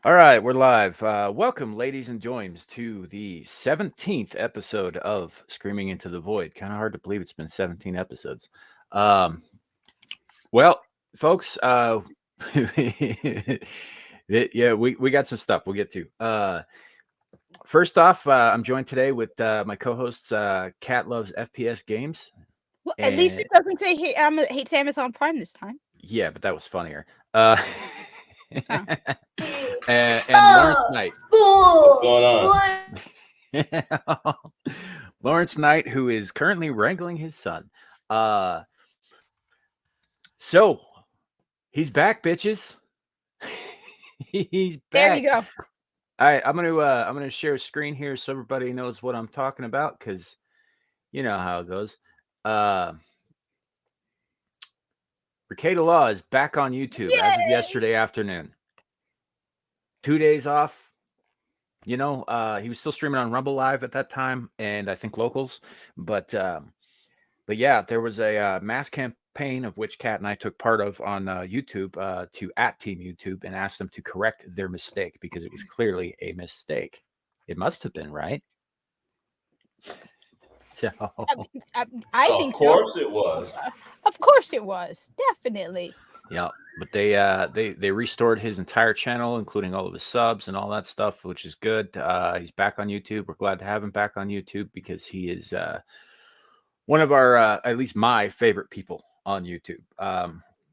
All right, we're live. Welcome, ladies and joins, to the 17th episode of Screaming into the Void. Kind of hard to believe it's been 17 episodes. Well, folks, yeah, we got some stuff we'll get to. First off, I'm joined today with my co-hosts, Kat Loves FPS Games. Well, at least it doesn't say hates Amazon Prime this time. Yeah, but that was funnier. Oh. and Lawrence Knight. What's going on? Lawrence Knight, who is currently wrangling his son. So he's back, bitches. He's back. There you go. All right, I'm gonna share a screen here so everybody knows what I'm talking about, because you know how it goes. Rekieta Law is back on YouTube as of yesterday afternoon. 2 days off. You know, he was still streaming on Rumble Live at that time, and I think locals. But yeah, there was a mass campaign of which Kat and I took part of on YouTube to @Team YouTube and asked them to correct their mistake, because it was clearly a mistake. It must have been, right? So I think of course it was. Of course it was. Definitely. Yeah, but they restored his entire channel, including all of his subs and all that stuff, which is good. He's back on YouTube. We're glad to have him back on YouTube, because he is one of our, at least my favorite people on YouTube.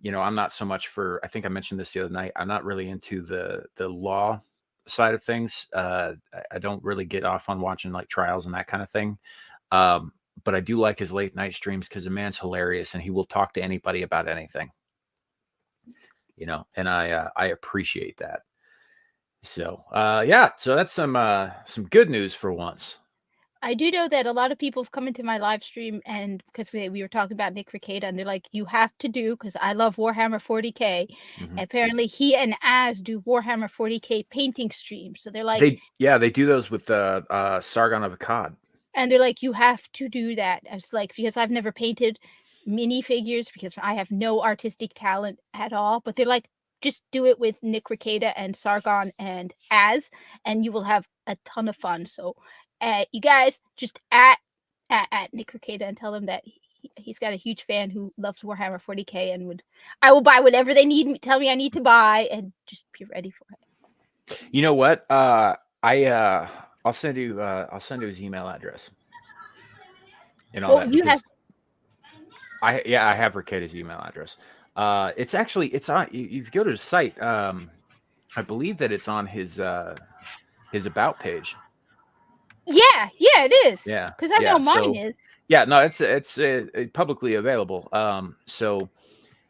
You know, I'm not so much for, I think I mentioned this the other night, I'm not really into the law side of things. I don't really get off on watching like trials and that kind of thing. But I do like his late night streams, because the man's hilarious and he will talk to anybody about anything. You know, and I appreciate that. So yeah, so that's some good news for once. I do know that a lot of people have come into my live stream, and because we were talking about Nick Rekieta, and they're like, you have to do, because I love Warhammer 40K. Mm-hmm. Apparently he and Az do Warhammer 40K painting streams. So they're like, they do those with Sargon of Akkad. And they're like, you have to do that. I was like, because I've never painted minifigures, because I have no artistic talent at all. But they're like, just do it with Nick Rekieta and Sargon and Az, and you will have a ton of fun. So you guys just at Nick Rekieta and tell him that he's got a huge fan who loves Warhammer 40K, and I will buy whatever they need. Tell me I need to buy, and just be ready for it. You know what? I'll send you his email address. And all that. You have. I have Rekieta's email address. It's on. You go to the site. I believe that it's on his about page. Yeah, it is. Yeah, because I know mine is. Yeah, no, it's publicly available. So,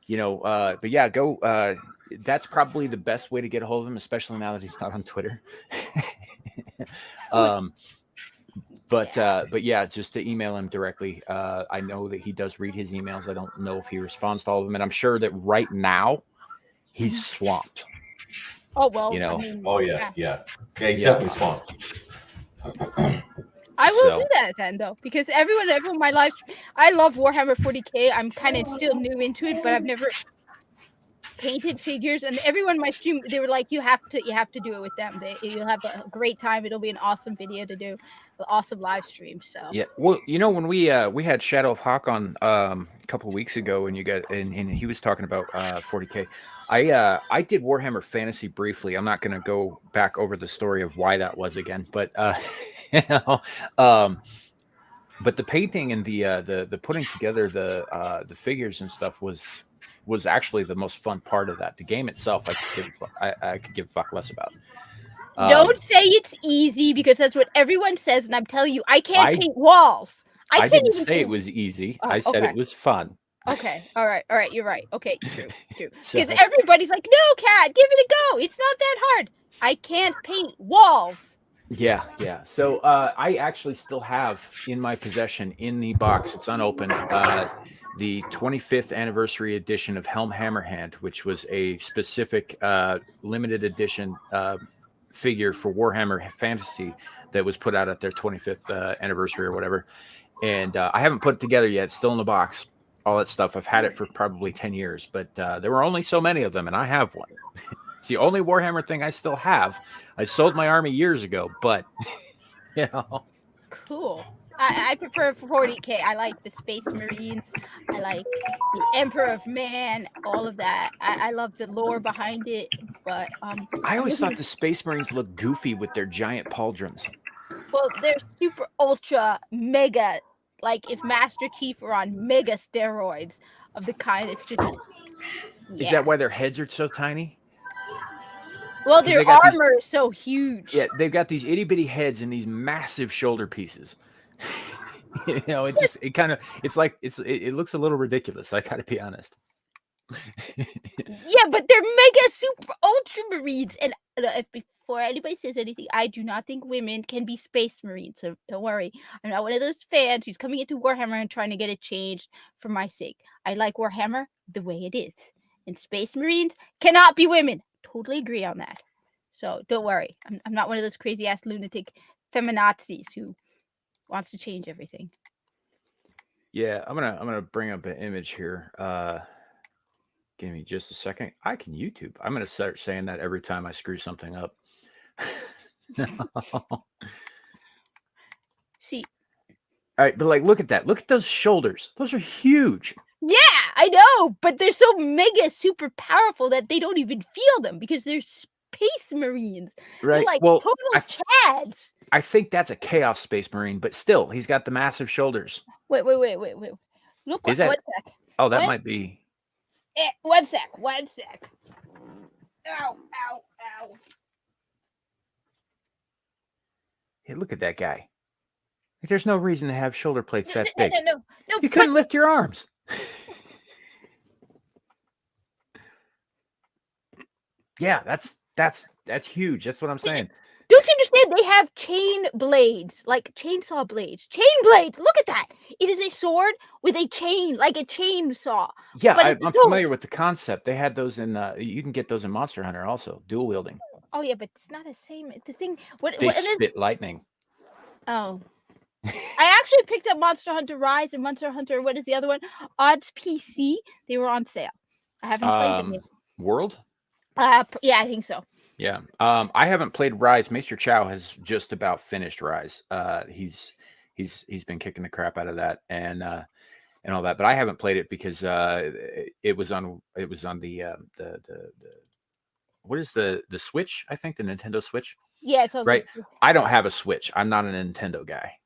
you know, but yeah, go. That's probably the best way to get a hold of him, especially now that he's not on Twitter. But yeah, just to email him directly. I know that he does read his emails. I don't know if he responds to all of them, and I'm sure that right now he's swamped. Oh well, you know. He's definitely swamped. I will do that then, though, because everyone in my life, I love Warhammer 40K. I'm kind of still new into it, but I've never painted figures, and everyone in my stream, they were like, you have to do it with them. You'll have a great time. It'll be an awesome video to do, an awesome live stream. So yeah, well, you know, when we had Shadow of Hawk on a couple of weeks ago, and and he was talking about 40K. I did Warhammer Fantasy briefly. I'm not going to go back over the story of why that was again, but you know, but the painting and the putting together the figures and stuff was actually the most fun part of that. The game itself, I could give a fuck less about. Don't say it's easy, because that's what everyone says, and I'm telling you, I can't paint walls. I didn't say it was easy. I said it was fun. Okay, all right, you're right. Okay, true. Because everybody's like, no, Kat, give it a go. It's not that hard. I can't paint walls. Yeah. So I actually still have in my possession, in the box, it's unopened, the 25th anniversary edition of Helm Hammerhand, which was a specific limited edition figure for Warhammer Fantasy that was put out at their 25th anniversary or whatever. And I haven't put it together yet. It's still in the box. All that stuff. I've had it for probably 10 years, but there were only so many of them, and I have one. It's the only Warhammer thing I still have. I sold my army years ago, but you know. Cool. I prefer 40K. I like the Space Marines. I like the Emperor of Man. All of that. I love the lore behind it. But I always thought the Space Marines looked goofy with their giant pauldrons. Well, they're super ultra mega. Like if Master Chief were on mega steroids of the kind that's just. Is that why their heads are so tiny? Well, their armor is so huge. Yeah, they've got these itty bitty heads and these massive shoulder pieces. You know, it looks a little ridiculous. I gotta be honest. Yeah, but they're mega super ultra marines. And before anybody says anything, I do not think women can be space marines. So don't worry. I'm not one of those fans who's coming into Warhammer and trying to get it changed for my sake. I like Warhammer the way it is. And space marines cannot be women. Totally agree on that. So don't worry. I'm not one of those crazy ass lunatic feminazis who wants to change everything. Yeah, I'm gonna bring up an image here. Give me just a second. I can YouTube. I'm gonna start saying that every time I screw something up. See. All right, but like, look at that. Look at those shoulders. Those are huge. Yeah, I know, but they're so mega super powerful that they don't even feel them because they're space marines. Right. They're like well, total chads. I think that's a Chaos Space Marine, but still, he's got the massive shoulders. Wait. Look, Is that? One sec. Oh, that might be. 1 sec. Ow. Hey, look at that guy. There's no reason to have shoulder plates that big. No. You couldn't lift your arms. Yeah, that's huge. That's what I'm saying. Don't you understand? They have chain blades, like chainsaw blades. Chain blades. Look at that. It is a sword with a chain, like a chainsaw. Yeah, I'm familiar with the concept. They had those in. You can get those in Monster Hunter also, dual wielding. Oh yeah, but it's not the same. The thing. They spit lightning. Oh. I actually picked up Monster Hunter Rise and Monster Hunter. What is the other one? Odds PC. They were on sale. I haven't played them yet. World. Yeah, I think so. Yeah. I haven't played Rise. Maester Chow has just about finished Rise. He's been kicking the crap out of that and all that, but I haven't played it because it was on the what is the Switch? I think the Nintendo Switch. Yeah. So right. I don't have a Switch. I'm not a Nintendo guy.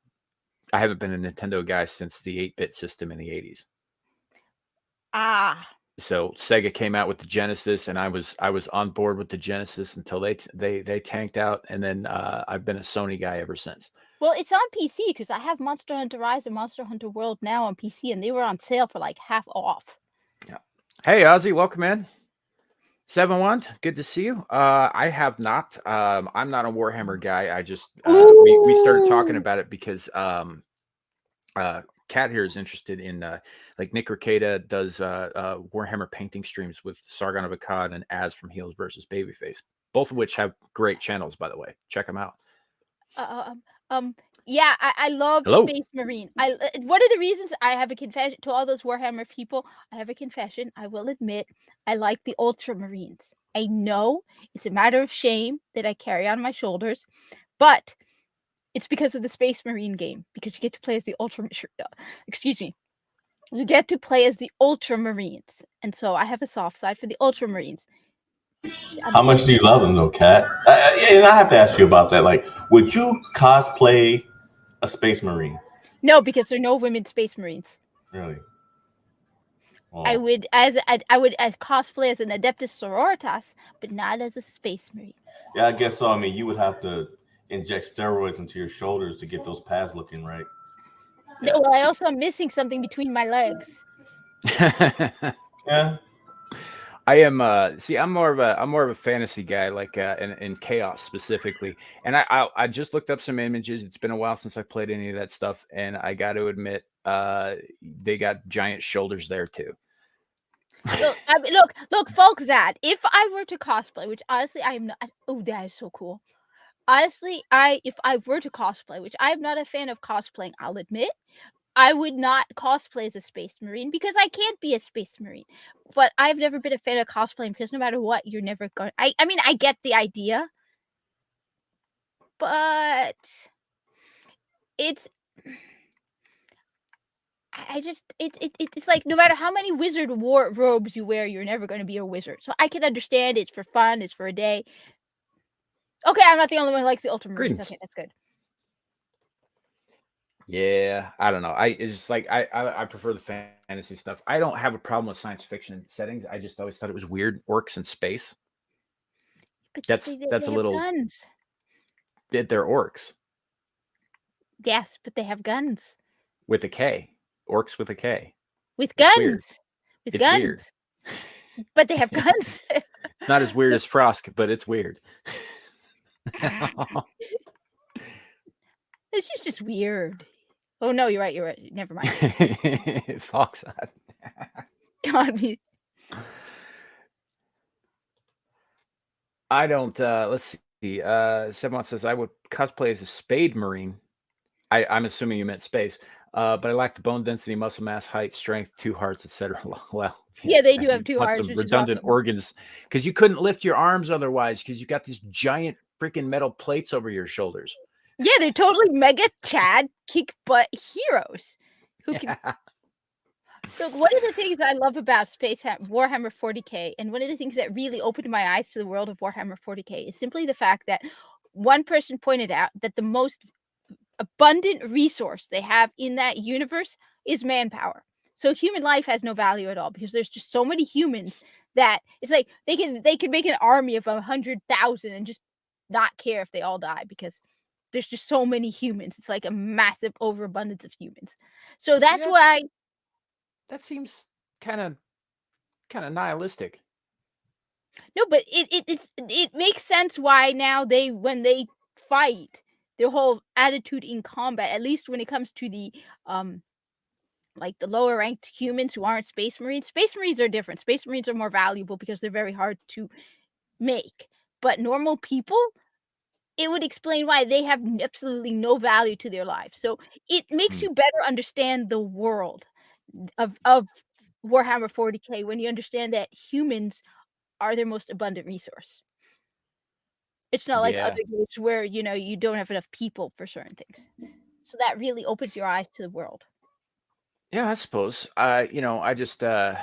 I haven't been a Nintendo guy since the 8-bit system in the 80s. So Sega came out with the Genesis, and I was on board with the Genesis until they tanked out, and then I've been a Sony guy ever since. Well, it's on PC because I have Monster Hunter Rise and Monster Hunter World now on PC, and they were on sale for like half off. Yeah. Hey, Ozzy, welcome in. 7-1, good to see you. I have not. I'm not a Warhammer guy. I just we started talking about it because Kat here is interested in like Nick Rekieta does Warhammer painting streams with Sargon of Akkad and Az from Heels versus Babyface, both of which have great channels, by the way. Check them out. Yeah, I love Space Marine. One of the reasons I have a confession to all those Warhammer people, I have a confession. I will admit, I like the Ultramarines. I know it's a matter of shame that I carry on my shoulders, but it's because of the Space Marine game, because you get to play as the you get to play as the Ultramarines, and so I have a soft side for the Ultramarines. How much do you love them, though, Kat? And I have to ask you about that. Like, would you cosplay a Space Marine? No, because there are no women Space Marines. Really? Oh. I would cosplay as an Adeptus Sororitas, but not as a Space Marine. Yeah, I guess so. I mean, you would have to inject steroids into your shoulders to get those pads looking right. Yeah. No, well, I also am missing something between my legs. Yeah. I am I'm more of a fantasy guy, like in Chaos specifically. And I just looked up some images. It's been a while since I played any of that stuff, and I got to admit, they got giant shoulders there too. Look, folks, that if I were to cosplay, which honestly I am not. Oh, that is so cool. Honestly, if I were to cosplay, which I am not a fan of cosplaying, I'll admit, I would not cosplay as a space marine because I can't be a space marine. But I've never been a fan of cosplaying because no matter what, you're never going. I mean, I get the idea, but it's. I just it's like no matter how many wizard robes you wear, you're never going to be a wizard. So I can understand it's for fun, it's for a day. Okay, I'm not the only one who likes the Ultramarines. Greetings. Okay, that's good. Yeah, I don't know. It's just like I prefer the fantasy stuff. I don't have a problem with science fiction settings. I just always thought it was weird. Orcs in space. But That's they a have little. guns. They're orcs Yes, but they have guns. with a K. Orcs with a K. With It's weird. guns. With It's guns. weird. But they have guns. It's not as weird as Frosk, but it's weird. It's just weird. Oh no, you're right. You're right. Never mind. Fox. God, me. I don't. Let's see. Someone says I would cosplay as a spade marine. I'm assuming you meant space. But I lack the bone density, muscle mass, height, strength, 2 hearts, etc. Well, Yeah, they do have 2 hearts, some which redundant is awesome. organs because you couldn't lift your arms otherwise because you got these giant freaking metal plates over your shoulders. Yeah, they're totally mega Chad kick butt heroes who can. So one of the things I love about Warhammer 40K, and one of the things that really opened my eyes to the world of Warhammer 40K is simply the fact that one person pointed out that the most abundant resource they have in that universe is manpower. So human life has no value at all because there's just so many humans that it's like they can make an army of 100,000 and just not care if they all die because there's just so many humans. It's like a massive overabundance of humans. So that's why. That seems kind of nihilistic. No, but it makes sense why now when they fight, their whole attitude in combat, at least when it comes to the like the lower ranked humans who aren't space marines. Space marines are different. Space marines are more valuable because they're very hard to make. But normal people, it would explain why they have absolutely no value to their life. So it makes you better understand the world of Warhammer 40K when you understand that humans are their most abundant resource. It's not like other games where, you don't have enough people for certain things. So that really opens your eyes to the world. Yeah, I suppose. I just of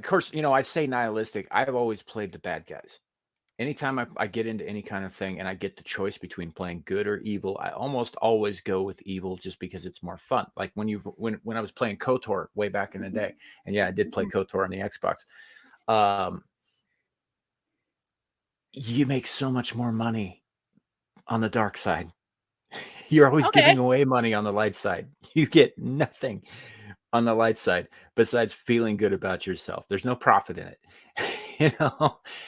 course, I say nihilistic. I've always played the bad guys. Anytime I get into any kind of thing and I get the choice between playing good or evil, I almost always go with evil just because it's more fun. Like when I was playing KOTOR way back in the day, and yeah, I did play KOTOR on the Xbox. You make so much more money on the dark side. You're always giving away money on the light side. You get nothing on the light side besides feeling good about yourself. There's no profit in it.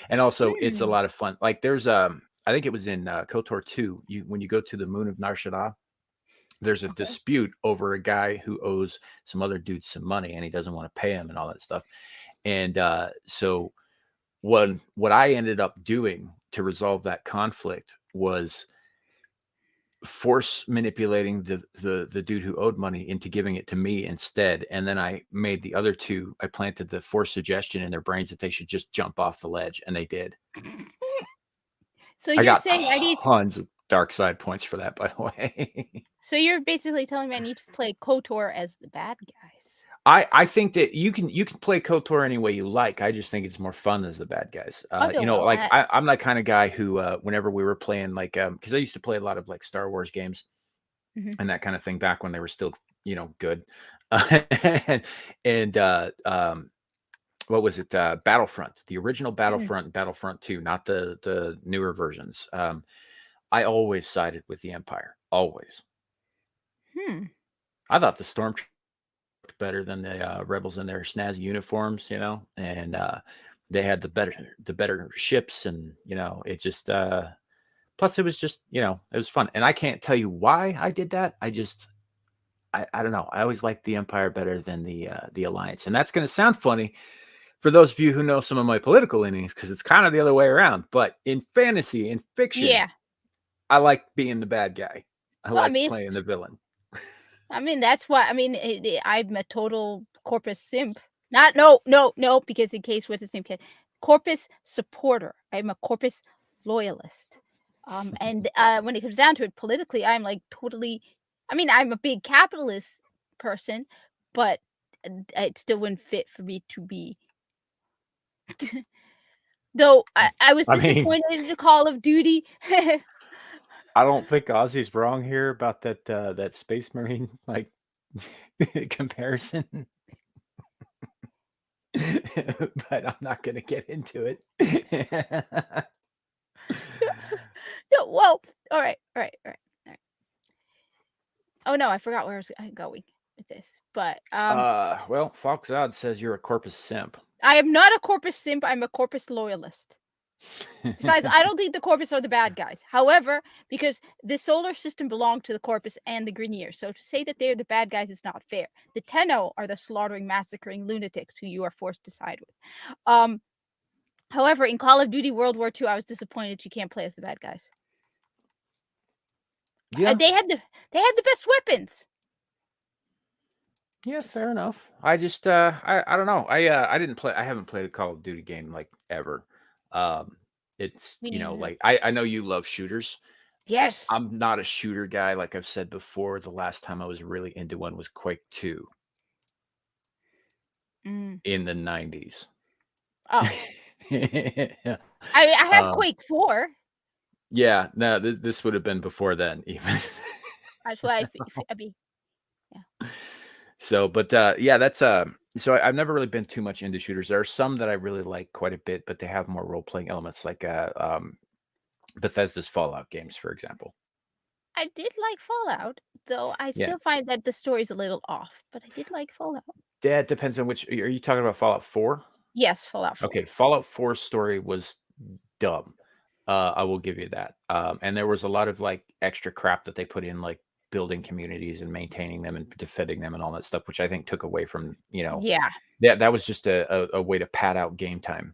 And also it's a lot of fun. Like there's I think it was in KOTOR 2, when you go to the moon of Nar Shaddaa, there's a dispute over a guy who owes some other dudes some money and he doesn't want to pay him and all that stuff. And so what I ended up doing to resolve that conflict was force manipulating the dude who owed money into giving it to me instead. And then I made the other two, I planted the force suggestion in their brains that they should just jump off the ledge, and they did. So you're got saying I need tons of dark side points for that, by the way. So you're basically telling me I need to play KOTOR as the bad guys. I think that you can play KOTOR any way you like. I just think it's more fun as the bad guys. I'm that kind of guy who, whenever we were playing, like, because I used to play a lot of like Star Wars games and that kind of thing back when they were still, good. And what was it? Battlefront, the original Battlefront, Battlefront 2, not the newer versions. I always sided with the Empire. Always. I thought the Stormtroopers better than the rebels in their snazzy uniforms, and they had the better ships, and it just plus it was just it was fun. And I can't tell you why I did that. I don't know. I always liked the Empire better than the Alliance, and that's going to sound funny for those of you who know some of my political leanings, because it's kind of the other way around. But in fantasy, in fiction, I like being the bad guy. I like playing the villain. I mean, that's why. I mean, I'm a total Corpus simp. No, because in case what's his name? Corpus supporter. I'm a Corpus loyalist. And when it comes down to it, politically, I'm like totally. I mean, I'm a big capitalist person, but it still wouldn't fit for me to be. Though I was I mean- disappointed in the Call of Duty. I don't think Ozzy's wrong here about that Space Marine like comparison. But I'm not gonna get into it. No, well, all right. Oh no, I forgot where I was going with this. But well, Fox Odd says you're a Corpus simp. I am not a Corpus simp. I'm a Corpus loyalist. Besides, I don't think the Corpus are the bad guys. However, because the solar system belonged to the Corpus and the Grenier, so to say that they're the bad guys is not fair. The Tenno are the slaughtering, massacring lunatics who you are forced to side with. However, in Call of Duty World War II, I was disappointed you can't play as the bad guys. Yeah, They had the best weapons. yeah, fair enough. I just I don't know. I didn't play. I haven't played a Call of Duty game like ever. It's Me neither. like I know you love shooters. Yes. I'm not a shooter guy. Like I've said before, the last time I was really into one was Quake 2 Mm. in the 90s. Oh, Yeah. I have Quake 4. Yeah, no, this would have been before then, even. That's why I mean, So, but yeah, that's so I've never really been too much into shooters. There are some that I really like quite a bit, but they have more role playing elements, like Bethesda's Fallout games, for example. I did like Fallout, though I Yeah. still find that the story's a little off, but I did like Fallout. Yeah, it depends on which. Are you talking about Fallout 4? Yes, Fallout 4. Okay, Fallout 4's story was dumb. I will give you that. And there was a lot of like extra crap that they put in, like building communities and maintaining them and defending them and all that stuff, which I think took away from, Yeah. that was just a way to pad out game time.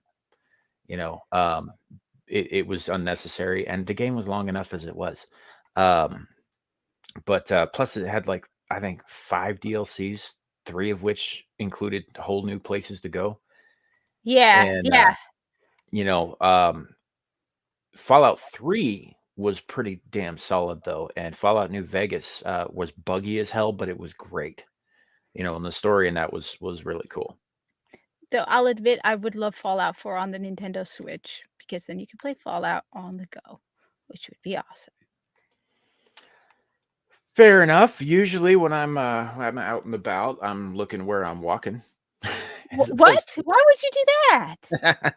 It was unnecessary, and the game was long enough as it was. But plus it had like I think 5 DLCs, 3 of which included whole new places to go. Yeah. And Yeah. Fallout 3 was pretty damn solid though, and Fallout New Vegas was buggy as hell, but it was great. And the story in that was really cool. Though I'll admit I would love Fallout 4 on the Nintendo Switch, because then you can play Fallout on the go, which would be awesome. Fair enough. Usually when I'm out and about, I'm looking where I'm walking. What? Why would you do that?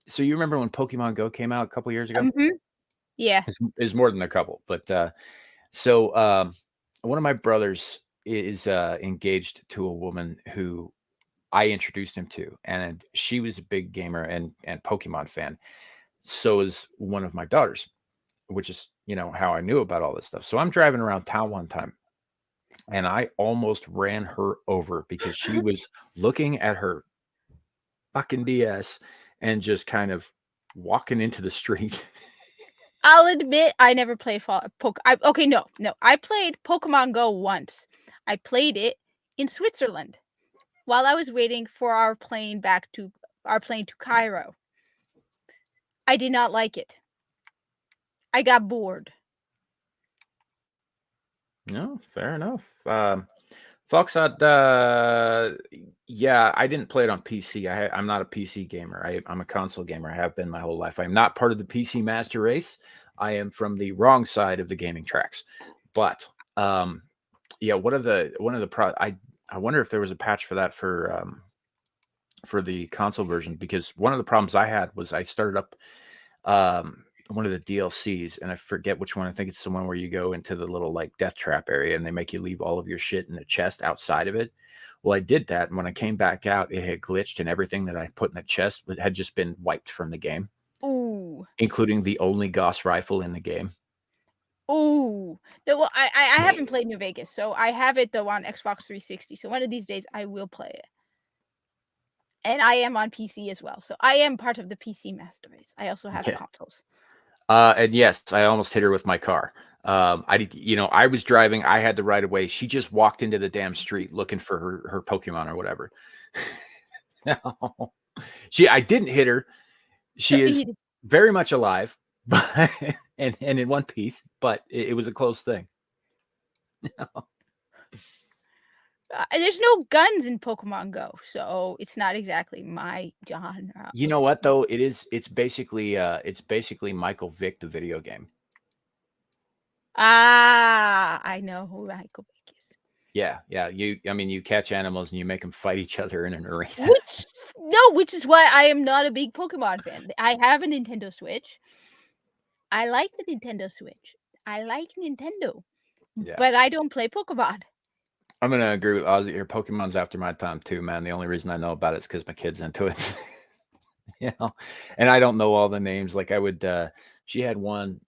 So you remember when Pokemon Go came out a couple years ago? Yeah. It's more than a couple, but so one of my brothers is engaged to a woman who I introduced him to, and she was a big gamer and Pokemon fan. So is one of my daughters, which is how I knew about all this stuff. So I'm driving around town one time, and I almost ran her over because she was looking at her fucking DS and just kind of walking into the street. I'll admit I never played okay, no. I played Pokemon Go once. I played it in Switzerland while I was waiting for our plane to Cairo. I did not like it. I got bored. No, fair enough. Foxhot, yeah, I didn't play it on PC. I'm not a PC gamer. I'm a console gamer. I have been my whole life. I'm not part of the PC master race. I am from the wrong side of the gaming tracks. But yeah, I wonder if there was a patch for that for the console version, because one of the problems I had was I started up one of the DLCs, and I forget which one. I think it's the one where you go into the little like death trap area and they make you leave all of your shit in a chest outside of it. Well, I did that, and when I came back out, it had glitched, and everything that I put in the chest had just been wiped from the game. Ooh. Including the only Gauss rifle in the game. Ooh. No, well, I haven't played New Vegas, so I have it though on Xbox 360. So one of these days I will play it. And I am on PC as well, so I am part of the PC master race. I also have consoles. And yes, I almost hit her with my car. I was driving. I had the right of way. She just walked into the damn street looking for her Pokemon or whatever. No. I didn't hit her. She is very much alive, but and in one piece, but it was a close thing. There's no guns in Pokemon Go, so it's not exactly my genre. You know what though? It's basically Michael Vick, the video game. I know who Michael Vick is. Yeah. You catch animals and you make them fight each other in an arena. Which is why I am not a big Pokemon fan. I have a Nintendo Switch. I like the Nintendo Switch. I like Nintendo, but I don't play Pokemon. I'm gonna agree with Ozzy here. Pokemon's after my time too, man. The only reason I know about it is because my kid's into it. And I don't know all the names. Like I would, she had one.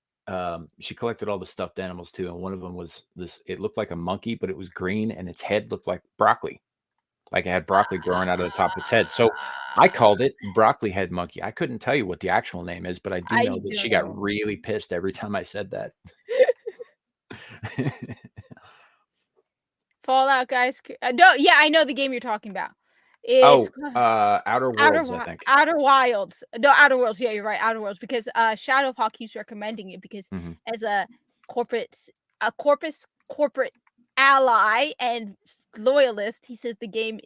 She collected all the stuffed animals too, and one of them was this. It looked like a monkey, but it was green, and its head looked like broccoli. Like it had broccoli growing out of the top of its head. So I called it broccoli head monkey. I couldn't tell you what the actual name is, but I do know that she got really pissed every time I said that. Fallout guys. No, yeah, I know the game you're talking about. It's Outer Worlds, I think. Outer Wilds. No, Outer Worlds. Yeah, you're right. Outer Worlds, because Shadowhawk keeps recommending it because as a corporate ally and loyalist, he says the game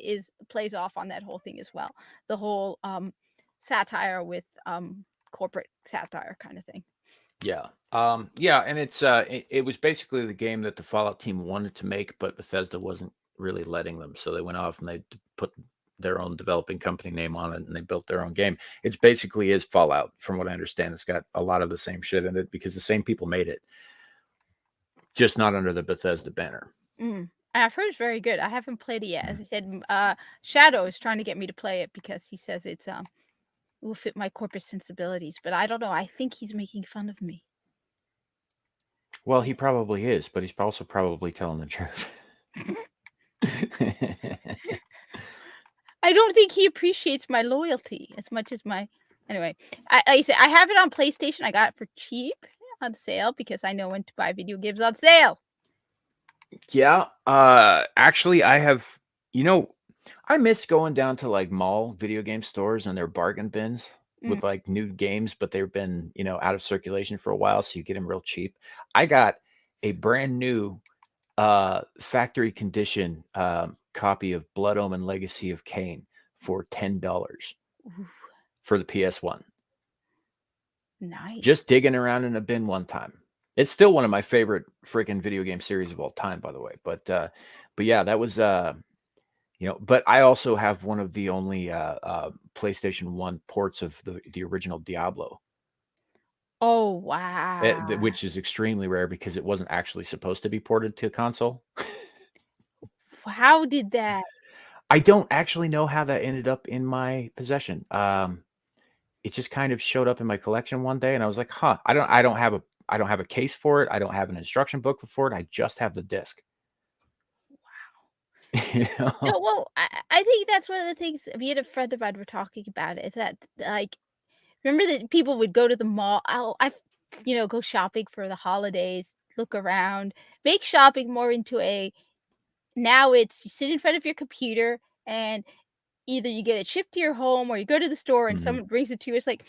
plays off on that whole thing as well. The whole satire with corporate satire kind of thing. Yeah. And it was basically the game that the Fallout team wanted to make, but Bethesda wasn't really letting them. So they went off and they put their own developing company name on it and they built their own game. It's basically is Fallout, from what I understand. It's got a lot of the same shit in it because the same people made it, just not under the Bethesda banner. I've heard it's very good. I haven't played it yet. As I said, Shadow is trying to get me to play it because he says it's will fit my corporate sensibilities, but I don't know. I think he's making fun of me. Well, he probably is, but he's also probably telling the truth. I don't think he appreciates my loyalty as much as my. Anyway, I say I have it on PlayStation. I got it for cheap on sale because I know when to buy video games on sale. Yeah. Actually, I have. I miss going down to like mall video game stores and their bargain bins with like new games, but they've been, out of circulation for a while. So you get them real cheap. I got a brand new factory condition copy of Blood Omen Legacy of Kain for $10 for the PS1. Nice. Just digging around in a bin one time. It's still one of my favorite freaking video game series of all time, by the way. But yeah, that was but I also have one of the only PlayStation 1 ports of the original Diablo. Oh, wow. Which is extremely rare because it wasn't actually supposed to be ported to a console. How did that? I don't actually know how that ended up in my possession. It just kind of showed up in my collection one day, and I was like, "Huh, I don't have a case for it. I don't have an instruction booklet for it. I just have the disc." Wow. No, well, I think that's one of the things. Me and a friend of mine were talking about it. Is that like, remember that people would go to the mall? Go shopping for the holidays, look around, make shopping more into a. Now it's you sit in front of your computer and either you get it shipped to your home or you go to the store and someone brings it to you. It's like,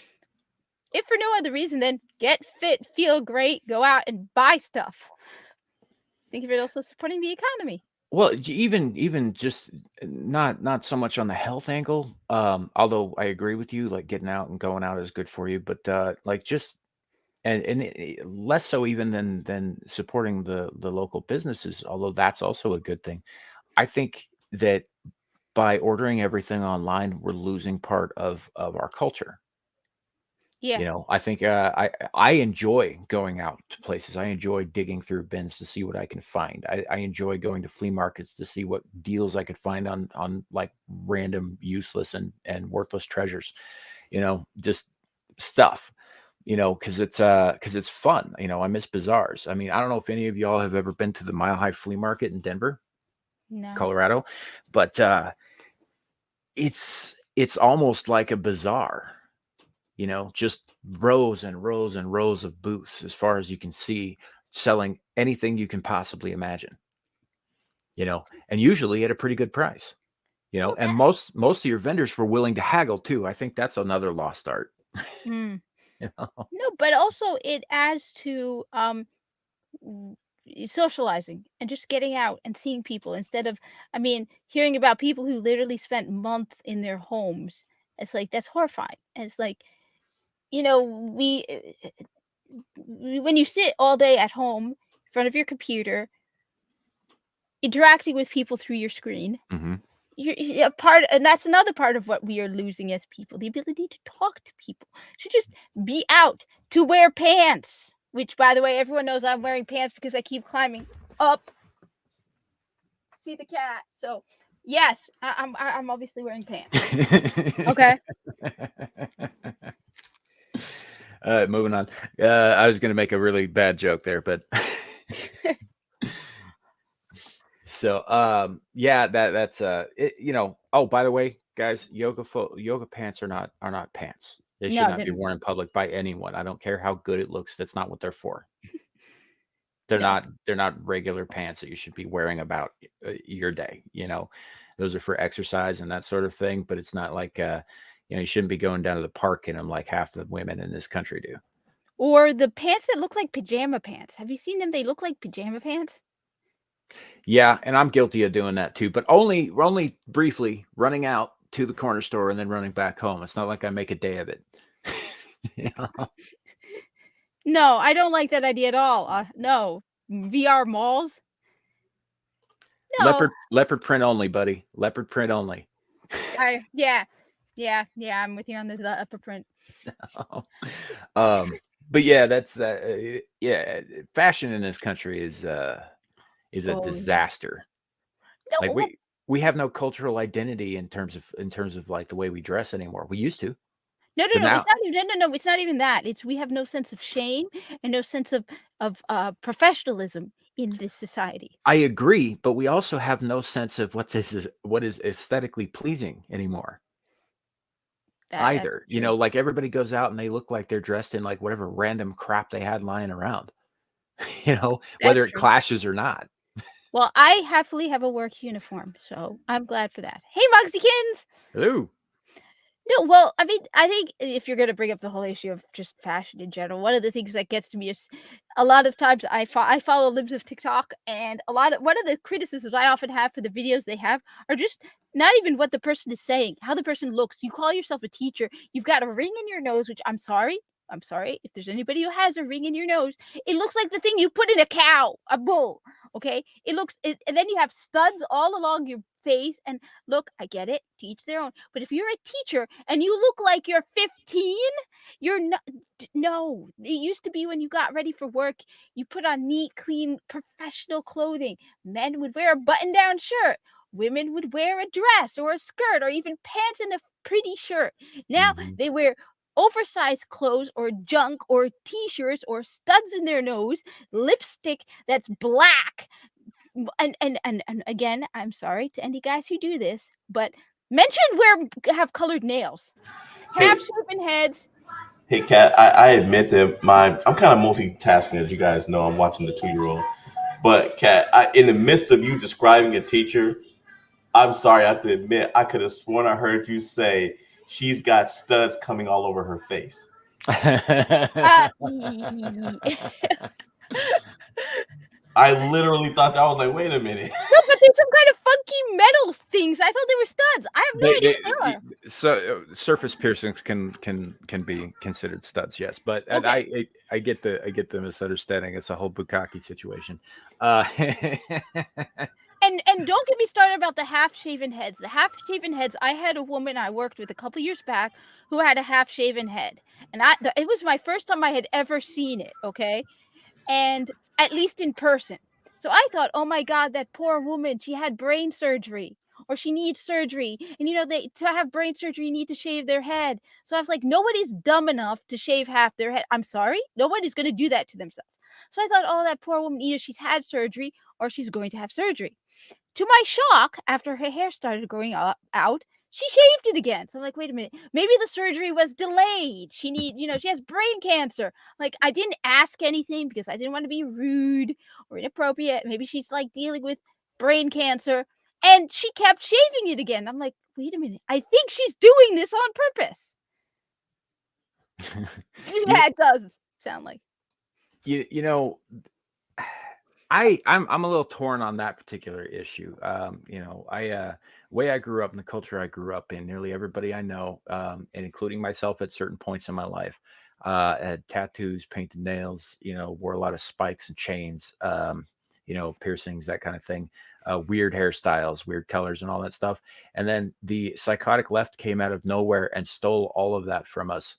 if for no other reason, then get fit, feel great, go out and buy stuff. Think of it also supporting the economy. Well, even just not so much on the health angle. Although I agree with you, like getting out and going out is good for you, but like just and less so even than supporting the local businesses. Although that's also a good thing. I think that by ordering everything online, we're losing part of our culture. Yeah. I think I enjoy going out to places. I enjoy digging through bins to see what I can find. I enjoy going to flea markets to see what deals I could find on like random useless and worthless treasures. Just stuff. Because it's fun. I miss bazaars. I mean, I don't know if any of y'all have ever been to the Mile High Flea Market in Denver, No. Colorado, but it's almost like a bazaar. Just rows and rows and rows of booths as far as you can see, selling anything you can possibly imagine, and usually at a pretty good price, Well, and most of your vendors were willing to haggle too. I think that's another lost art. Mm. You know? No, but also it adds to socializing and just getting out and seeing people instead of, hearing about people who literally spent months in their homes. It's like that's horrifying. And it's like, we when you sit all day at home in front of your computer, interacting with people through your screen, Mm-hmm. you're a part, and that's another part of what we are losing as people: the ability to talk to people, to just be out, to wear pants. Which, by the way, everyone knows I'm wearing pants because I keep climbing up. See the cat? So, yes, I'm obviously wearing pants. Okay. All right, moving on. I was going to make a really bad joke there, but so yeah, that's it, Oh, by the way, guys, yoga pants are not pants. They should No, not be worn in public by anyone. I don't care how good it looks. That's not what they're for. They're no. not regular pants that you should be wearing about your day. Those are for exercise and that sort of thing. But it's not like you shouldn't be going down to the park in them like half the women in this country do. Or the pants that look like pajama pants. Have you seen them? They look like pajama pants. Yeah, and I'm guilty of doing that too, but only briefly, running out to the corner store and then running back home. It's not like I make a day of it. No, I don't like that idea at all. No. VR malls? No. Leopard print only, buddy. Leopard print only. Yeah, I'm with you on the upper print. But yeah, that's fashion in this country is a disaster. No, Like we have no cultural identity in terms of like the way we dress anymore. We used to. No, But now, it's not even that. It's we have no sense of shame and no sense of professionalism in this society. I agree, but we also have no sense of what is aesthetically pleasing anymore. Either. Like everybody goes out and they look like they're dressed in like whatever random crap they had lying around. Whether it clashes or not. Well, I happily have a work uniform, so I'm glad for that. Hey, Mugsykins! Hello. No, well, I think if you're going to bring up the whole issue of just fashion in general, one of the things that gets to me is a lot of times I follow libs of TikTok, and one of the criticisms I often have for the videos they have are just not even what the person is saying, how the person looks. You call yourself a teacher, you've got a ring in your nose, which I'm sorry if there's anybody who has a ring in your nose. It looks like the thing you put in a bull. Okay, and then you have studs all along your face. And look, I get it, to each their own. But if you're a teacher and you look like you're 15, you're not. No, it used to be when you got ready for work, you put on neat, clean, professional clothing. Men would wear a button-down shirt. Women would wear a dress or a skirt or even pants and a pretty shirt. Now they wear oversized clothes or junk or t-shirts or studs in their nose, lipstick that's black. And again, I'm sorry to any guys who do this, but men should have colored nails, half shaven heads. Hey, Kat, I admit that I'm kind of multitasking, as you guys know. I'm watching the 2-year-old. But, Kat, in the midst of you describing a teacher, I'm sorry, I have to admit, I could have sworn I heard you say she's got studs coming all over her face. I literally thought that. I was like, wait a minute. No, but there's some kind of funky metal things. I thought they were studs. I have no idea what they are. So surface piercings can be considered studs, yes. But Okay. I get the misunderstanding. It's a whole bukkake situation. And don't get me started about the half-shaven heads. The half-shaven heads, I had a woman I worked with a couple years back who had a half-shaven head. And it was my first time I had ever seen it, okay? And at least in person. So I thought, oh my God, that poor woman, she had brain surgery or she needs surgery. And to have brain surgery, you need to shave their head. So I was like, nobody's dumb enough to shave half their head. I'm sorry, nobody's going to do that to themselves. So I thought, oh, that poor woman, either she's had surgery or she's going to have surgery. To my shock, after her hair started growing out, she shaved it again. So I'm like, wait a minute, maybe the surgery was delayed. She has brain cancer. Like, I didn't ask anything because I didn't want to be rude or inappropriate. Maybe she's like dealing with brain cancer, and she kept shaving it again. I'm like, wait a minute, I think she's doing this on purpose. Yeah, it does sound like. You know, I'm a little torn on that particular issue. Way I grew up in the culture I grew up in, nearly everybody I know, and including myself at certain points in my life, had tattoos, painted nails, wore a lot of spikes and chains, piercings, that kind of thing, weird hairstyles, weird colors, and all that stuff. And then the psychotic left came out of nowhere and stole all of that from us.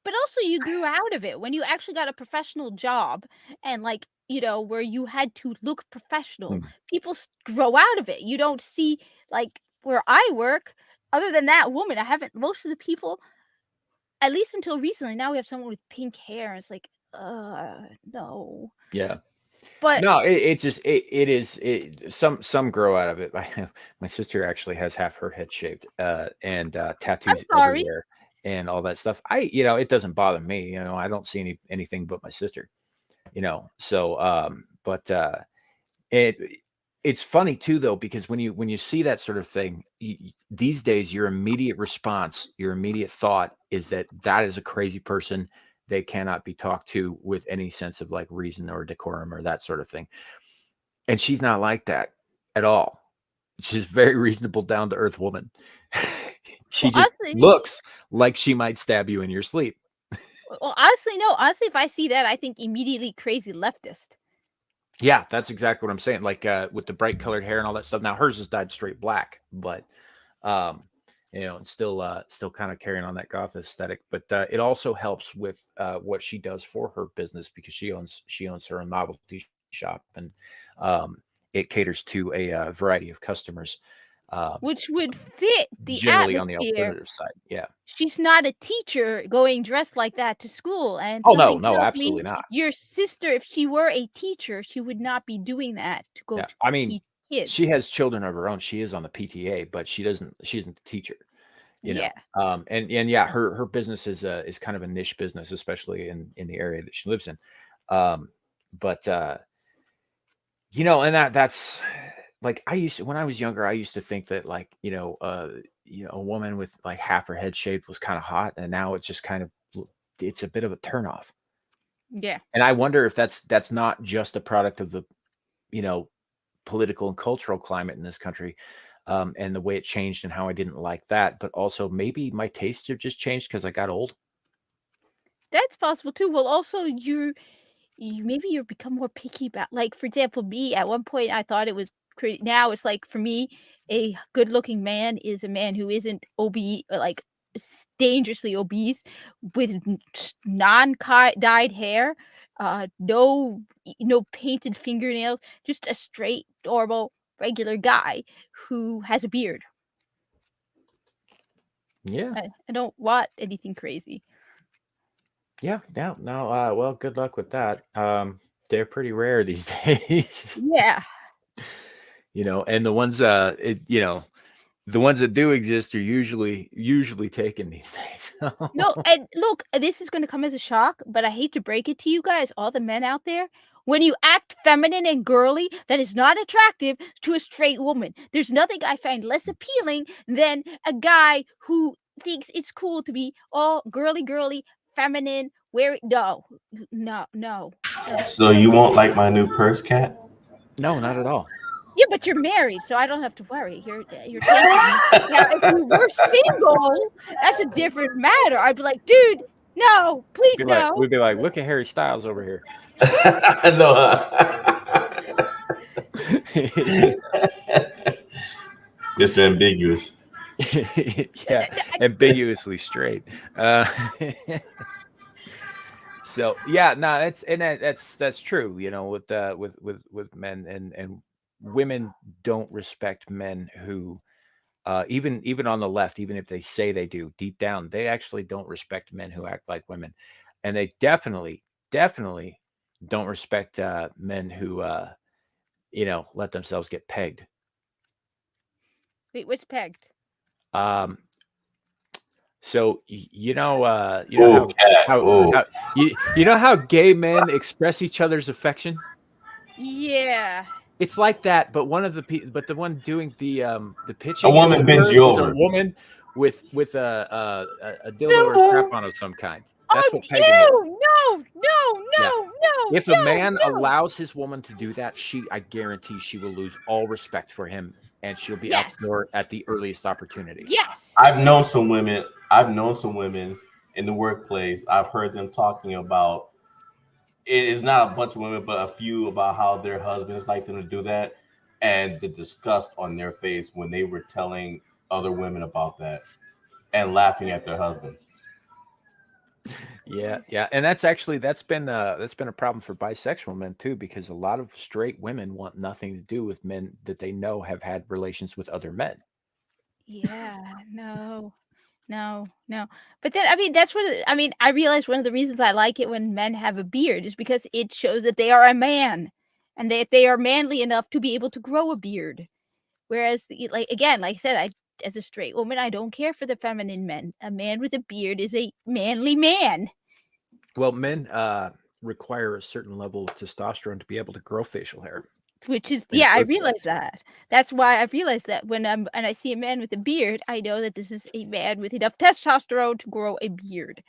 But also you grew out of it when you actually got a professional job and where you had to look professional. Hmm. People grow out of it. You don't see like where I work. Other than that woman, I haven't. Most of the people, at least until recently, now we have someone with pink hair. And it's like, no. Yeah. But No, it is some grow out of it. My sister actually has half her head shaved, and I'm tattoos sorry. everywhere and all that stuff. It doesn't bother me. I don't see anything but my sister. So but it it's funny too though, because when you see that sort of thing, these days your immediate response, your immediate thought is that is a crazy person. They cannot be talked to with any sense of like reason or decorum or that sort of thing. And she's not like that at all. She's a very reasonable, down to earth woman. She Well, just honestly, looks like she might stab you in your sleep. honestly, no. Honestly, if I see that, I think immediately crazy leftist. Yeah, that's exactly what I'm saying. Like with the bright colored hair and all that stuff. Now hers is dyed straight black, but um, it's still kind of carrying on that goth aesthetic. But it also helps with what she does for her business, because she owns her own novelty shop, and it caters to a variety of customers, um, Which would fit the generally on the atmosphere. alternative side. Yeah. She's not a teacher going dressed like that to school, and Oh no, something no, tells me absolutely not. your sister, if she were a teacher, she would not be doing that to go Yeah, to I mean, teach kids. she has children of her own. She is on the PTA, but she isn't a teacher. Yeah. And yeah, her business is kind of a niche business, especially in the area that she lives in. Um, but and that's like, when I was younger, I used to think that, like, a woman with like half her head shaved was kind of hot, and now it's just kind of, it's a bit of a turnoff. Yeah. And I wonder if that's not just a product of the, you know, political and cultural climate in this country, and the way it changed and how I didn't like that, but also maybe my tastes have just changed because I got old. That's possible too. Well, also you maybe you're become more picky about, like, for example, me, at one point I thought it was pretty. Now it's like, for me, a good-looking man is a man who isn't obese, like dangerously obese, with non-dyed hair, no painted fingernails, just a straight, normal, regular guy who has a beard. Yeah. I don't want anything crazy. Yeah. No, no. Well, good luck with that. They're pretty rare these days, Yeah. and the ones that do exist are usually taken these days. No, and look, this is gonna come as a shock, but I hate to break it to you guys, all the men out there. When you act feminine and girly, that is not attractive to a straight woman. There's nothing I find less appealing than a guy who thinks it's cool to be all girly, feminine, no, no. So you won't like my new purse, cat? No, not at all. Yeah, but you're married, so I don't have to worry. You're taking me. Now, if you were single, that's a different matter. I'd be like, dude, no, please no. We'd be like, look at Harry Styles over here. No. Mr. Ambiguous. Yeah, ambiguously straight. So yeah, no, that's true. With men and women don't respect men who, even on the left, even if they say they do, deep down, they actually don't respect men who act like women, and they definitely don't respect men who let themselves get pegged. Wait, what's pegged? Um, so you know Oh, cat. Oh, how you know how gay men express each other's affection? Yeah. It's like that, but the one doing the a pitching, as it woman bends were, you is a over. woman with a dildo or a No. strap on of some kind. Oh, That's what pegging is. no, no, Yeah. no, no, If a no, man no. allows his woman to do that, I guarantee she will lose all respect for him, and she'll be out Yes. the door at the earliest opportunity. Yes. I've known some women. I've known some women in the workplace. I've heard them talking about. It is not a bunch of women, but a few about how their husbands like them to do that, and the disgust on their face when they were telling other women about that and laughing at their husbands. Yeah, and that's been a problem for bisexual men too, because a lot of straight women want nothing to do with men that they know have had relations with other men. Yeah, no, no, no. But then, I mean, I realize one of the reasons I like it when men have a beard is because it shows that they are a man and that they are manly enough to be able to grow a beard. Whereas, like I said, as a straight woman, I don't care for the feminine men. A man with a beard is a manly man. Well, men require a certain level of testosterone to be able to grow facial hair. Which is, In the yeah, I first place. realize that. That's why I realize that when I see a man with a beard, I know that this is a man with enough testosterone to grow a beard.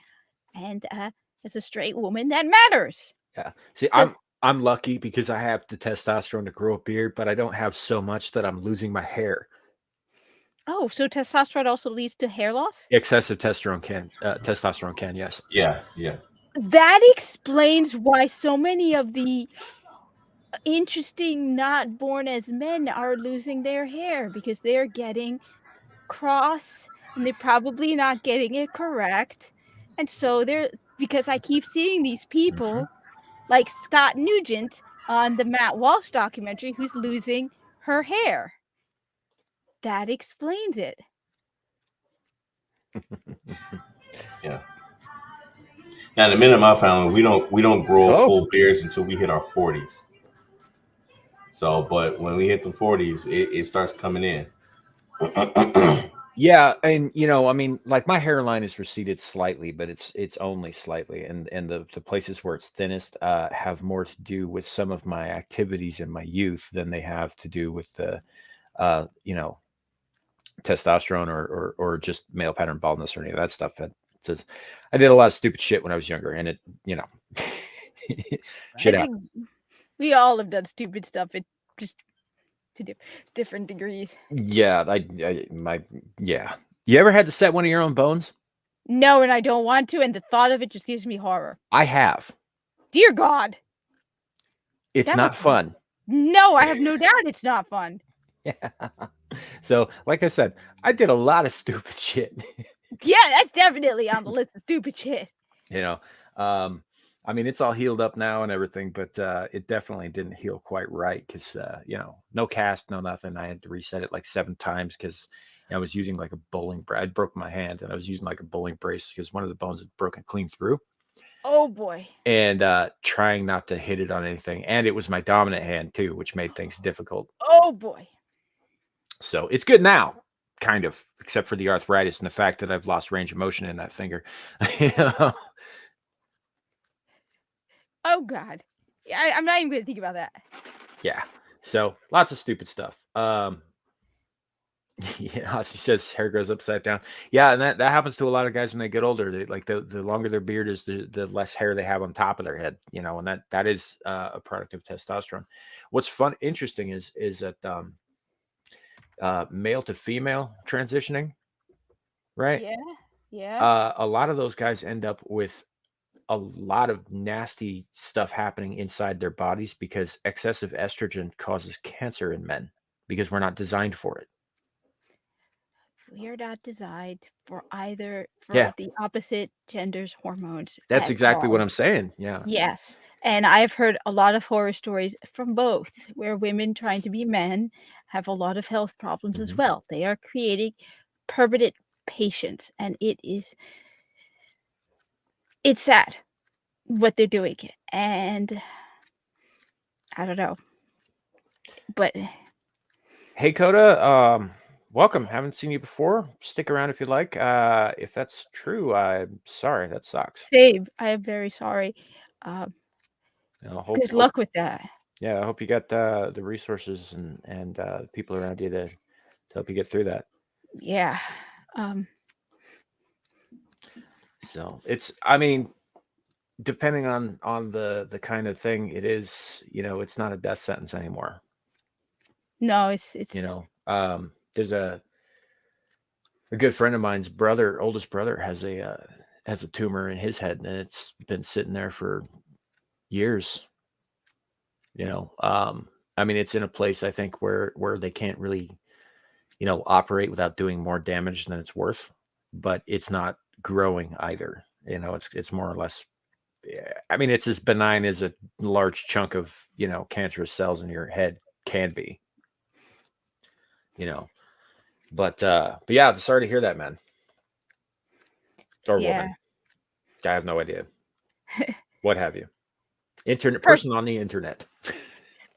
And as a straight woman, that matters. Yeah. See, So, I'm lucky because I have the testosterone to grow a beard, but I don't have so much that I'm losing my hair. oh, so testosterone also leads to hair loss? Excessive testosterone can, yes. Yeah, yeah. That explains why so many of the interesting not born as men are losing their hair, because they're getting cross and they're probably not getting it correct. And so because I keep seeing these people like Scott Nugent on the Matt Walsh documentary who's losing her hair. That explains it. Yeah. Now, in the men in my family, we don't grow Oh. full beards until we hit our 40s. So, but when we hit the 40s, it starts coming in. Yeah, and I mean, like my hairline is receded slightly, but it's only slightly, and the places where it's thinnest have more to do with some of my activities in my youth than they have to do with the testosterone or just male pattern baldness or any of that stuff. It says I did a lot of stupid shit when I was younger, and it shit I happens. think we all have done stupid stuff. It just to different degrees. Yeah, yeah. You ever had to set one of your own bones? No, and I don't want to, and the thought of it just gives me horror. I have. Dear God. It's That not would- fun. No, I have no doubt it's not fun. Yeah. So, like I said, I did a lot of stupid shit. Yeah, that's definitely on the list of stupid shit. I mean, it's all healed up now and everything, but it definitely didn't heal quite right because, no cast, no nothing. I had to reset it like 7 times because I was using like a bowling brace. I'd broken my hand and I was using like a bowling brace because one of the bones had broken clean through. Oh boy. And trying not to hit it on anything. And it was my dominant hand too, which made things difficult. Oh boy. So it's good now, kind of, except for the arthritis and the fact that I've lost range of motion in that finger. Oh God. Yeah, I'm not even going to think about that. Yeah. So lots of stupid stuff. He says hair grows upside down. Yeah, and that happens to a lot of guys when they get older. They like the longer their beard is, the less hair they have on top of their head. And that is a product of testosterone. What's interesting is that male to female transitioning, right? Yeah. Yeah. A lot of those guys end up with a lot of nasty stuff happening inside their bodies because excessive estrogen causes cancer in men because we're not designed for it. We are not designed for Yeah. the opposite gender's hormones. That's at exactly all. what I'm saying. Yeah. Yes. And I've heard a lot of horror stories from both, where women trying to be men have a lot of health problems as Mhm. well. They are creating permanent patients, and it's sad what they're doing. And I don't know. But Hey, Coda, welcome. Haven't seen you before. Stick around if you like. If that's true, I'm sorry. That sucks. Same. I am very sorry. Hope, Good luck with that. Yeah, I hope you got the resources and people around you to help you get through that. Yeah. So I mean, depending on the kind of thing it is, it's not a death sentence anymore. No, it's There's a good friend of mine's oldest brother has a tumor in his head, and it's been sitting there for years. I mean, it's in a place, I think, where they can't really, operate without doing more damage than it's worth, but it's not growing either. It's more or less, I mean, it's as benign as a large chunk of, cancerous cells in your head can be, but yeah, sorry to hear that, man. Or Yeah. woman. I have no idea. What have you? Per- Person on the internet.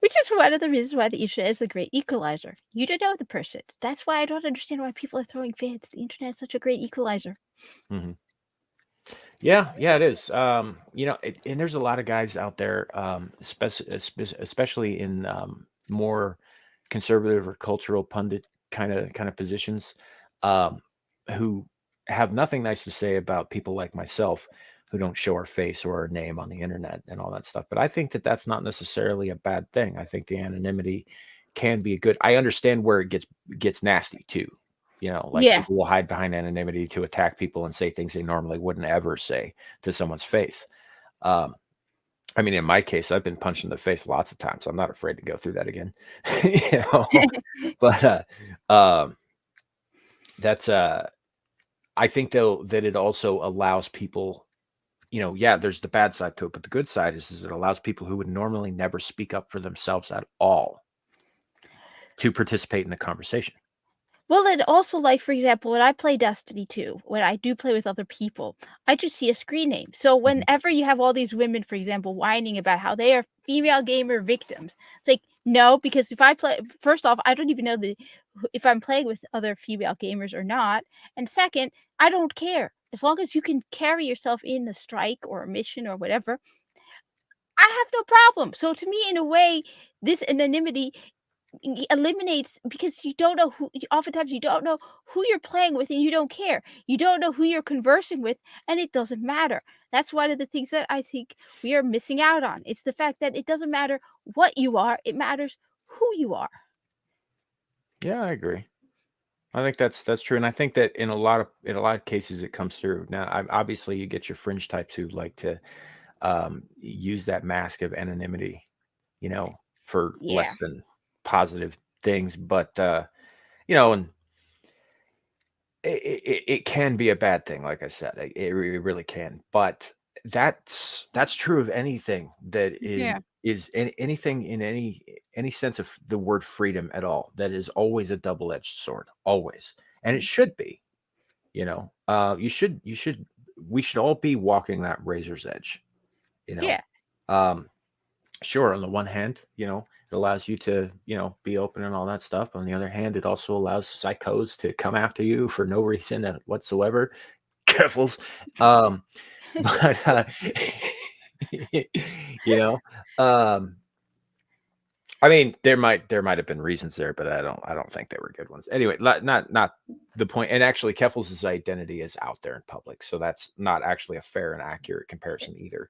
Which is one of the reasons why the internet is a great equalizer. You don't know the person. That's why I don't understand why people are throwing fits. The internet is such a great equalizer. Mm-hmm. Yeah, it is. And there's a lot of guys out there, especially in more conservative or cultural pundit kind of positions, who have nothing nice to say about people like myself who don't show our face or our name on the internet and all that stuff. But I think that that's not necessarily a bad thing. I think the anonymity can be a good. I understand where it gets nasty too. Like Yeah. people will hide behind anonymity to attack people and say things they normally wouldn't ever say to someone's face. I mean, in my case, I've been punched in the face lots of times. I'm not afraid to go through that again. But that's I think though that it also allows people, yeah, there's the bad side to it, but the good side is it allows people who would normally never speak up for themselves at all to participate in the conversation. Well, and also, like, for example, when I play Destiny 2, when I do play with other people, I just see a screen name. So whenever you have all these women, for example, whining about how they are female gamer victims, it's like, no, because if I play, first off, I don't even know if I'm playing with other female gamers or not. And second, I don't care. As long as you can carry yourself in a strike or a mission or whatever, I have no problem. So to me, in a way, this anonymity eliminates, because you don't know oftentimes you don't know who you're playing with, and you don't care. You don't know who you're conversing with, and it doesn't matter. That's one of the things that I think we are missing out on. It's the fact that it doesn't matter what you are, it matters who you are. Yeah, I agree. I think that's true, and I think that in a lot of cases it comes through. Now, obviously, you get your fringe types who like to use that mask of anonymity, for Yeah. less than positive things. But and it can be a bad thing, like I said. It really can. But that's true of anything that Yeah. is anything in any sense of the word freedom at all. That is always a double-edged sword, always, and it should be. We should all be walking that razor's edge. Yeah. Sure, on the one hand, it allows you to, be open and all that stuff. On the other hand, it also allows psychos to come after you for no reason whatsoever. Careful's. But I mean, there might have been reasons there, but I don't think they were good ones. Anyway, not the point. And actually, Keffels' identity is out there in public, so that's not actually a fair and accurate comparison either.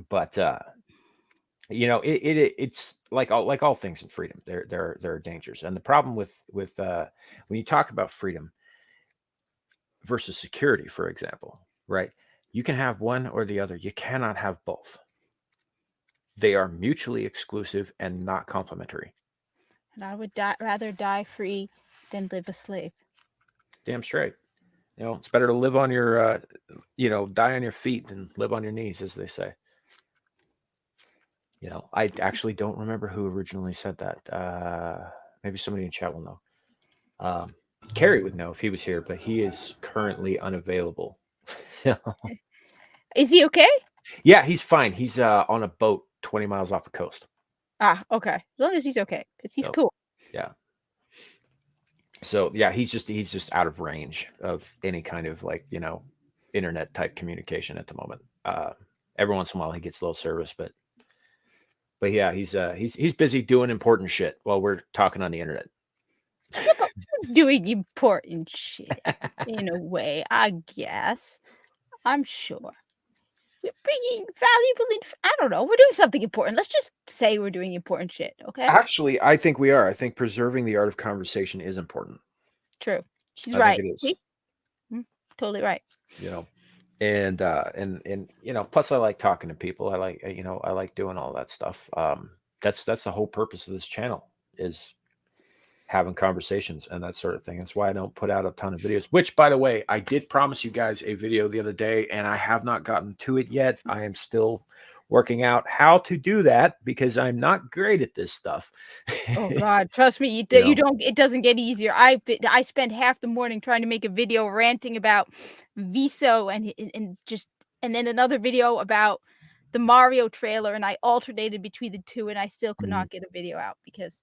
But it's like all things in freedom. There are dangers, and the problem with when you talk about freedom versus security, for example, right? You can have one or the other. You cannot have both. They are mutually exclusive and not complementary. And I would rather die free than live a slave. Damn straight. It's better to live on your, die on your feet than live on your knees, as they say. I actually don't remember who originally said that. Maybe somebody in chat will know. Carrie would know if he was here, but he is currently unavailable. Is he okay? Yeah, he's fine. He's on a boat 20 miles off the coast. Ah, okay. As long as he's okay, because he's cool. Yeah. So yeah, he's just out of range of any kind of like, internet type communication at the moment. Every once in a while he gets low service, but yeah, he's busy doing important shit while we're talking on the internet. Doing important shit in a way, I guess. I'm sure. We're bringing valuable I don't know. We're doing something important. Let's just say we're doing important shit, okay? Actually, I think we are. I think preserving the art of conversation is important. True. She's I right. think it is. See? Totally right. And plus I like talking to people. I like doing all that stuff. That's the whole purpose of this channel, is having conversations and that sort of thing. That's why I don't put out a ton of videos, which, by the way, I did promise you guys a video the other day and I have not gotten to it yet. I am still working out how to do that because I'm not great at this stuff. Oh God, trust me, you don't. It doesn't get easier. I spent half the morning trying to make a video ranting about Viso and then another video about the Mario trailer, and I alternated between the two, and I still could not get a video out because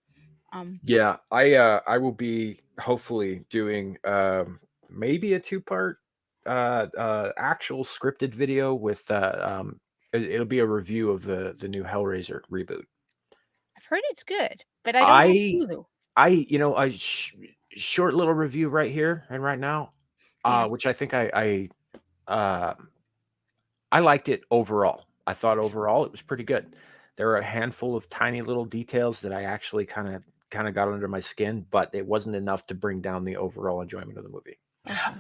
yeah, I will be hopefully doing maybe a 2-part actual scripted video with it'll be a review of the new Hellraiser reboot. I've heard it's good, but I don't have Hulu. Short little review right here and right now, which I think I liked it overall. I thought overall it was pretty good. There are a handful of tiny little details that I actually kind of got under my skin, but it wasn't enough to bring down the overall enjoyment of the movie.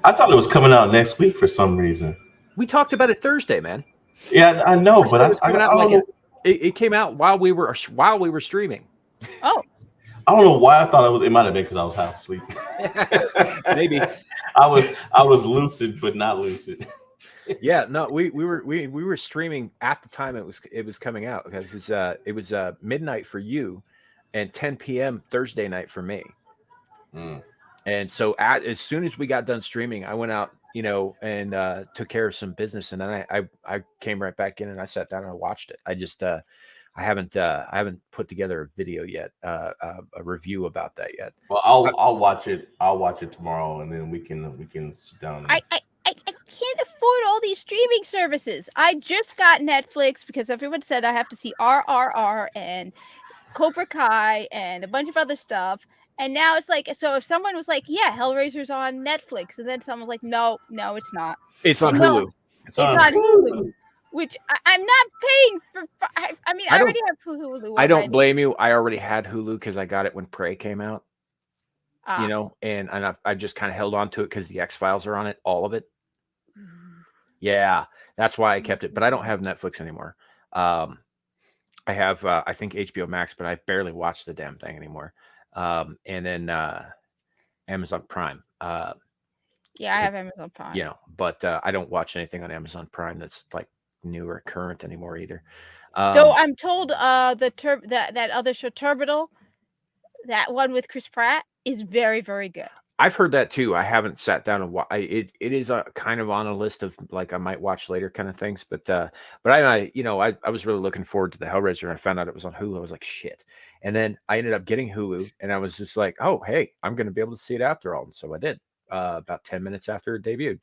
I thought it was coming out next week for some reason. We talked about it Thursday, man. Yeah, I know, but I don't know. It came out while we were streaming. Oh, I don't know why I thought it might have been because I was half asleep. Maybe I was lucid, but not lucid. Yeah, no, we were streaming at the time it was coming out, because it was midnight for you and 10 p.m. Thursday night for me. And so as soon as we got done streaming, I went out, and took care of some business, and then I came right back in and I sat down and I watched it. I just I haven't put together a video yet, a review about that yet. Well, I'll watch it. I'll watch it tomorrow, and then we can sit down. I can't afford all these streaming services. I just got Netflix because everyone said I have to see RRR and Cobra Kai and a bunch of other stuff. And now it's like, so if someone was like, yeah, Hellraiser's on Netflix, and then someone's like, no, it's not. It's on Hulu. It's on Hulu. Which I'm not paying for. I mean, I already have Hulu. I don't blame you. I already had Hulu because I got it when Prey came out. And I've just kind of held on to it because the X-Files are on it, all of it. Yeah, that's why I kept it. But I don't have Netflix anymore. I have, I think, HBO Max, but I barely watch the damn thing anymore. And then Amazon Prime. Yeah, I have Amazon Prime. But I don't watch anything on Amazon Prime that's like new or current anymore either. Though I'm told that other show, Terminal, that one with Chris Pratt, is very, very good. I've heard that too. I haven't sat down and it is a kind of on a list of like I might watch later kind of things. But I was really looking forward to the Hellraiser, and I found out it was on Hulu. I was like, shit. And then I ended up getting Hulu, and I was just like, oh, hey, I'm going to be able to see it after all. And so I did, about 10 minutes after it debuted.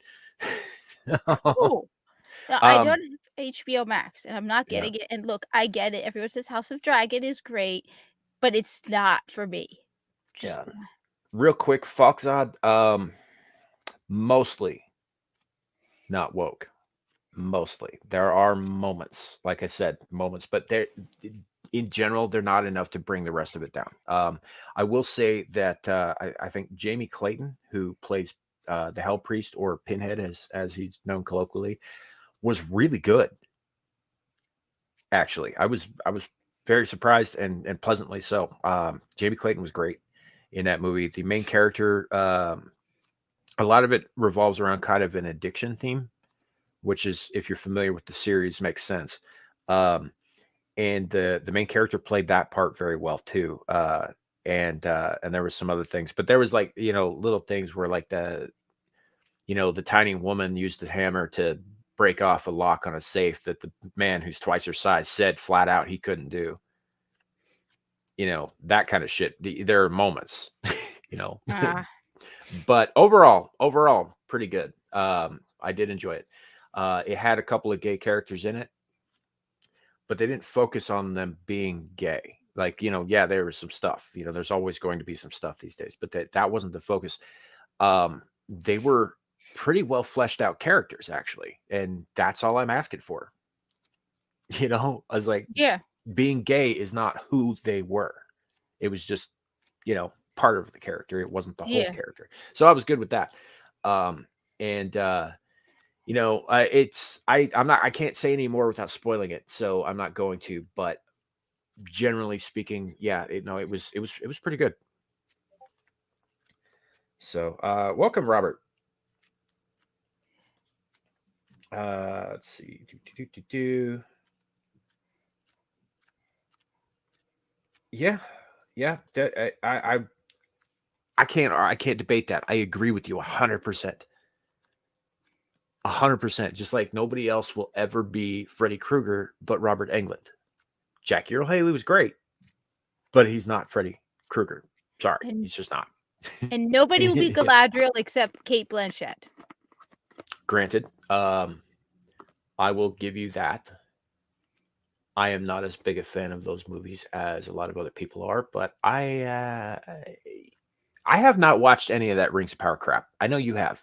Cool. No, I don't have HBO Max, and I'm not getting it. And look, I get it. Everyone says House of Dragon is great, but it's not for me. Real quick, Foxodd, mostly not woke. Mostly. There are moments, like I said, but in general, they're not enough to bring the rest of it down. I will say that I think Jamie Clayton, who plays the Hell Priest, or Pinhead as he's known colloquially, was really good. Actually, I was very surprised and pleasantly so. Jamie Clayton was great in that movie. The main character, a lot of it revolves around kind of an addiction theme, which is, if you're familiar with the series, makes sense. And the main character played that part very well too. And there was some other things, but there was like, little things where like the tiny woman used the hammer to break off a lock on a safe that the man who's twice her size said flat out he couldn't do. That kind of shit. There are moments, But overall, pretty good. I did enjoy it. It had a couple of gay characters in it, but they didn't focus on them being gay. Like, yeah, there was some stuff. There's always going to be some stuff these days, but that wasn't the focus. They were pretty well fleshed out characters, actually, and that's all I'm asking for. I was like, Yeah. being gay is not who they were. It was just, part of the character. It wasn't the whole Yeah. character. So I was good with that. And I can't say any more without spoiling it, so I'm not going to, but generally speaking, yeah, it was pretty good. So, welcome, Robert. Let's see. Yeah. I can't debate that. I agree with you 100%. 100%. Just like nobody else will ever be Freddy Krueger but Robert Englund. Jackie Earle Haley was great, but he's not Freddy Krueger. Sorry, he's just not. And nobody will be Galadriel except Kate Blanchett. Granted, I will give you that. I am not as big a fan of those movies as a lot of other people are, but I have not watched any of that Rings of Power crap. I know you have.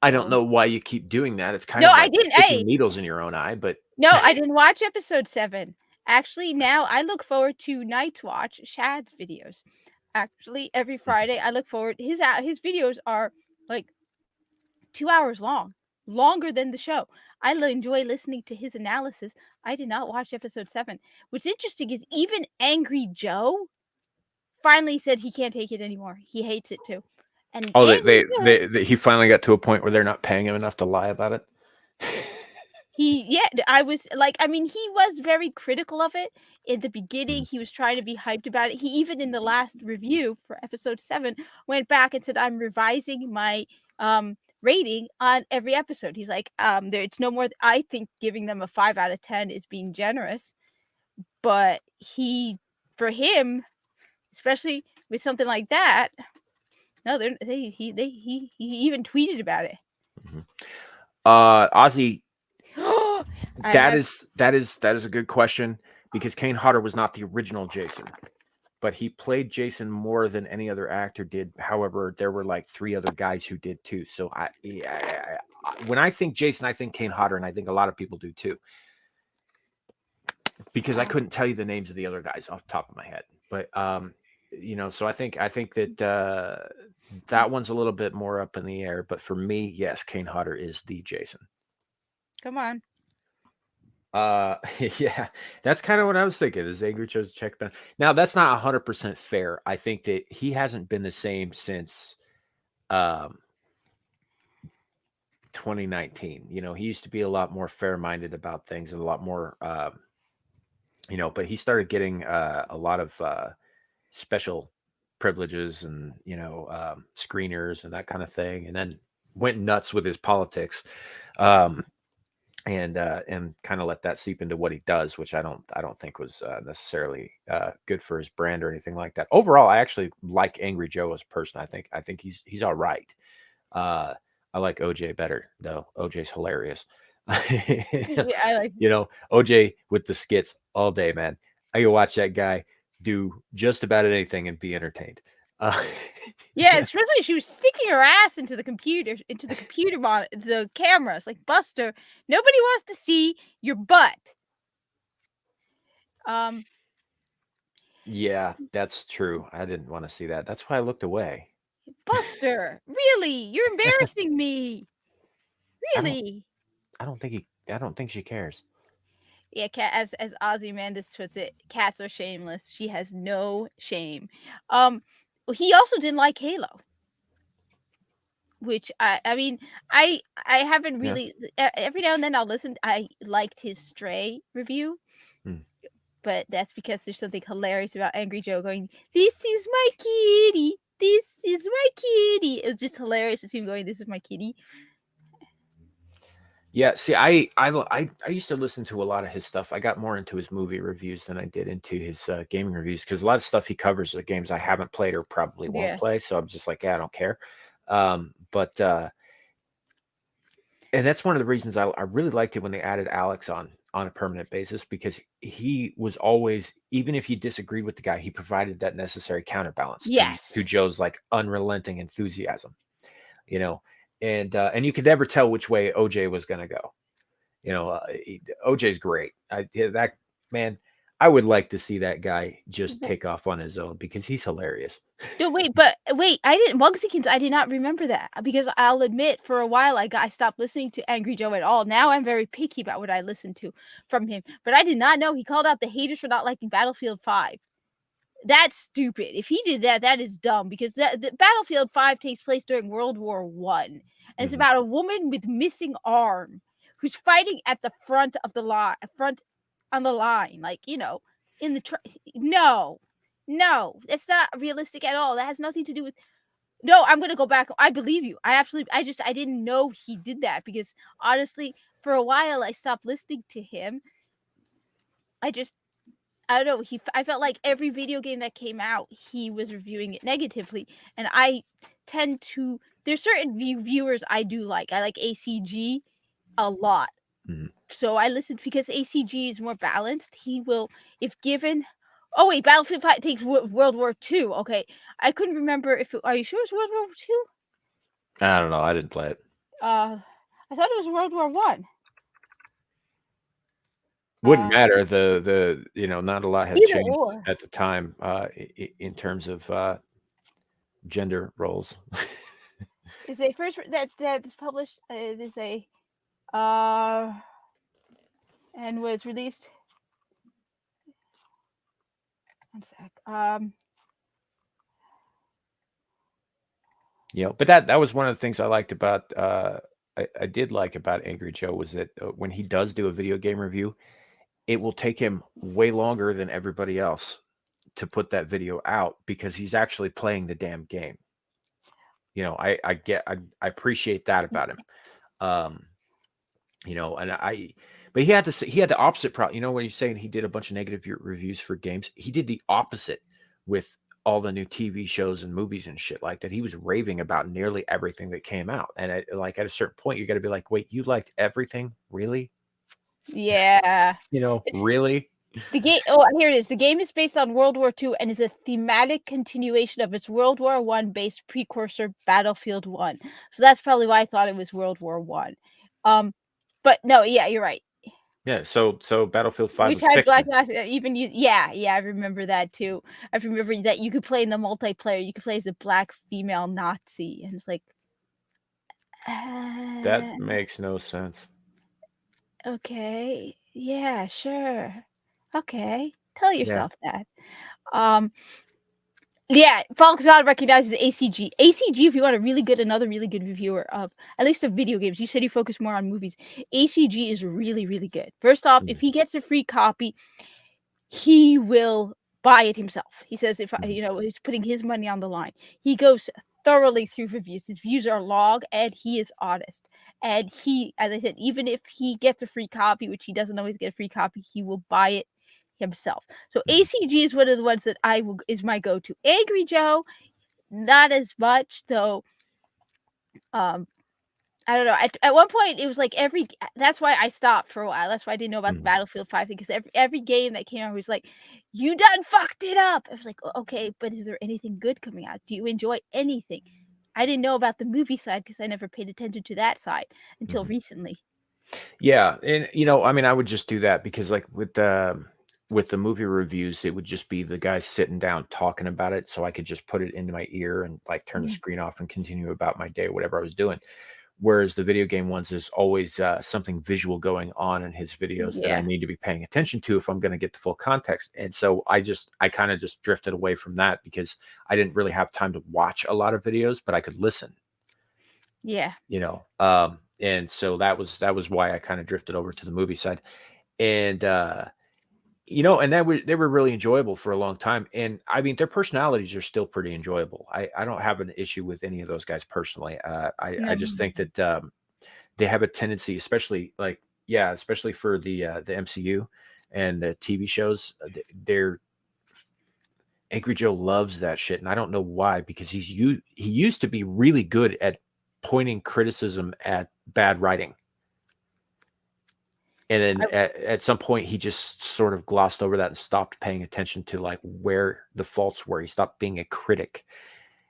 I don't know why you keep doing that. It's kind of like sticking needles in your own eye, but no, I didn't watch episode 7. Actually, now I look forward to Night's Watch, Shad's videos. Actually, every Friday I look forward. His videos are like 2 hours long, longer than the show. I enjoy listening to his analysis. I did not watch episode 7. What's interesting is even Angry Joe finally said he can't take it anymore. He hates it too. And he finally got to a point where they're not paying him enough to lie about it. I was like, I mean, he was very critical of it in the beginning. He was trying to be hyped about it. He even in the last review for episode 7 went back and said, I'm revising my rating on every episode. He's like, it's no more. I think giving them a 5 out of 10 is being generous, but for him, especially with something like that, no, he even tweeted about it. Ozzy, that is a good question, because Kane Hodder was not the original Jason, but he played Jason more than any other actor did. However, there were like 3 other guys who did too. So when I think Jason, I think Kane Hodder, and I think a lot of people do too, because I couldn't tell you the names of the other guys off the top of my head. But so I think that that one's a little bit more up in the air. But for me, yes, Kane Hodder is the Jason. Come on. Yeah, that's kind of what I was thinking. This Angry Joe's check back. Now, that's not 100% fair. I think that he hasn't been the same since 2019. He used to be a lot more fair-minded about things and a lot more, but he started getting a lot of special privileges and, screeners and that kind of thing, and then went nuts with his politics. And kind of let that seep into what he does, which I don't think was necessarily good for his brand or anything like that. Overall, I actually like Angry Joe as a person. I think he's all right. I like OJ better though. OJ's hilarious. I like OJ with the skits all day, man. I can watch that guy do just about anything and be entertained. Yeah, especially she was sticking her ass into the computer monitor, the cameras. Like, Buster, nobody wants to see your butt. Yeah, that's true. I didn't want to see that. That's why I looked away. Buster, really? You're embarrassing me. Really? I don't think she cares. Yeah, as Ozymandias puts it, cats are shameless. She has no shame. He also didn't like Halo, which I mean, I haven't really. Every now and then I'll listen. I liked his Stray review, but that's because there's something hilarious about Angry Joe going, "This is my kitty. This is my kitty." It was just hilarious to see him going, "This is my kitty." Yeah, see, I used to listen to a lot of his stuff. I got more into his movie reviews than I did into his gaming reviews because a lot of stuff he covers are games I haven't played or probably won't Yeah. play. So I'm just like, yeah, I don't care. But and that's one of the reasons I really liked it when they added Alex on a permanent basis because he was always, even if you disagreed with the guy, he provided that necessary counterbalance Yes. to Joe's like unrelenting enthusiasm, you know, and you could never tell which way OJ was going to go. You know, OJ's great. That man, I would like to see that guy just take off on his own because he's hilarious. No, wait, I didn't Muggsykins, I did not remember that because I'll admit for a while I stopped listening to Angry Joe at all. Now I'm very picky about what I listen to from him. But I did not know he called out the haters for not liking Battlefield 5. That's stupid. If he did that, that is dumb because the Battlefield 5 takes place during World War One. And it's about a woman with missing arm who's fighting at the front of the line, front on the line, like, you know, in the no, that's not realistic at all. That has nothing to do with. No, I'm gonna go back. I believe you. I didn't know he did that because honestly, for a while I stopped listening to him. I don't know. I felt like every video game that came out, he was reviewing it negatively, and I tend to. There's certain viewers I do like. I like ACG a lot. So I listened because ACG is more balanced. He will, if given. Oh wait, Battlefield 5 takes World War II. Okay, I couldn't remember if. Are you sure it's World War II? I don't know. I didn't play it. I thought it was World War One. Wouldn't matter. The not a lot had Either changed or. at the time in terms of gender roles. Is a first that's published. It is a and was released. One sec. But that was one of the things I liked about I did like about Angry Joe was that when he does do a video game review, it will take him way longer than everybody else to put that video out because he's actually playing the damn game. I appreciate that about him. But he had the opposite problem. When you're saying he did a bunch of negative reviews for games, he did the opposite with all the new TV shows and movies and shit like that. He was raving about nearly everything that came out. And at a certain point, you got to be like, wait, you liked everything? Really? Yeah. Really? The game. Oh, here it is. The game is based on World War II and is a thematic continuation of its World War One based precursor, Battlefield 1. So that's probably why I thought it was World War One. But no, yeah, you're right. Yeah, so Battlefield 5 Which was had Black fiction. even you. Yeah, I remember that too. I remember that you could play in the multiplayer. You could play as a black female Nazi, and it's like That makes no sense. okay, yeah, sure, okay. Tell yourself that. Yeah, Falkzad recognizes ACG. ACG, if you want another really good reviewer of at least of video games, you said you focus more on movies. ACG is really, really good. First off, if he gets a free copy, he will buy it himself. He says if he's putting his money on the line. He goes thoroughly through reviews. His views are log and he is honest. And he, as I said, even if he gets a free copy, which he doesn't always get a free copy, he will buy it himself. So ACG is one of the ones that is my go-to. Angry Joe, not as much though. I don't know. At one point, it was like that's why I stopped for a while. That's why I didn't know about the Battlefield 5 thing, because every game that came out was like, you done fucked it up. I was like, okay, but is there anything good coming out? Do you enjoy anything? I didn't know about the movie side because I never paid attention to that side until recently. Yeah, and I would just do that because like with the movie reviews, it would just be the guy sitting down talking about it, so I could just put it into my ear and like turn the screen off and continue about my day, whatever I was doing. Whereas the video game ones, there's always something visual going on in his videos that I need to be paying attention to if I'm going to get the full context. And so I kind of just drifted away from that because I didn't really have time to watch a lot of videos, but I could listen. Yeah. And so that was why I kind of drifted over to the movie side. And and they were really enjoyable for a long time. And I mean, their personalities are still pretty enjoyable. I don't have an issue with any of those guys personally. I just think that they have a tendency, especially especially for the MCU and the TV shows. They're Angry Joe loves that shit, and I don't know why, because he used to be really good at pointing criticism at bad writing. And then at some point, he just sort of glossed over that and stopped paying attention to like where the faults were. He stopped being a critic,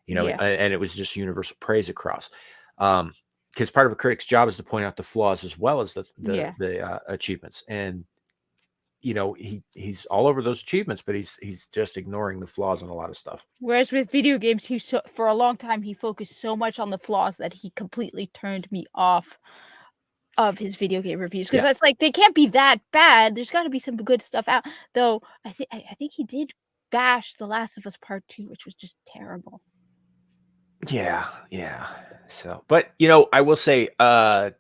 Yeah. and it was just universal praise across. Because part of a critic's job is to point out the flaws as well as the achievements. And he's all over those achievements, but he's just ignoring the flaws in a lot of stuff. Whereas with video games, for a long time he focused so much on the flaws that he completely turned me off of his video game reviews, because it's like they can't be that bad. There's got to be some good stuff out. Though I think he did bash The Last of Us Part 2, which was just terrible. Yeah. So, but I will say, I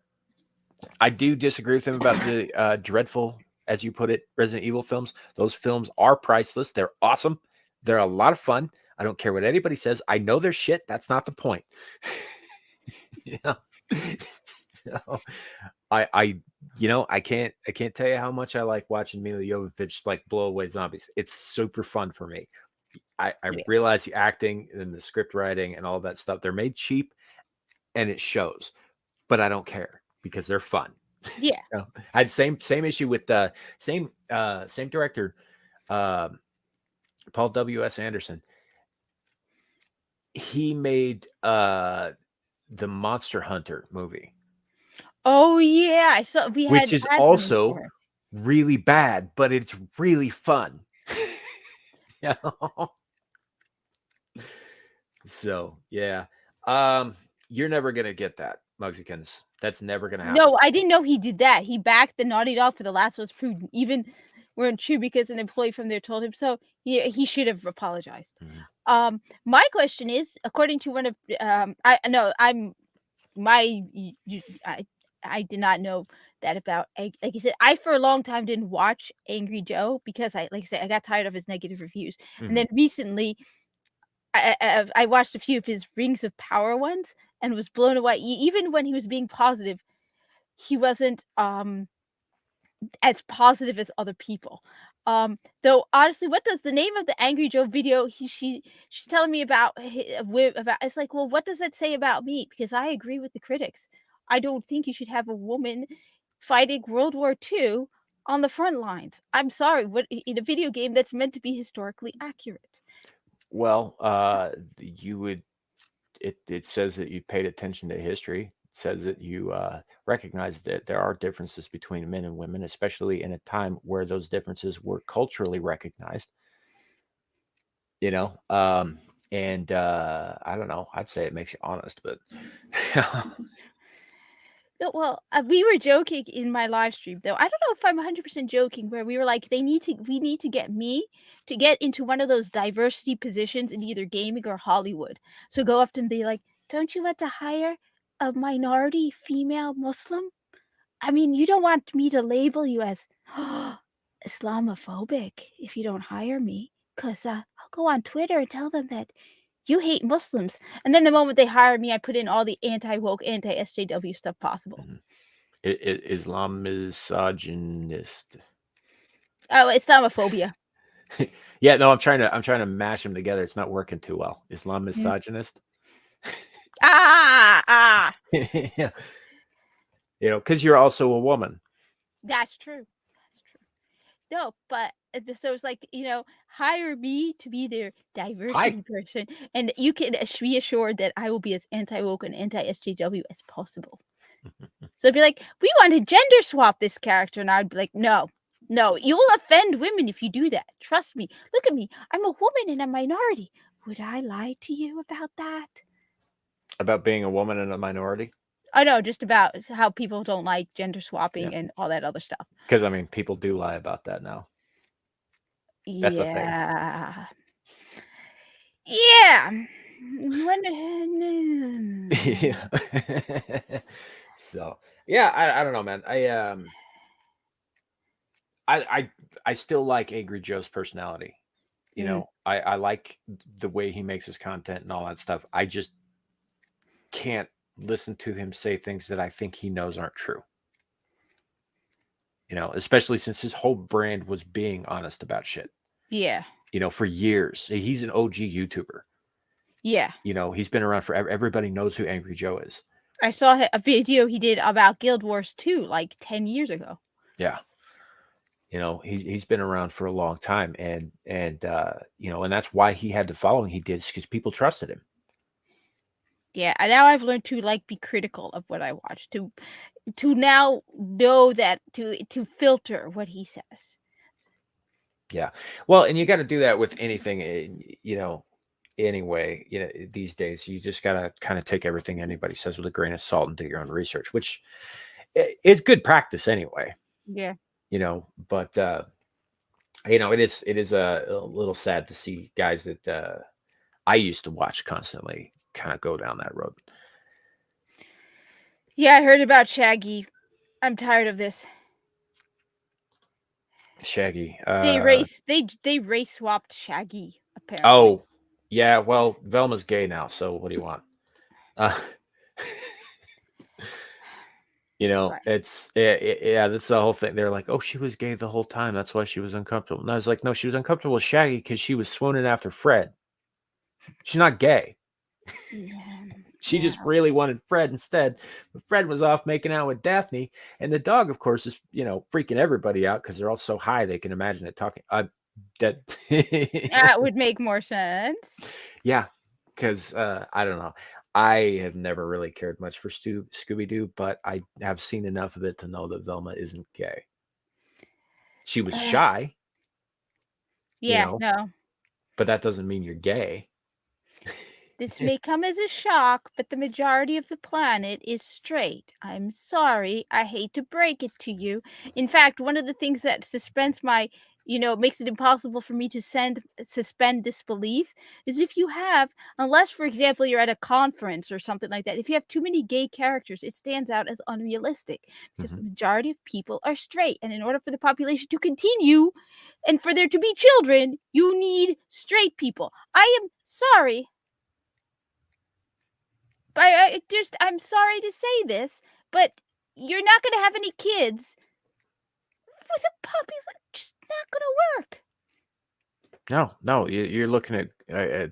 do disagree with him about the dreadful, as you put it, Resident Evil films. Those films are priceless. They're awesome. They're a lot of fun. I don't care what anybody says. I know their shit. That's not the point. So, I can't tell you how much I like watching Mila Jovovich like blow away zombies. It's super fun for me. I realize the acting and the script writing and all that stuff, they're made cheap and it shows, but I don't care because they're fun. Yeah. I had same issue with the same director, Paul W.S. Anderson. He made the Monster Hunter movie. Oh yeah, I saw. Which is also really bad, but it's really fun. So yeah, you're never gonna get that, Mugsikins. That's never gonna happen. No, I didn't know he did that. He backed the Naughty Dog for The Last of Us Prudent, even weren't true because an employee from there told him so. He should have apologized. Mm-hmm. My question is, according to one of I did not know that about, like I said, I for a long time didn't watch Angry Joe because I got tired of his negative reviews. Mm-hmm. And then recently I watched a few of his Rings of Power ones and was blown away. Even when he was being positive, he wasn't as positive as other people. Though honestly, what does the name of the Angry Joe video she's telling me about it's like, well, what does that say about me? Because I agree with the critics. I don't think you should have a woman fighting World War II on the front lines. I'm sorry, what in a video game that's meant to be historically accurate? Well, it says that you paid attention to history. It says that you recognize that there are differences between men and women, especially in a time where those differences were culturally recognized. And I don't know. I'd say it makes you honest, but Well, we were joking in my live stream, though. I don't know if I'm 100% joking, where we were like, we need to get me to get into one of those diversity positions in either gaming or Hollywood. So go up to them and be like, don't you want to hire a minority female Muslim? I mean, you don't want me to label you as Islamophobic if you don't hire me, because I'll go on Twitter and tell them that you hate Muslims. And then the moment they hire me, I put in all the anti-woke, anti-SJW stuff possible. Islam misogynist. Oh, Islamophobia. Yeah, no, I'm trying to mash them together. It's not working too well. Islam misogynist. Yeah. Because you're also a woman. That's true. No, but so it's like, hire me to be their diversity person, and you can be assured that I will be as anti-woke and anti-SJW as possible. So it'd be like, we want to gender swap this character, and I'd be like, no, you will offend women if you do that. Trust me. Look at me. I'm a woman and a minority. Would I lie to you about that? About being a woman and a minority? Oh, no, just about how people don't like gender swapping and all that other stuff. Because, I mean, people do lie about that now. That's a thing. Yeah. So, yeah, I don't know, man. I still like Angry Joe's personality. I like the way he makes his content and all that stuff. I just can't listen to him say things that I think he knows aren't true. Especially since his whole brand was being honest about shit. Yeah. For years. He's an OG YouTuber. Yeah. He's been around forever. Everybody knows who Angry Joe is. I saw a video he did about Guild Wars 2 like 10 years ago. Yeah. He's been around for a long time, and that's why he had the following he did, because people trusted him. Yeah, and now I've learned to be critical of what I watch, to now know that to filter what he says. Yeah. Well, and you got to do that with anything, anyway, these days you just got to kind of take everything anybody says with a grain of salt and do your own research, which is good practice anyway. Yeah. But it is a little sad to see guys that I used to watch constantly kind of go down that road. Yeah, I heard about Shaggy. I'm tired of this. Shaggy. They race swapped Shaggy, apparently. Oh, yeah. Well, Velma's gay now, so what do you want? Right. It's that's the whole thing. They're like, oh, she was gay the whole time. That's why she was uncomfortable. And I was like, no, she was uncomfortable with Shaggy because she was swooning after Fred. She's not gay. She just really wanted Fred instead. But Fred was off making out with Daphne, and the dog, of course, is freaking everybody out because they're all so high they can imagine it talking. That would make more sense. Yeah, because I don't know. I have never really cared much for Scooby-Doo, but I have seen enough of it to know that Velma isn't gay. She was shy. Yeah, no. But that doesn't mean you're gay. This may come as a shock, but the majority of the planet is straight. I'm sorry. I hate to break it to you. In fact, one of the things that suspends my, makes it impossible for me to suspend disbelief is if you have, unless, for example, you're at a conference or something like that, if you have too many gay characters, it stands out as unrealistic because the majority of people are straight. And in order for the population to continue and for there to be children, you need straight people. I am sorry. I'm sorry to say this, but you're not going to have any kids with a puppy. Just not going to work. No, you're looking at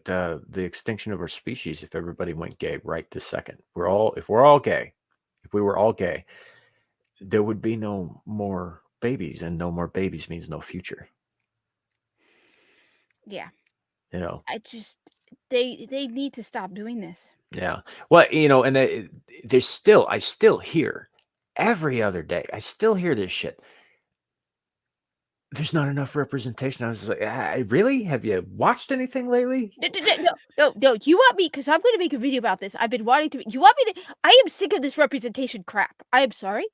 the extinction of our species if everybody went gay right this second. If we were all gay, there would be no more babies, and no more babies means no future. Yeah. I just they need to stop doing this. Yeah. Well, and I still hear every other day. I still hear this shit. There's not enough representation. I was like, really? Have you watched anything lately? No. You want me? Because I'm going to make a video about this. I've been wanting to. You want me to? I am sick of this representation crap. I am sorry.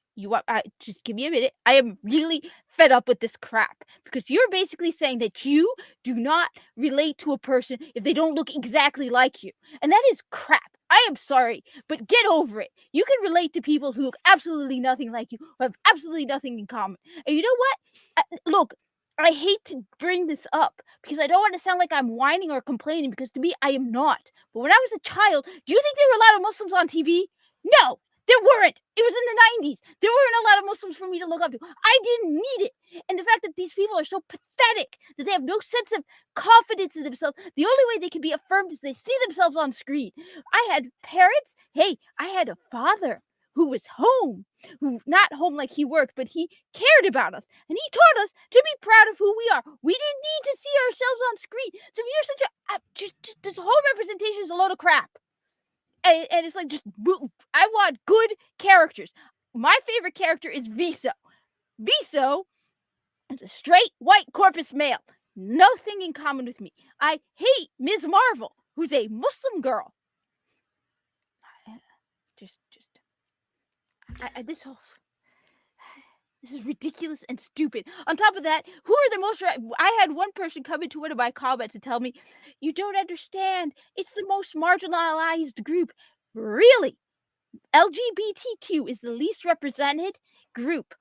Just give me a minute. I am really fed up with this crap because you're basically saying that you do not relate to a person if they don't look exactly like you, and that is crap. I am sorry, but get over it. You can relate to people who look absolutely nothing like you, who have absolutely nothing in common. And you know what? Look, I hate to bring this up because I don't want to sound like I'm whining or complaining because to me, I am not. But when I was a child, do you think there were a lot of Muslims on TV? No, there weren't. It was in the 90s. There weren't a lot of Muslims for me to look up to. I didn't need it. And the fact that these people are so pathetic that they have no sense of confidence in themselves, the only way they can be affirmed is they see themselves on screen. I had parents. Hey, I had a father who was home, who not home like he worked, but he cared about us. And he taught us to be proud of who we are. We didn't need to see ourselves on screen. So if you're such a, just this whole representation is a load of crap. And it's like, I want good characters. My favorite character is Viso. Viso is a straight white corpus male. Nothing in common with me. I hate Ms. Marvel, who's a Muslim girl. This is ridiculous and stupid. On top of that, who are the most... I had one person come into one of my comments and tell me, you don't understand. It's the most marginalized group. Really? LGBTQ is the least represented group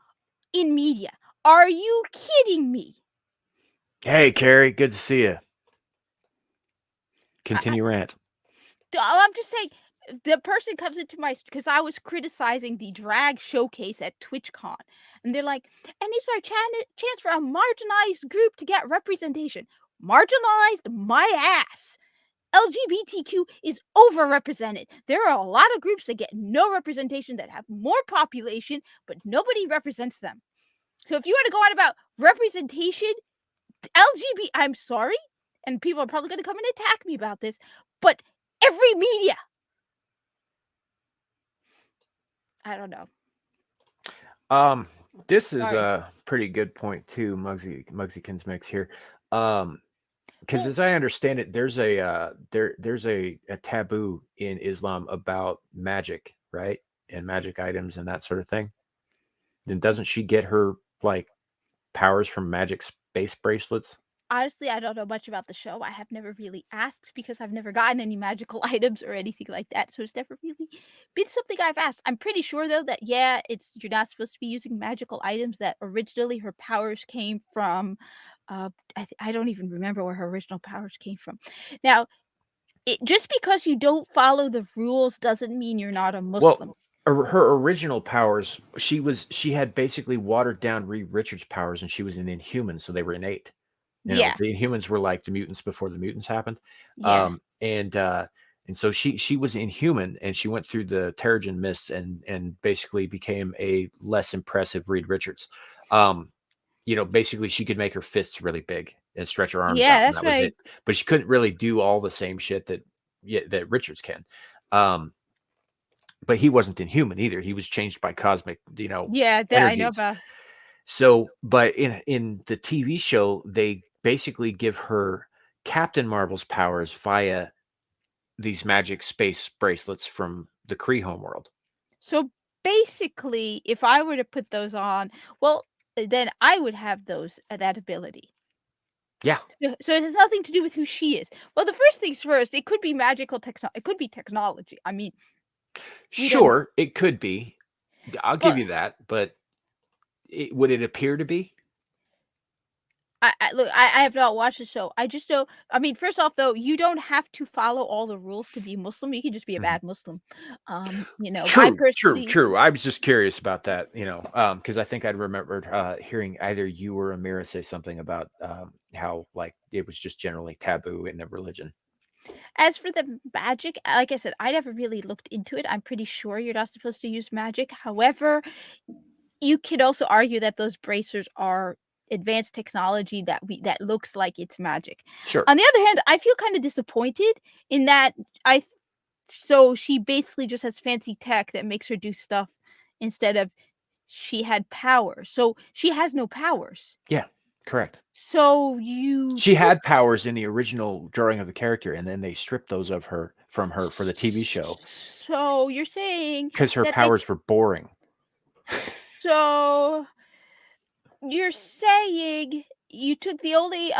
in media. Are you kidding me? Hey, Carrie, good to see you. Continue rant. I'm just saying, the person comes into my because I was criticizing the drag showcase at TwitchCon, and they're like, "And it's our chance for a marginalized group to get representation." Marginalized my ass. LGBTQ is overrepresented. There are a lot of groups that get no representation that have more population, but nobody represents them. So if you want to go on about representation, LGBT, I'm sorry, and people are probably going to come and attack me about this, but every media. I don't know. This is Sorry. a pretty good point too, Muggsykins Mix here. Because as I understand it, there's a taboo in Islam about magic, right? And magic items and that sort of thing. Then doesn't she get her like powers from magic space bracelets? Honestly, I don't know much about the show. I have never really asked because I've never gotten any magical items or anything like that. So it's never really been something I've asked. I'm pretty sure though that you're not supposed to be using magical items. That originally her powers came from. I don't even remember where her original powers came from. Now, just because you don't follow the rules doesn't mean you're not a Muslim. Well, her original powers, she had basically watered down Reed Richards' powers, and she was an Inhuman, so they were innate. Yeah. The Inhumans were like the mutants before the mutants happened. Yeah. And so she was Inhuman, and she went through the Terrigen Mists and basically became a less impressive Reed Richards. Basically she could make her fists really big and stretch her arms out, and That's that was right. it. But she couldn't really do all the same shit that Richards can. But he wasn't Inhuman either. He was changed by cosmic, Yeah, that I know energies. about. So, but in the TV show, they basically give her Captain Marvel's powers via these magic space bracelets from the Kree homeworld. So basically, if I were to put those on, well, then I would have that ability. Yeah, So it has nothing to do with who she is. Well, the first things first, it could be magical it could be technology. I mean, we don't know. sure, it could be. I'll give But you that, but would it appear to be? look, I have not watched the show. I just know. I mean, first off, though, you don't have to follow all the rules to be Muslim. You can just be a Mhm. bad Muslim. I personally, True. I was just curious about that, because I think I'd remembered hearing either you or Amira say something about how like it was just generally taboo in the religion. as for the magic, like I said, I never really looked into it. I'm pretty sure you're not supposed to use magic. However, you could also argue that those bracers are advanced technology that looks like it's magic. Sure. On the other hand, I feel kind of disappointed in that so she basically just has fancy tech that makes her do stuff instead of she had powers. So she has no powers. Yeah, correct. So She had powers in the original drawing of the character, and then they stripped those from her for the TV show So you're saying because her that powers were boring. So you're saying you took the only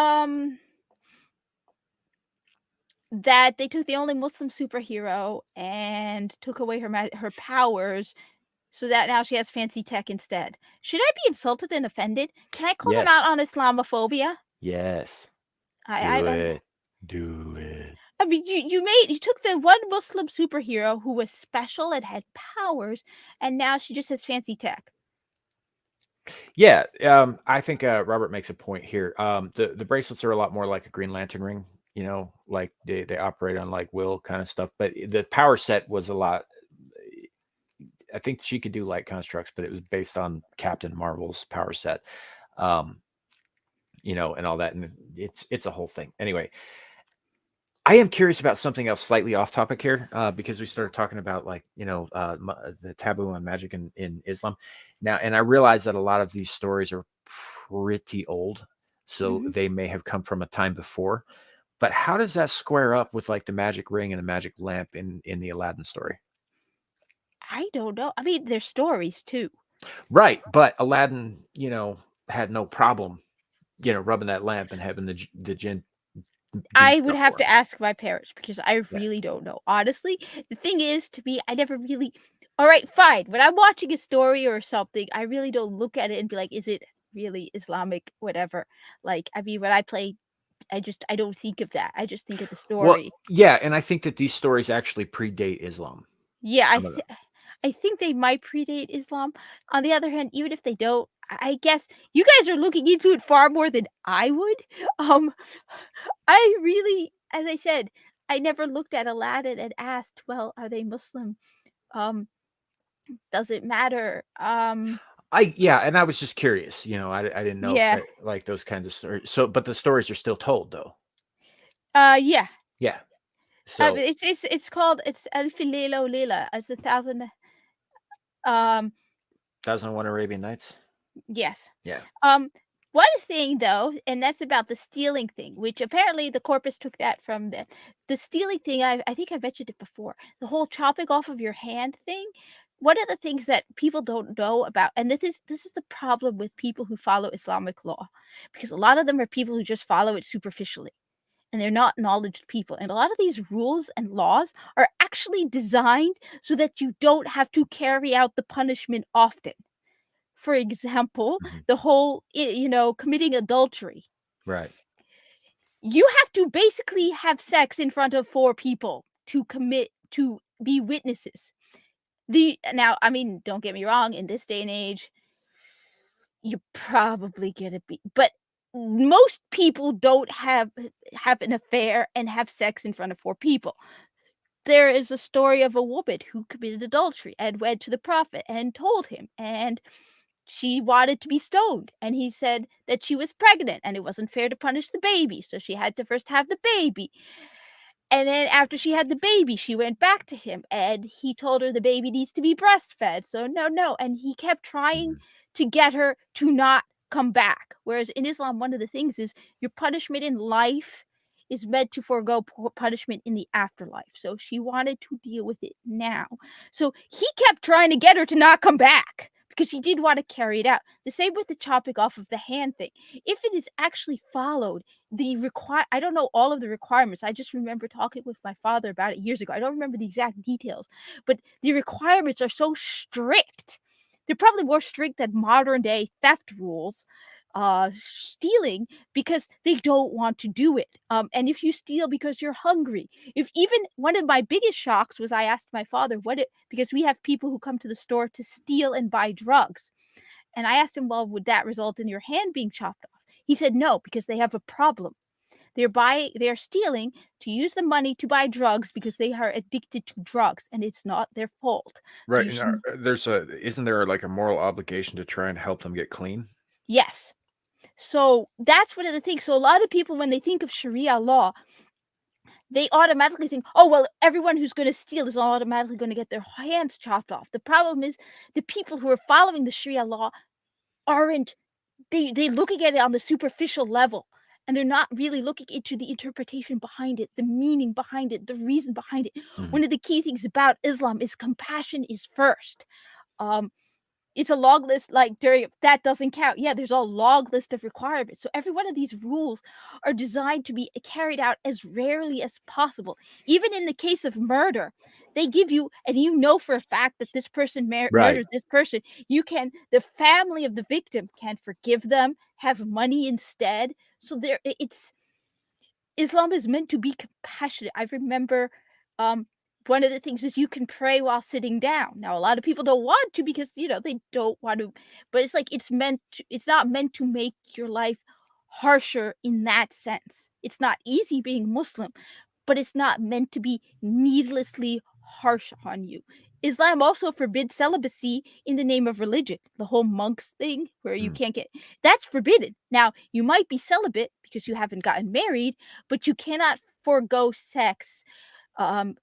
that they took the only Muslim superhero and took away her powers so that now she has fancy tech instead. Should I be insulted and offended? Can I call them Yes. out on Islamophobia? Yes. I Do it. I mean, you took the one Muslim superhero who was special and had powers, and now she just has fancy tech. Yeah, I think Robert makes a point here. The bracelets are a lot more like a Green Lantern ring, like they operate on like will kind of stuff. But the power set was a lot. I think she could do light constructs, but it was based on Captain Marvel's power set, and all that. And it's a whole thing. Anyway, I am curious about something else slightly off topic here, because we started talking about like, the taboo on magic in Islam now. And I realize that a lot of these stories are pretty old, so Mhm. they may have come from a time before. But how does that square up with like the magic ring and the magic lamp in the Aladdin story? I don't know. I mean, there's stories too. Right. But Aladdin, had no problem, rubbing that lamp and having the jinn do I would stuff have for to him. ask my parents because I Yeah. really don't know. Honestly, the thing is, to me, I never really. All right, fine. When I'm watching a story or something, I really don't look at it and be like, is it really Islamic? Whatever. Like, I mean, when I play I don't think of that. I just think of the Well, story. yeah, and I think that these stories actually predate Islam. Yeah, Some of them. I think they might predate Islam. On the other hand, even if they don't, I guess you guys are looking into it far more than I would. Um, I really, as I said, I never looked at Aladdin and asked, well, are they Muslim? Um, does it matter? Yeah, and I was just curious, I didn't know if Yeah. like those kinds of stories. So, but the stories are still told though. Yeah. Yeah. So, It's called Alf Layla o Layla. It's 1,000. Um, 1001 Arabian Nights. yes. Yeah. One thing though, and that's about the stealing thing, which apparently the corpus took that from the stealing thing. I think I mentioned it before. The whole chopping off of your hand thing. One of the things that people don't know about, and this is the problem with people who follow Islamic law, because a lot of them are people who just follow it superficially, and they're not knowledge people. And a lot of these rules and laws are actually designed so that you don't have to carry out the punishment often. For example, Mhm. the whole, committing adultery. Right. You have to basically have sex in front of 4 people to be witnesses. Now, I mean, don't get me wrong, in this day and age, you're probably gonna be, but most people don't have an affair and have sex in front of 4 people. There is a story of a woman who committed adultery and went to the prophet and told him, and she wanted to be stoned, and he said that she was pregnant and it wasn't fair to punish the baby, so she had to first have the baby. And then after she had the baby, she went back to him and he told her the baby needs to be breastfed. So no, no. And he kept trying Mhm. to get her to not come back. Whereas in Islam, one of the things is your punishment in life is meant to forego punishment in the afterlife. So she wanted to deal with it now. So he kept trying to get her to not come back because she did want to carry it out. The same with the chopping off of the hand thing. If it is actually followed, I don't know all of the requirements. I just remember talking with my father about it years ago. I don't remember the exact details, but the requirements are so strict. They're probably more strict than modern day theft rules, stealing, because they don't want to do it. And if you steal because you're hungry, if even one of my biggest shocks was I asked my father because we have people who come to the store to steal and buy drugs. And I asked him, well, would that result in your hand being chopped off? He said no, because they have a problem. They're stealing to use the money to buy drugs because they are addicted to drugs, and it's not their fault. So Right. you And should, isn't there like a moral obligation to try and help them get clean? yes. So that's one of the things. So a lot of people, when they think of Sharia law, they automatically think, oh, well, everyone who's going to steal is automatically going to get their hands chopped off. The problem is the people who are following the Sharia law aren't, they're looking at it on the superficial level, and they're not really looking into the interpretation behind it, the meaning behind it, the reason behind it. Mhm. One of the key things about Islam is compassion is first. Um, it's a log list, like during that doesn't count. Yeah, there's a log list of requirements. So every one of these rules are designed to be carried out as rarely as possible. Even in the case of murder, they give you, and you know for a fact that this person Right. murdered this person. The family of the victim can forgive them, have money instead. So Islam is meant to be compassionate. I remember one of the things is you can pray while sitting down. Now, a lot of people don't want to because, they don't want to, but it's like it's not meant to make your life harsher in that sense. It's not easy being Muslim, but it's not meant to be needlessly harsh on you. Islam also forbids celibacy in the name of religion. The whole monks thing where you Mm. can't that's forbidden. Now, you might be celibate because you haven't gotten married, but you cannot forego sex in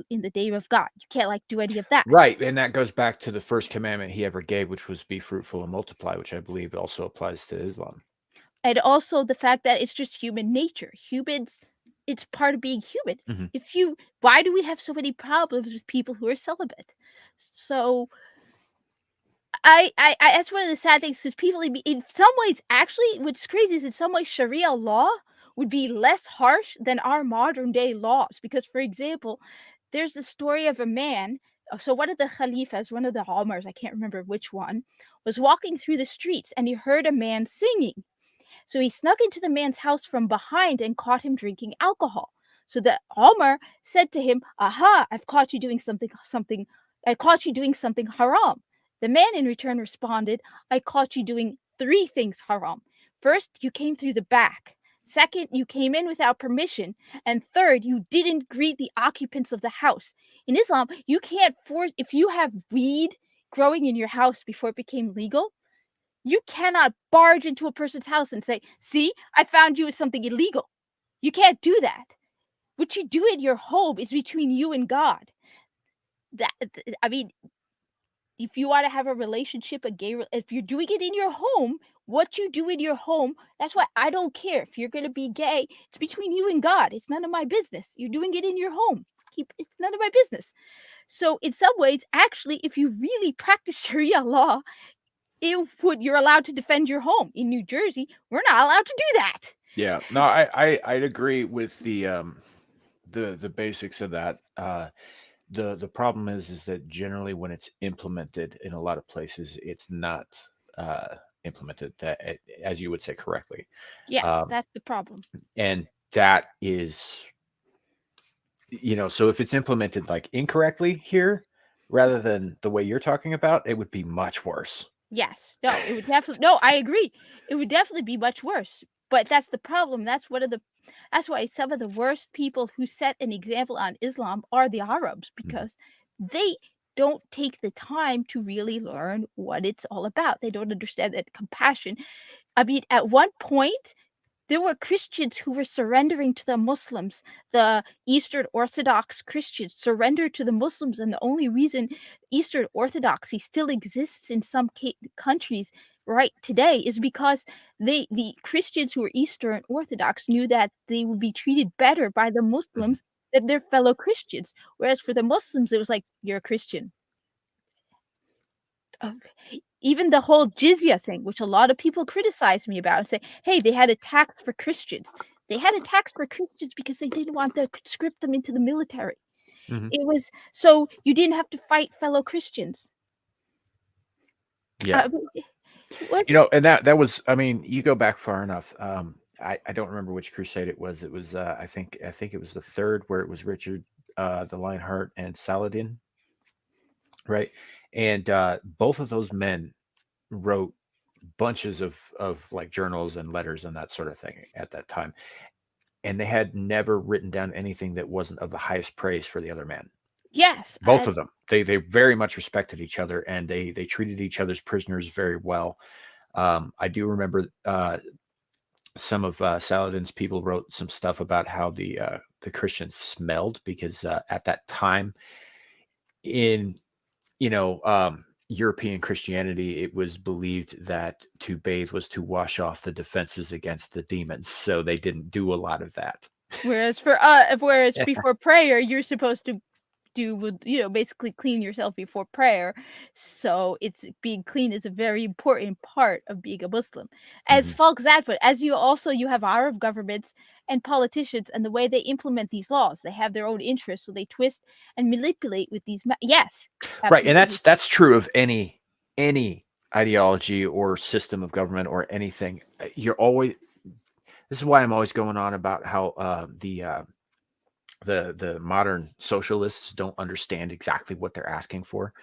the name of God. You can't do any of that. Right. And that goes back to the first commandment he ever gave, which was be fruitful and multiply, which I believe also applies to Islam. And also the fact that it's just human nature. It's part of being human. Mhm. Why do we have so many problems with people who are celibate? So that's one of the sad things because people in some ways, actually, what's crazy is in some ways Sharia law would be less harsh than our modern day laws. Because, for example, there's the story of a man. So one of the Khalifas, one of the Omars, I can't remember which one, was walking through the streets and he heard a man singing. So he snuck into the man's house from behind and caught him drinking alcohol. So the Omar said to him, "Aha, I've caught you doing something I caught you doing something haram." The man in return responded, "I caught you doing 3 things haram. First, you came through the back. Second, you came in without permission. And third, you didn't greet the occupants of the house." In Islam, you can't force, if you have weed growing in your house before it became legal, you cannot barge into a person's house and say, "See, I found you with something illegal." You can't do that. What you do in your home is between you and God. I mean, if you want to have a relationship, if you're doing it in your home, what you do in your home, that's why I don't care. If you're going to be gay, it's between you and God. It's none of my business. You're doing it in your home. It's none of my business. So in some ways, actually, if you really practice Sharia law, you're allowed to defend your home. In New Jersey, we're not allowed to do that. Yeah, no, I'd agree with the basics of that. The problem is that generally when it's implemented in a lot of places, it's not implemented as you would say correctly. Yes, that's the problem. And that is, so if it's implemented like incorrectly here, rather than the way you're talking about, it would be much worse. Yes, no, it would definitely. No, I agree. It would definitely be much worse. But that's the problem. That's why some of the worst people who set an example on Islam are the Arabs, because they don't take the time to really learn what it's all about. They don't understand that compassion. I mean, at one point, there were Christians who were surrendering to the Muslims. The Eastern Orthodox Christians surrendered to the Muslims, and the only reason Eastern Orthodoxy still exists in some countries right today is because the Christians who were Eastern Orthodox knew that they would be treated better by the Muslims than their fellow Christians. Whereas for the Muslims, it was like, "You're a Christian." Even the whole jizya thing, which a lot of people criticize me about, and say, "Hey, they had a tax for Christians." They had a tax for Christians because they didn't want to conscript them into the military. It was so you didn't have to fight fellow Christians. Yeah. What? And that was, I mean, you go back far enough. I don't remember which crusade it was. It was I think it was the third, where it was Richard the Lionheart and Saladin, right? And both of those men wrote bunches of like journals and letters and that sort of thing at that time, and they had never written down anything that wasn't of the highest praise for the other man. Yes, Both of them. They very much respected each other, and they treated each other's prisoners very well. I do remember some of Saladin's people wrote some stuff about how the Christians smelled, because at that time in European Christianity, it was believed that to bathe was to wash off the defenses against the demons, so they didn't do a lot of that. Whereas before prayer, you're supposed to basically clean yourself before prayer. So it's being clean is a very important part of being a Muslim. As Falk Zad put, you have Arab governments and politicians, and the way they implement these laws, they have their own interests, so they twist and manipulate with these. Yes, right, and absolutely. that's true of any ideology or system of government or anything. You're always. This is why I'm always going on about how the modern socialists don't understand exactly what they're asking for,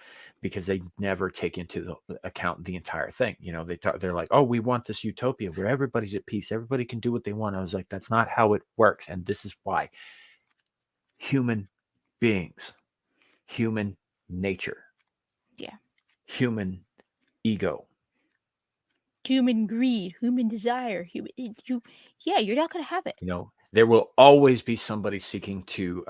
because they never take into account the entire thing. They're like, "Oh, we want this utopia where everybody's at peace, everybody can do what they want." I was like, that's not how it works, and this is why. Human beings, human nature, human ego, human greed, human desire, you're not going to have it. There will always be somebody seeking to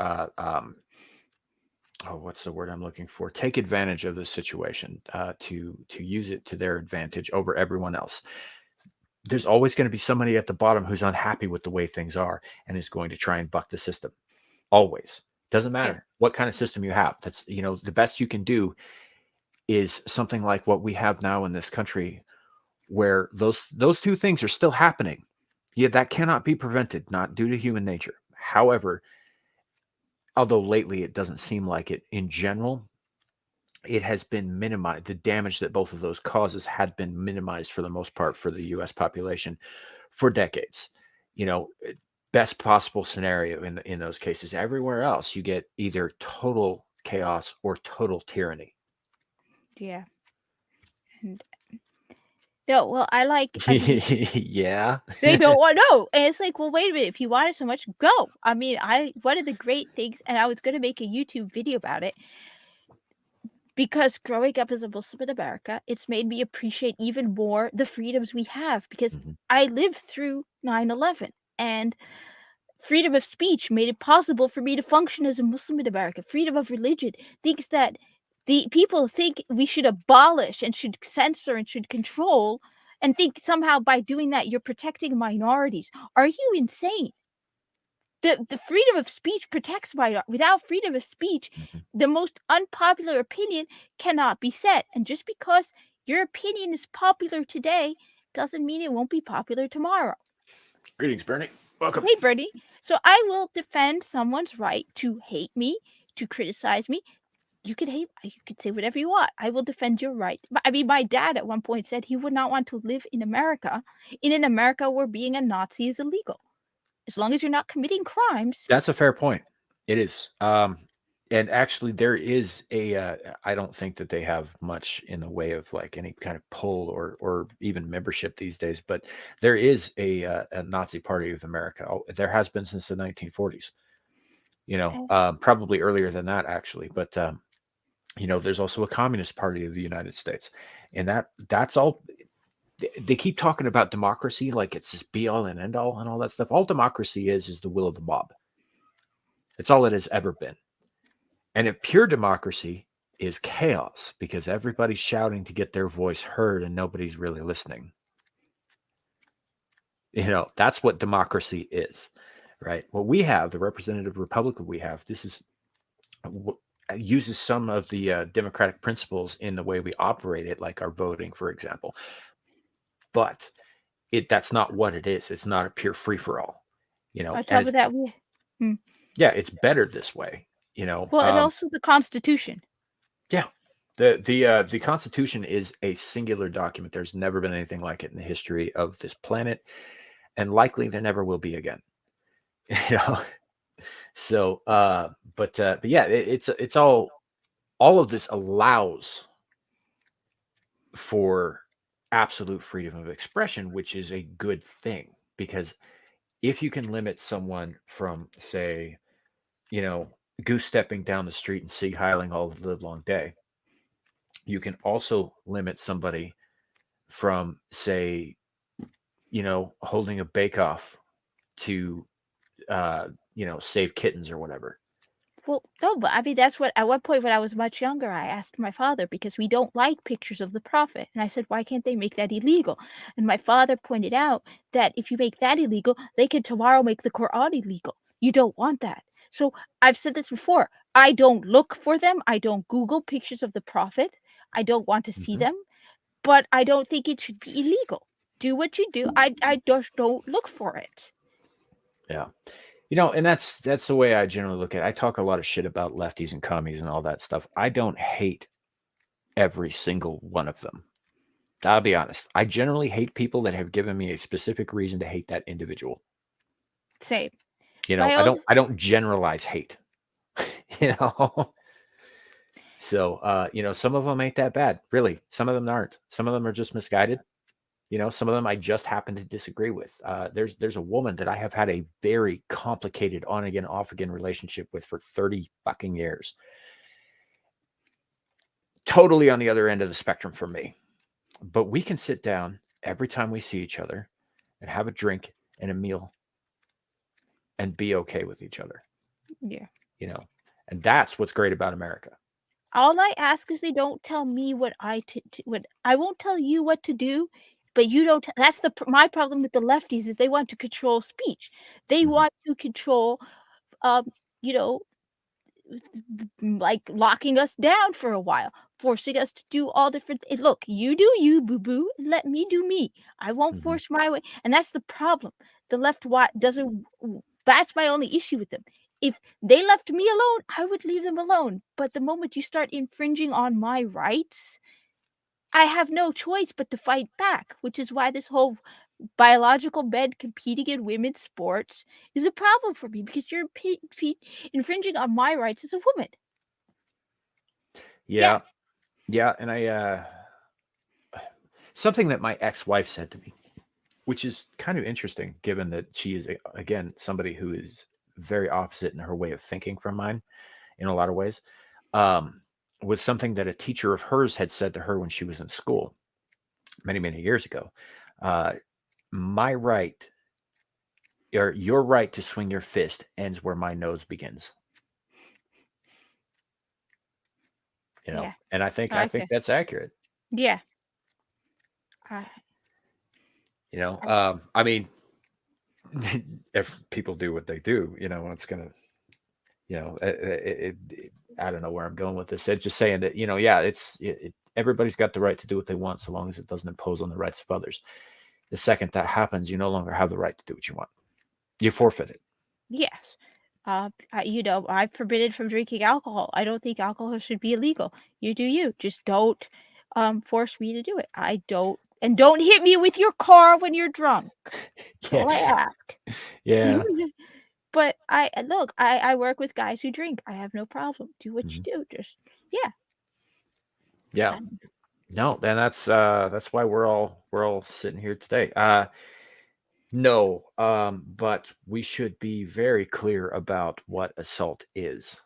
what's the word I'm looking for? Take advantage of the situation, to use it to their advantage over everyone else. There's always going to be somebody at the bottom who's unhappy with the way things are and is going to try and buck the system. Always. Doesn't matter what kind of system you have. That's, the best you can do is something like what we have now in this country, where those two things are still happening. Yeah, that cannot be prevented, not due to human nature. However, although lately it doesn't seem like it, in general, it has been minimized. The damage that both of those causes had been minimized for the most part for the U.S. population. for decades. Best possible scenario in those cases. Everywhere else, you get either total chaos or total tyranny. Yeah. And no, well, I mean, Yeah. they don't want no. And it's like, well, wait a minute. If you want it so much, go. I mean, one of the great things, and I was going to make a YouTube video about it, because growing up as a Muslim in America, it's made me appreciate even more the freedoms we have, because Mhm. I lived through 9/11, and freedom of speech made it possible for me to function as a Muslim in America. Freedom of religion, things that the people think we should abolish and should censor and should control, and think somehow by doing that you're protecting minorities. Are you insane? The freedom of speech protects without freedom of speech, Mhm. the most unpopular opinion cannot be said. And just because your opinion is popular today doesn't mean it won't be popular tomorrow. Greetings, Bernie. Welcome. Hey, Bernie. So I will defend someone's right to hate me, to criticize me. You could say whatever you want. I will defend your right. I mean, my dad at one point said he would not want to live in an America where being a Nazi is illegal. As long as you're not committing crimes. That's a fair point. It is. And actually, there is I don't think that they have much in the way of like any kind of pull or even membership these days, but there is a Nazi Party of America. There has been since the 1940s, probably earlier than that, actually. But, there's also a Communist Party of the United States. And that's all. They keep talking about democracy like it's this be all and end all and all that stuff. All democracy is the will of the mob. It's all it has ever been. And a pure democracy is chaos because everybody's shouting to get their voice heard and nobody's really listening. That's what democracy is, right? What we have, the representative republic we have, uses some of the democratic principles in the way we operate it, like our voting, for example. But that's not what it is. It's not a pure free-for-all. On top of that, yeah, it's better this way. Well, and also the Constitution. Yeah, the Constitution is a singular document. There's never been anything like it in the history of this planet, and likely there never will be again. So, but yeah, it's all of this allows for absolute freedom of expression, which is a good thing, because if you can limit someone from, say, goose stepping down the street and sea hiling all the live long day, you can also limit somebody from, say, holding a bake-off to save kittens or whatever. Well, no, but I mean, that's what, at one point when I was much younger, I asked my father, because we don't like pictures of the Prophet. And I said, why can't they make that illegal? And my father pointed out that if you make that illegal, they could tomorrow make the Quran illegal. You don't want that. So I've said this before. I don't look for them. I don't Google pictures of the Prophet. I don't want to see them. But I don't think it should be illegal. Do what you do. I just don't look for it. Yeah. And that's the way I generally look at it. I talk a lot of shit about lefties and commies and all that stuff. I don't hate every single one of them. I'll be honest. I generally hate people that have given me a specific reason to hate that individual. Same. I don't generalize hate. So, some of them ain't that bad. Really. Some of them aren't. Some of them are just misguided. Some of them I just happen to disagree with. There's a woman that I have had a very complicated on again, off again relationship with for 30 fucking years. Totally on the other end of the spectrum for me. But we can sit down every time we see each other and have a drink and a meal and be okay with each other. Yeah. And that's what's great about America. All I ask is they don't tell me what I won't tell you what to do. But you don't. That's my problem with the lefties, is they want to control speech. They want to control, like locking us down for a while, forcing us to do all different. Look, you do you, boo boo. Let me do me. I won't force my way, and that's the problem. The left doesn't. That's my only issue with them. If they left me alone, I would leave them alone. But the moment you start infringing on my rights, I have no choice but to fight back, which is why this whole biological men competing in women's sports is a problem for me because you're infringing on my rights as a woman. Yeah. Yeah. And something that my ex-wife said to me, which is kind of interesting given that she is, again, somebody who is very opposite in her way of thinking from mine in a lot of ways, was something that a teacher of hers had said to her when she was in school many, many years ago. My right, or your right to swing your fist ends where my nose begins. Yeah. And I think Okay. that's accurate. Yeah. I mean, if people do what they do, it's gonna, I don't know where I'm going with this. It's just saying that, everybody's got the right to do what they want so long as it doesn't impose on the rights of others. The second that happens, you no longer have the right to do what you want. You forfeit it. Yes. I'm forbidden from drinking alcohol. I don't think alcohol should be illegal. You do you. Just don't force me to do it. I don't. And don't hit me with your car when you're drunk. That's all I ask. Yeah. But I work with guys who drink. I have no problem. Do what you do. Just Yeah. No, and that's why we're all sitting here today. No, but we should be very clear about what assault is.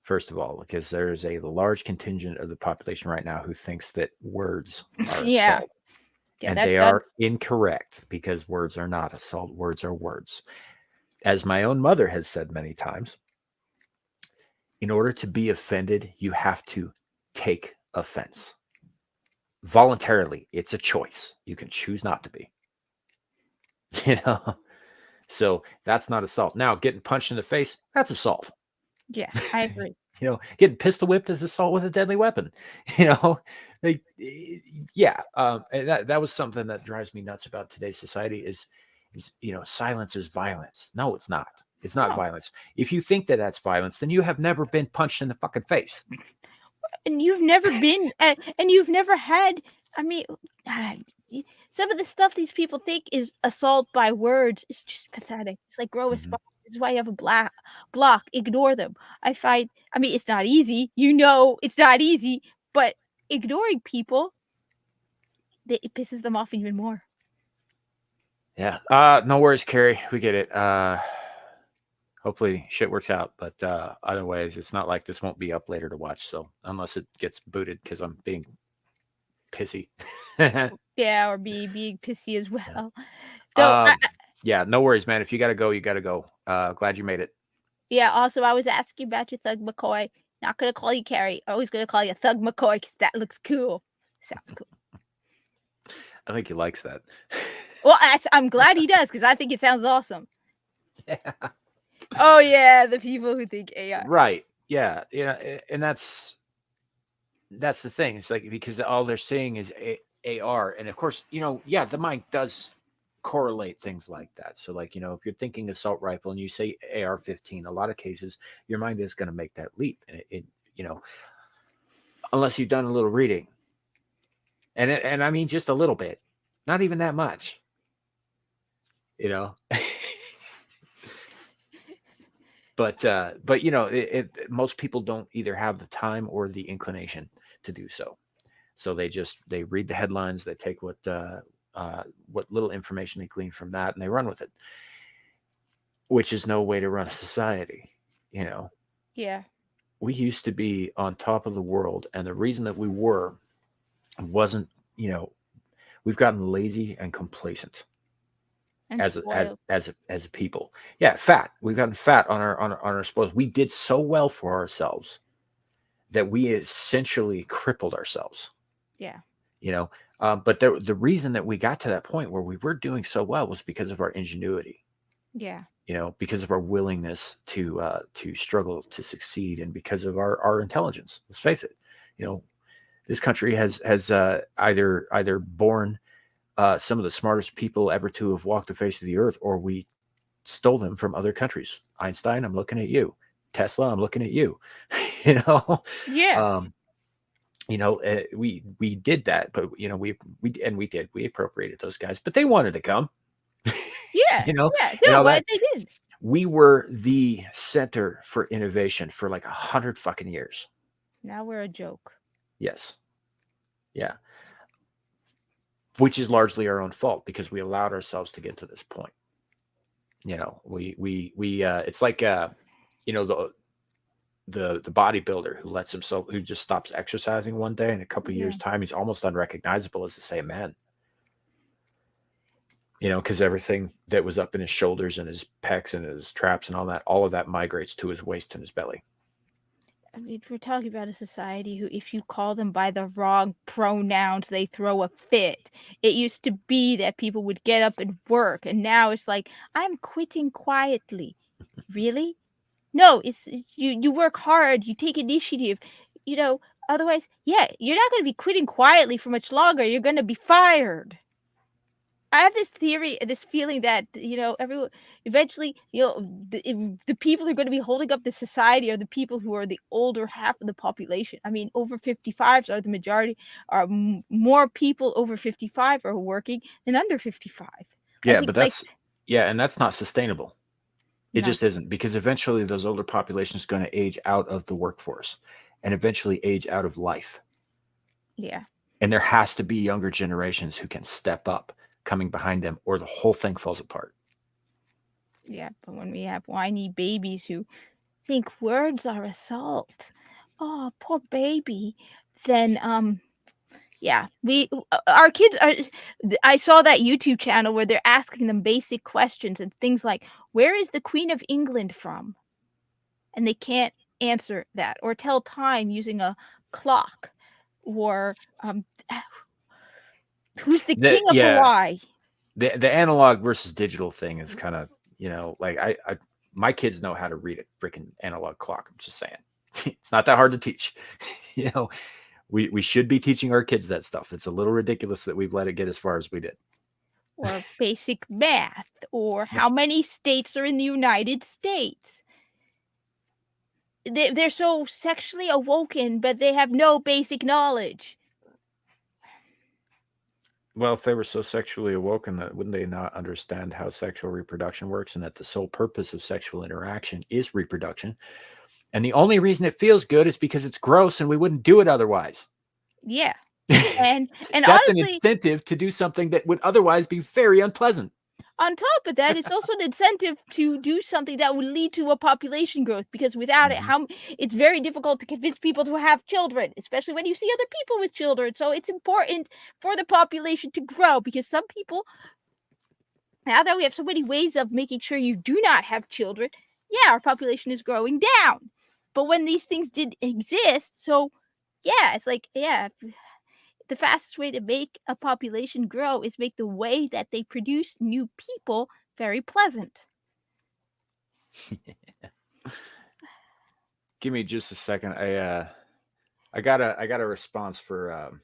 First of all, because there's a large contingent of the population right now who thinks that words are assault. And they are incorrect, because words are not assault. Words are words. As my own mother has said many times, in order to be offended, you have to take offense. Voluntarily, it's a choice. You can choose not to be. So that's not assault. Now, getting punched in the face, that's assault. Yeah, I agree. Getting pistol whipped is assault with a deadly weapon. And that was something that drives me nuts about today's society is silence is violence. No, it's not. It's not violence. If you think that that's violence, then you have never been punched in the fucking face. And you've never been, and you've never had. I mean, some of the stuff these people think is assault by words is just pathetic. It's like grow a spine. This is why you have a block. Ignore them. I mean, it's not easy. It's not easy, but ignoring people, it pisses them off even more. Yeah. No worries, Carrie. We get it. Hopefully shit works out, but otherwise it's not like this won't be up later to watch. So unless it gets booted because I'm being pissy. Yeah, or being pissy as well. Yeah, no worries, man. If you gotta go, you gotta go. Glad you made it. Yeah, also I was asking about you, Thug McCoy. Not gonna call you Carrie. Always gonna call you Thug McCoy because that looks cool. Sounds cool. I think he likes that. Well, I'm glad he does because I think it sounds awesome. Yeah. Oh yeah, the people who think AI. Right. Yeah. And that's the thing. It's like, because all they're saying is AR, and of course, the mind does correlate things like that. So like, if you're thinking assault rifle and you say AR-15, a lot of cases your mind is going to make that leap, and it unless you've done a little reading, and I mean just a little bit, not even that much. But most people don't either have the time or the inclination to do so. So they read the headlines, they take what little information they glean from that, and they run with it, which is no way to run a society. Yeah. We used to be on top of the world, and the reason that we wasn't, we've gotten lazy and complacent. As a people. Yeah, fat. We've gotten fat on our spoils. We did so well for ourselves that we essentially crippled ourselves. Yeah. But the reason that we got to that point where we were doing so well was because of our ingenuity. Yeah. Because of our willingness to struggle to succeed, and because of our intelligence. Let's face it. This country has either born some of the smartest people ever to have walked the face of the earth, or we stole them from other countries. Einstein, I'm looking at you. Tesla, I'm looking at you. Yeah. we did that, but we appropriated those guys, but they wanted to come. Yeah, you know, yeah, and no, all what that. they did. We were the center for innovation for like 100 fucking years. Now we're a joke. Yes. Yeah. Which is largely our own fault because we allowed ourselves to get to this point. It's like the bodybuilder who just stops exercising one day, and a couple years time he's almost unrecognizable as the same man. Because everything that was up in his shoulders and his pecs and his traps and all of that migrates to his waist and his belly. I mean, we're talking about a society who, if you call them by the wrong pronouns, they throw a fit. It used to be that people would get up and work, and now it's like, I'm quitting quietly. Really? No, it's you work hard, you take initiative, otherwise, yeah, you're not going to be quitting quietly for much longer. You're going to be fired. I have this theory, this feeling that everyone eventually, the people who are going to be holding up the society are the people who are the older half of the population. I mean, over 55s are the majority. Are more people over 55 are working than under 55. Yeah, but and that's not sustainable. It just isn't, because eventually those older populations are going to age out of the workforce and eventually age out of life. Yeah. And there has to be younger generations who can step up coming behind them, or the whole thing falls apart. Yeah, but when we have whiny babies who think words are assault, oh, poor baby, then yeah, our kids are. I saw that YouTube channel where they're asking them basic questions and things like, "Where is the Queen of England from?" And they can't answer that or tell time using a clock, or who's the king of Hawaii? The analog versus digital thing is kind of, like my kids know how to read a freaking analog clock. I'm just saying, it's not that hard to teach. We should be teaching our kids that stuff. It's a little ridiculous that we've let it get as far as we did. Or basic math, or how many states are in the United States. They're so sexually awoken, but they have no basic knowledge. Well, if they were so sexually awoken, wouldn't they not understand how sexual reproduction works, and that the sole purpose of sexual interaction is reproduction? And the only reason it feels good is because it's gross and we wouldn't do it otherwise. Yeah. And that's honestly, an incentive to do something that would otherwise be very unpleasant. On top of that, it's also an incentive to do something that would lead to a population growth, because without it, it's very difficult to convince people to have children, especially when you see other people with children. So it's important for the population to grow, because some people, now that we have so many ways of making sure you do not have children, yeah, our population is growing down. But when these things did exist, so yeah, it's like, yeah, the fastest way to make a population grow is make the way that they produce new people very pleasant. Give me just a second. I got a response for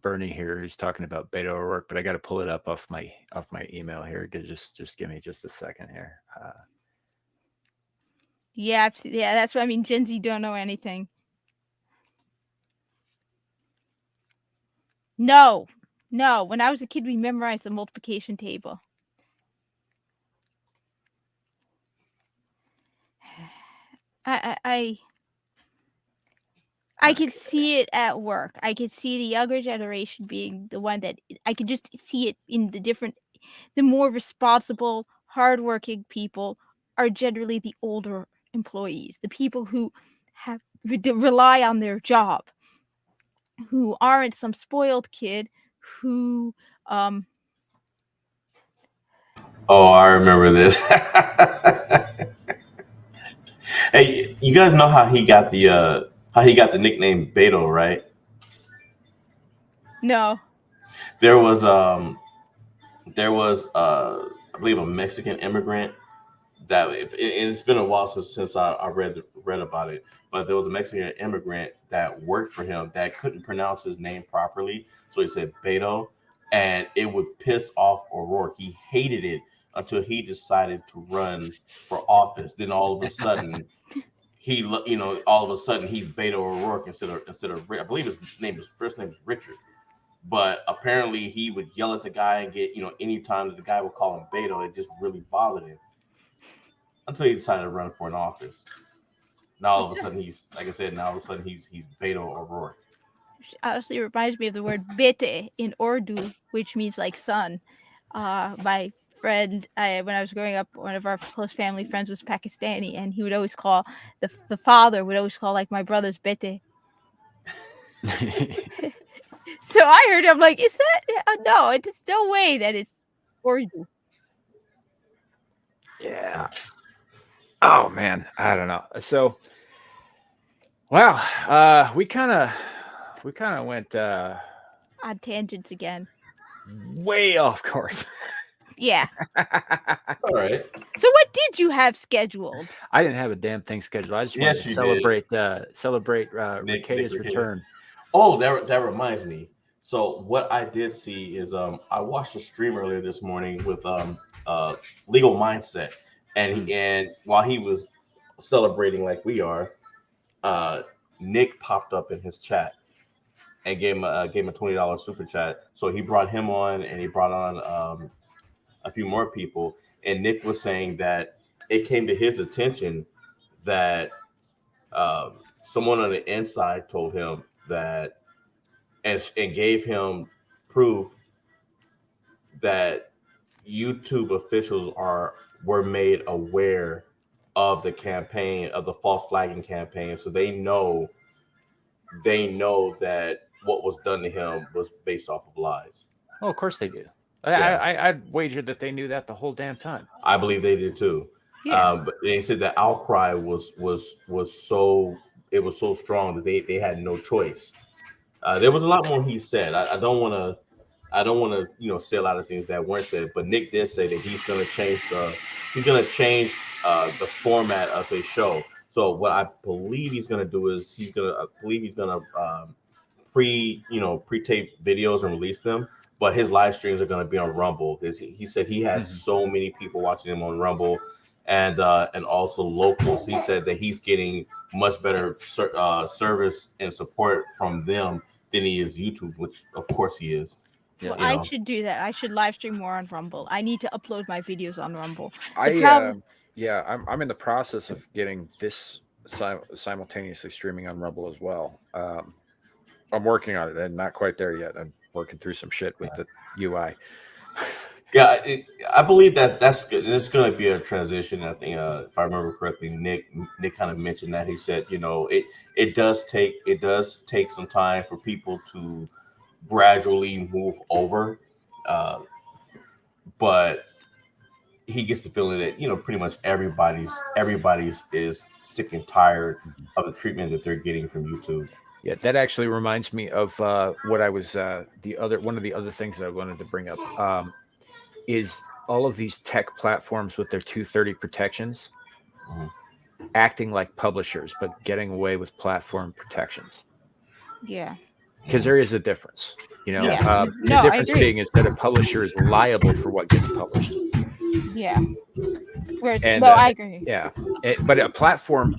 Bernie here. He's talking about Beto O'Rourke, but I got to pull it up off my email here. Just give me just a second here. Yeah, that's what I mean. Gen Z don't know anything. No. When I was a kid, we memorized the multiplication table. I could see it at work. I could see the younger generation being the one that I could just see it in the more responsible, hardworking people are generally the older employees, the people who rely on their job, who aren't some spoiled kid who Oh, I remember this. Hey, you guys know how he got the nickname Beto, right? No. There was I believe a Mexican immigrant that it's been a while since I read about it, but there was a Mexican immigrant that worked for him that couldn't pronounce his name properly, so he said Beto, and it would piss off O'Rourke. He hated it until he decided to run for office. Then all of a sudden, he, all of a sudden he's Beto O'Rourke instead of I believe his first name is Richard. But apparently he would yell at the guy and get, anytime that the guy would call him Beto, it just really bothered him until he decided to run for an office. Now all of a sudden he's, like I said, he's Beto O'Rourke. Honestly, reminds me of the word bete in Urdu, which means like son. My friend, when I was growing up, one of our close family friends was Pakistani, and he would always call the father would always call like my brother's bete. So I heard him like, is that no? It's no way that it's Urdu. Yeah. Oh man, I don't know. So, wow, we kind of went on tangents again. Way off course. Yeah. All right. So what did you have scheduled? I didn't have a damn thing scheduled. I just wanted to celebrate Rekieta's return. Oh, that reminds me. So what I did see is I watched a stream earlier this morning with Legal Mindset, and while he was celebrating like we are, Nick popped up in his chat and gave him a $20 super chat. So he brought him on, and he brought on a few more people. And Nick was saying that it came to his attention that someone on the inside told him that, and gave him proof that YouTube officials were made aware of the campaign, of the false flagging campaign, so they know that what was done to him was based off of lies. Oh, of course they do. I'd wager that they knew that the whole damn time. I believe they did too. Yeah. But they said the outcry was so strong that they had no choice. There was a lot more he said. I don't want to say a lot of things that weren't said, but Nick did say that he's going to change the format of his show. So what I believe he's going to do is he's going to pre-tape videos and release them, but his live streams are going to be on Rumble. He said he had so many people watching him on Rumble, and also locals. He said that he's getting much better service and support from them than he is YouTube, which of course he is. Yeah, well, I should do that. I should live stream more on Rumble. I need to upload my videos on Rumble. I'm in the process of getting this simultaneously streaming on Rumble as well. I'm working on it and not quite there yet. I'm working through some shit with the UI. Yeah, I believe that's good. It's going to be a transition. I think, if I remember correctly, Nick kind of mentioned that. He said, it does take some time for people to gradually move over, but he gets the feeling that pretty much everybody's is sick and tired of the treatment that they're getting from YouTube. Yeah, that actually reminds me of what I was one of the other things that I wanted to bring up. Is all of these tech platforms with their 230 protections acting like publishers, but getting away with platform protections. Yeah. Because there is a difference, The difference being is that a publisher is liable for what gets published. Yeah. I agree. Yeah. But a platform,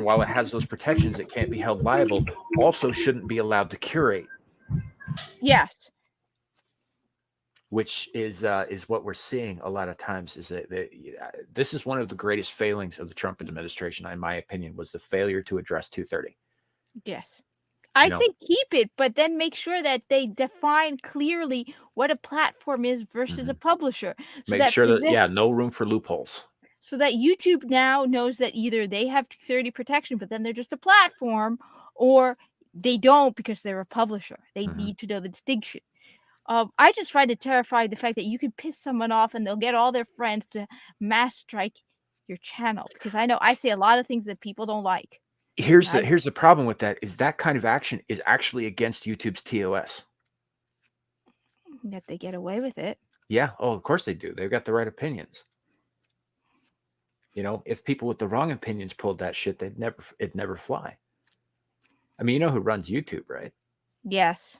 while it has those protections, it can't be held liable, also shouldn't be allowed to curate. Yes. Which is what we're seeing a lot of times, is that this is one of the greatest failings of the Trump administration, in my opinion, was the failure to address 230. Yes. I say keep it, but then make sure that they define clearly what a platform is versus a publisher. So make sure that no room for loopholes. So that YouTube now knows that either they have 230 protection, but then they're just a platform, or they don't because they're a publisher. They need to know the distinction. I just find it terrifying, the fact that you can piss someone off and they'll get all their friends to mass strike your channel, because I know I say a lot of things that people don't like. Here's the problem with that, is that kind of action is actually against YouTube's TOS. Yet they get away with it. Yeah. Oh, of course they do. They've got the right opinions. If people with the wrong opinions pulled that shit, it'd never fly. I mean, you know who runs YouTube, right? Yes.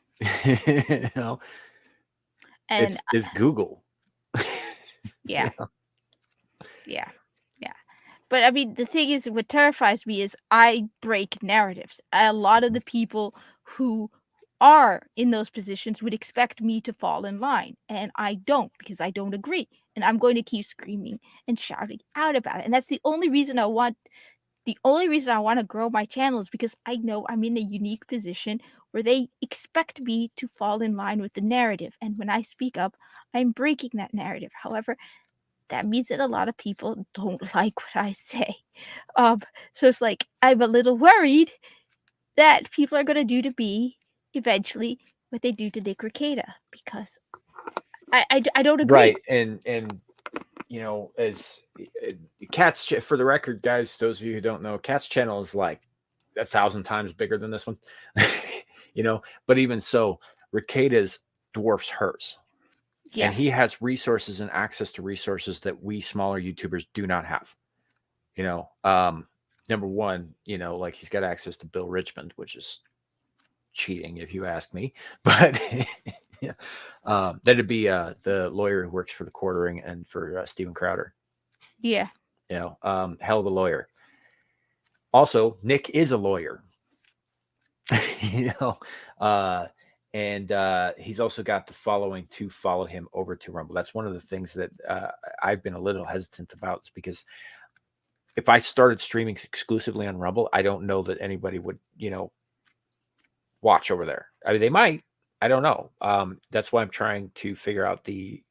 And it's Google. Yeah. But I mean, the thing is, what terrifies me is I break narratives. A lot of the people who are in those positions would expect me to fall in line, and I don't, because I don't agree. And I'm going to keep screaming and shouting out about it. And that's the only reason I want to grow my channel, is because I know I'm in a unique position where they expect me to fall in line with the narrative. And when I speak up, I'm breaking that narrative. However, that means that a lot of people don't like what I say. So it's like, I'm a little worried that people are going to do to me eventually what they do to Nick Rekieta, because I don't agree. Right, and you know, as Cat's for the record, guys, those of you who don't know, Cat's channel is like 1,000 times bigger than this one. You know, but even so, Rekieta's dwarfs hers. Yeah. And he has resources and access to resources that we smaller YouTubers do not have. You know, number one, you know, like he's got access to Bill Richmond, which is cheating if you ask me. But yeah, that'd be the lawyer who works for the Quartering and for Steven Crowder. Yeah. You know, hell of a lawyer. Also, Nick is a lawyer. You know, and he's also got the following to follow him over to Rumble. That's one of the things that I've been a little hesitant about, is because if I started streaming exclusively on Rumble, I don't know that anybody would, you know, watch over there. I mean, they might. I don't know. That's why I'm trying to figure out the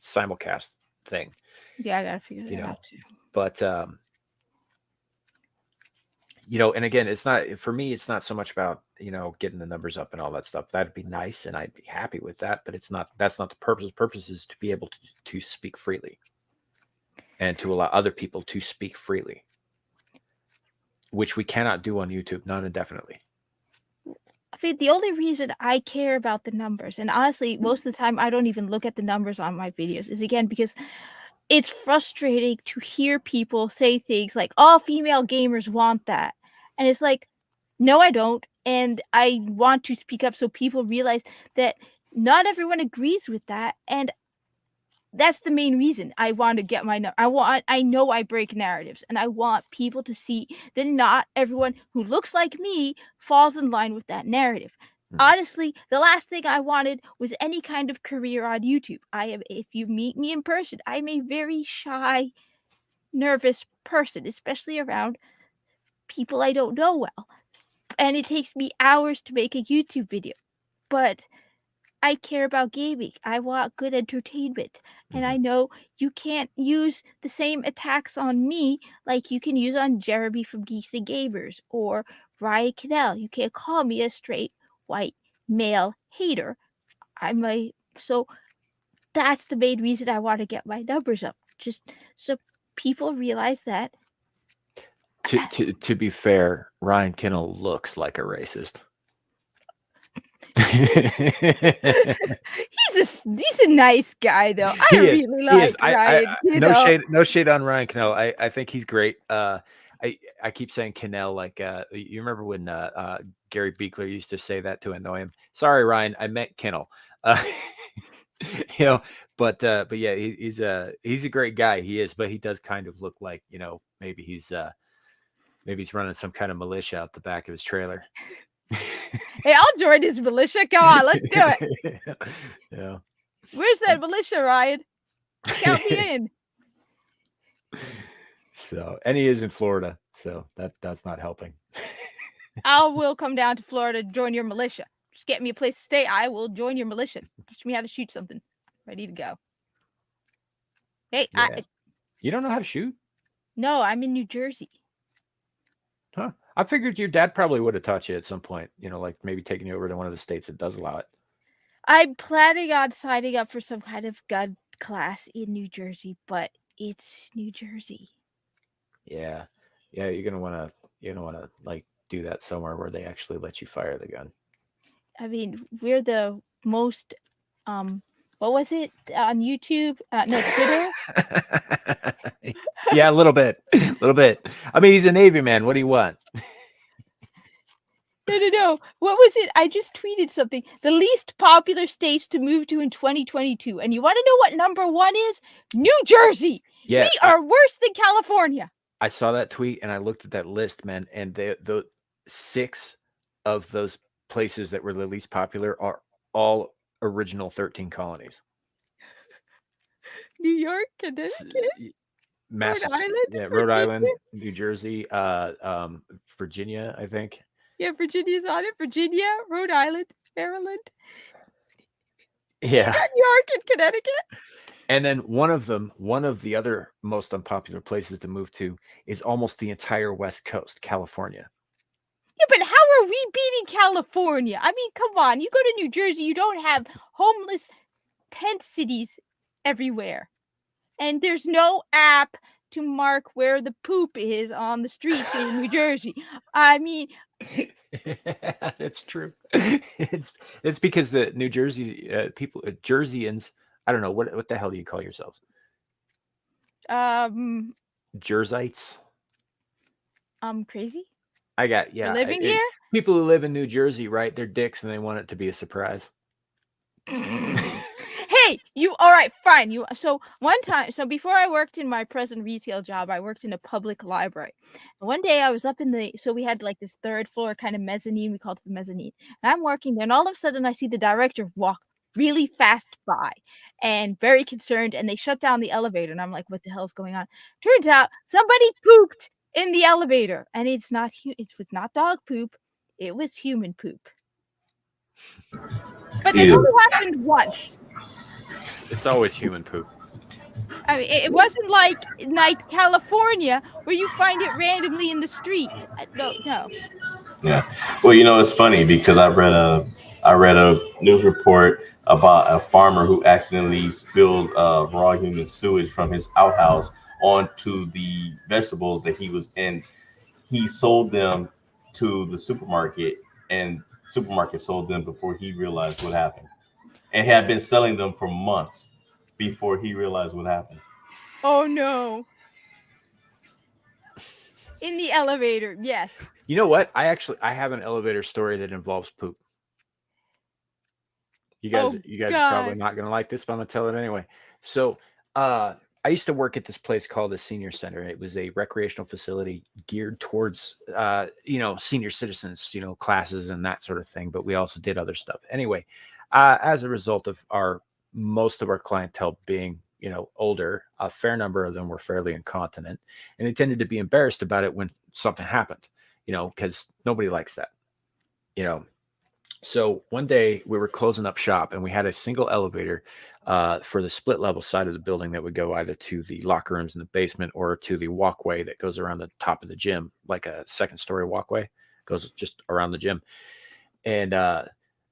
simulcast thing. Yeah, I gotta figure that out too. But you know, and again, it's not, for me, it's not so much about, you know, getting the numbers up and all that stuff. That'd be nice, and I'd be happy with that. But it's not. That's not the purpose. The purpose is to be able to speak freely, and to allow other people to speak freely, which we cannot do on YouTube, not indefinitely. I mean, the only reason I care about the numbers, and honestly, most of the time I don't even look at the numbers on my videos, is again because it's frustrating to hear people say things like, all female gamers want that. And it's like, no, I don't. And I want to speak up so people realize that not everyone agrees with that. And that's the main reason I want to get my I know I break narratives, and I want people to see that not everyone who looks like me falls in line with that narrative. Honestly, the last thing I wanted was any kind of career on YouTube. If you meet me in person, I'm a very shy, nervous person, especially around people I don't know well. And it takes me hours to make a YouTube video. But I care about gaming. I want good entertainment. And I know you can't use the same attacks on me like you can use on Jeremy from Geeks and Gamers or Ryan Cannell. You can't call me a straight white male hater. So that's the main reason I want to get my numbers up. Just so people realize that. To be fair, Ryan Kinnell looks like a racist. He's a nice guy though. I really like Ryan. No shade on Ryan Cannell. I think he's great. I keep saying Cannell, like you remember when Gary Beekler used to say that to annoy him. Sorry, Ryan, I meant Kinnell. You know, but yeah, he's a great guy. He is, but he does kind of look like, you know, maybe he's running some kind of militia out the back of his trailer. Hey, I'll join his militia. Come on, let's do it. Yeah. Where's that militia, Ryan? Count me in. So, and he is in Florida, so that's not helping. I will come down to Florida to join your militia. Just get me a place to stay. I will join your militia. Teach me how to shoot something. Ready to go. Hey, yeah. You don't know how to shoot? No, I'm in New Jersey. Huh. I figured your dad probably would have taught you at some point, you know, like maybe taking you over to one of the states that does allow it. I'm planning on signing up for some kind of gun class in New Jersey, but it's New Jersey. Yeah. Yeah, you're gonna wanna like do that somewhere where they actually let you fire the gun. I mean, we're the most what was it on YouTube? No, Twitter. Yeah, a little bit. I mean, he's a Navy man. What do you want? No. What was it? I just tweeted something. The least popular states to move to in 2022. And you want to know what number one is? New Jersey. Yeah, we are worse than California. I saw that tweet and I looked at that list, man, and the 6 of those places that were the least popular are all original 13 colonies. New York, Connecticut, Massachusetts, Island, Rhode Virginia. Island, New Jersey, Virginia, I think. Yeah, Virginia's on it. Virginia, Rhode Island, Maryland. Yeah. New York and Connecticut. And then one of the other most unpopular places to move to is almost the entire West Coast, California. Yeah, but how are we beating California? I mean, come on. You go to New Jersey, you don't have homeless tent cities everywhere. And there's no app to mark where the poop is on the streets in New Jersey. I mean, it's true. It's because the New Jersey people, Jerseyans, I don't know what the hell do you call yourselves? Jerseyites. Crazy. I got For living here. People who live in New Jersey, right? They're dicks and they want it to be a surprise. Hey, you all right? Fine. So one time, before I worked in my present retail job, I worked in a public library. And one day I was up we had like this 3rd floor kind of mezzanine. We called it the mezzanine. And I'm working there, and all of a sudden I see the director walk really fast by and very concerned, and they shut down the elevator. And I'm like, what the hell's going on? Turns out somebody pooped in the elevator, and it was not dog poop. It was human poop. But it only happened once. It's always human poop. I mean, it wasn't like California where you find it randomly in the street. No. Yeah. Well, it's funny because I read a news report about a farmer who accidentally spilled raw human sewage from his outhouse onto the vegetables that he was in. He sold them to the supermarket, and the supermarket sold them before he realized what happened, and had been selling them for months before he realized what happened. Oh no. In the elevator, yes. You know what? I have an elevator story that involves poop. You guys are probably not going to like this, but I'm going to tell it anyway. So, I used to work at this place called the Senior Center. It was a recreational facility geared towards, senior citizens, classes and that sort of thing. But we also did other stuff. Anyway, as a result of most of our clientele being, older, a fair number of them were fairly incontinent, and they tended to be embarrassed about it when something happened, because nobody likes that, So one day we were closing up shop, and we had a single elevator for the split level side of the building that would go either to the locker rooms in the basement or to the walkway that goes around the top of the gym, like a 2nd-story walkway goes just around the gym. And it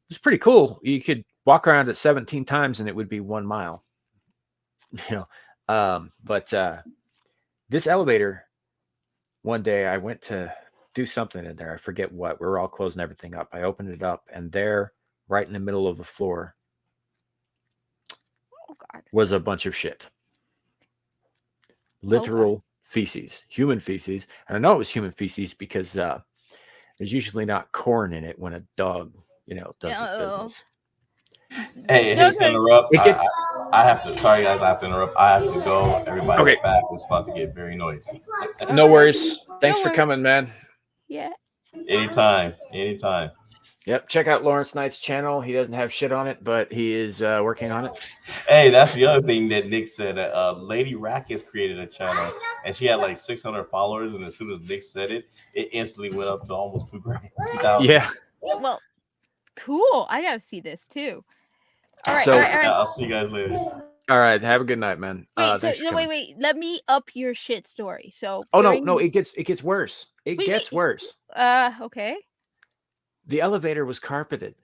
was pretty cool. You could walk around it 17 times and it would be 1 mile. But this elevator, one day I went to do something in there. I forget what. We were all closing everything up. I opened it up, and there, right in the middle of the floor, was a bunch of shit. Literal feces, human feces. And I know it was human feces because there's usually not corn in it when a dog, does his business. Hey, to interrupt. I have to. Sorry, guys. I have to interrupt. I have to go. Everybody's back. It's about to get very noisy. No worries. Thanks for coming, man. Yeah. Anytime. Yep. Check out Lawrence Knight's channel. He doesn't have shit on it, but he is working on it. Hey, that's the other thing that Nick said. Lady Rackets created a channel, and she had like 600 followers. And as soon as Nick said it, it instantly went up to almost 2,000. Yeah. Well, cool. I gotta see this too. All right. I'll see you guys later. All right. Have a good night, man. Wait. Let me up your shit story. So. No. It gets worse. It gets worse. Okay. The elevator was carpeted.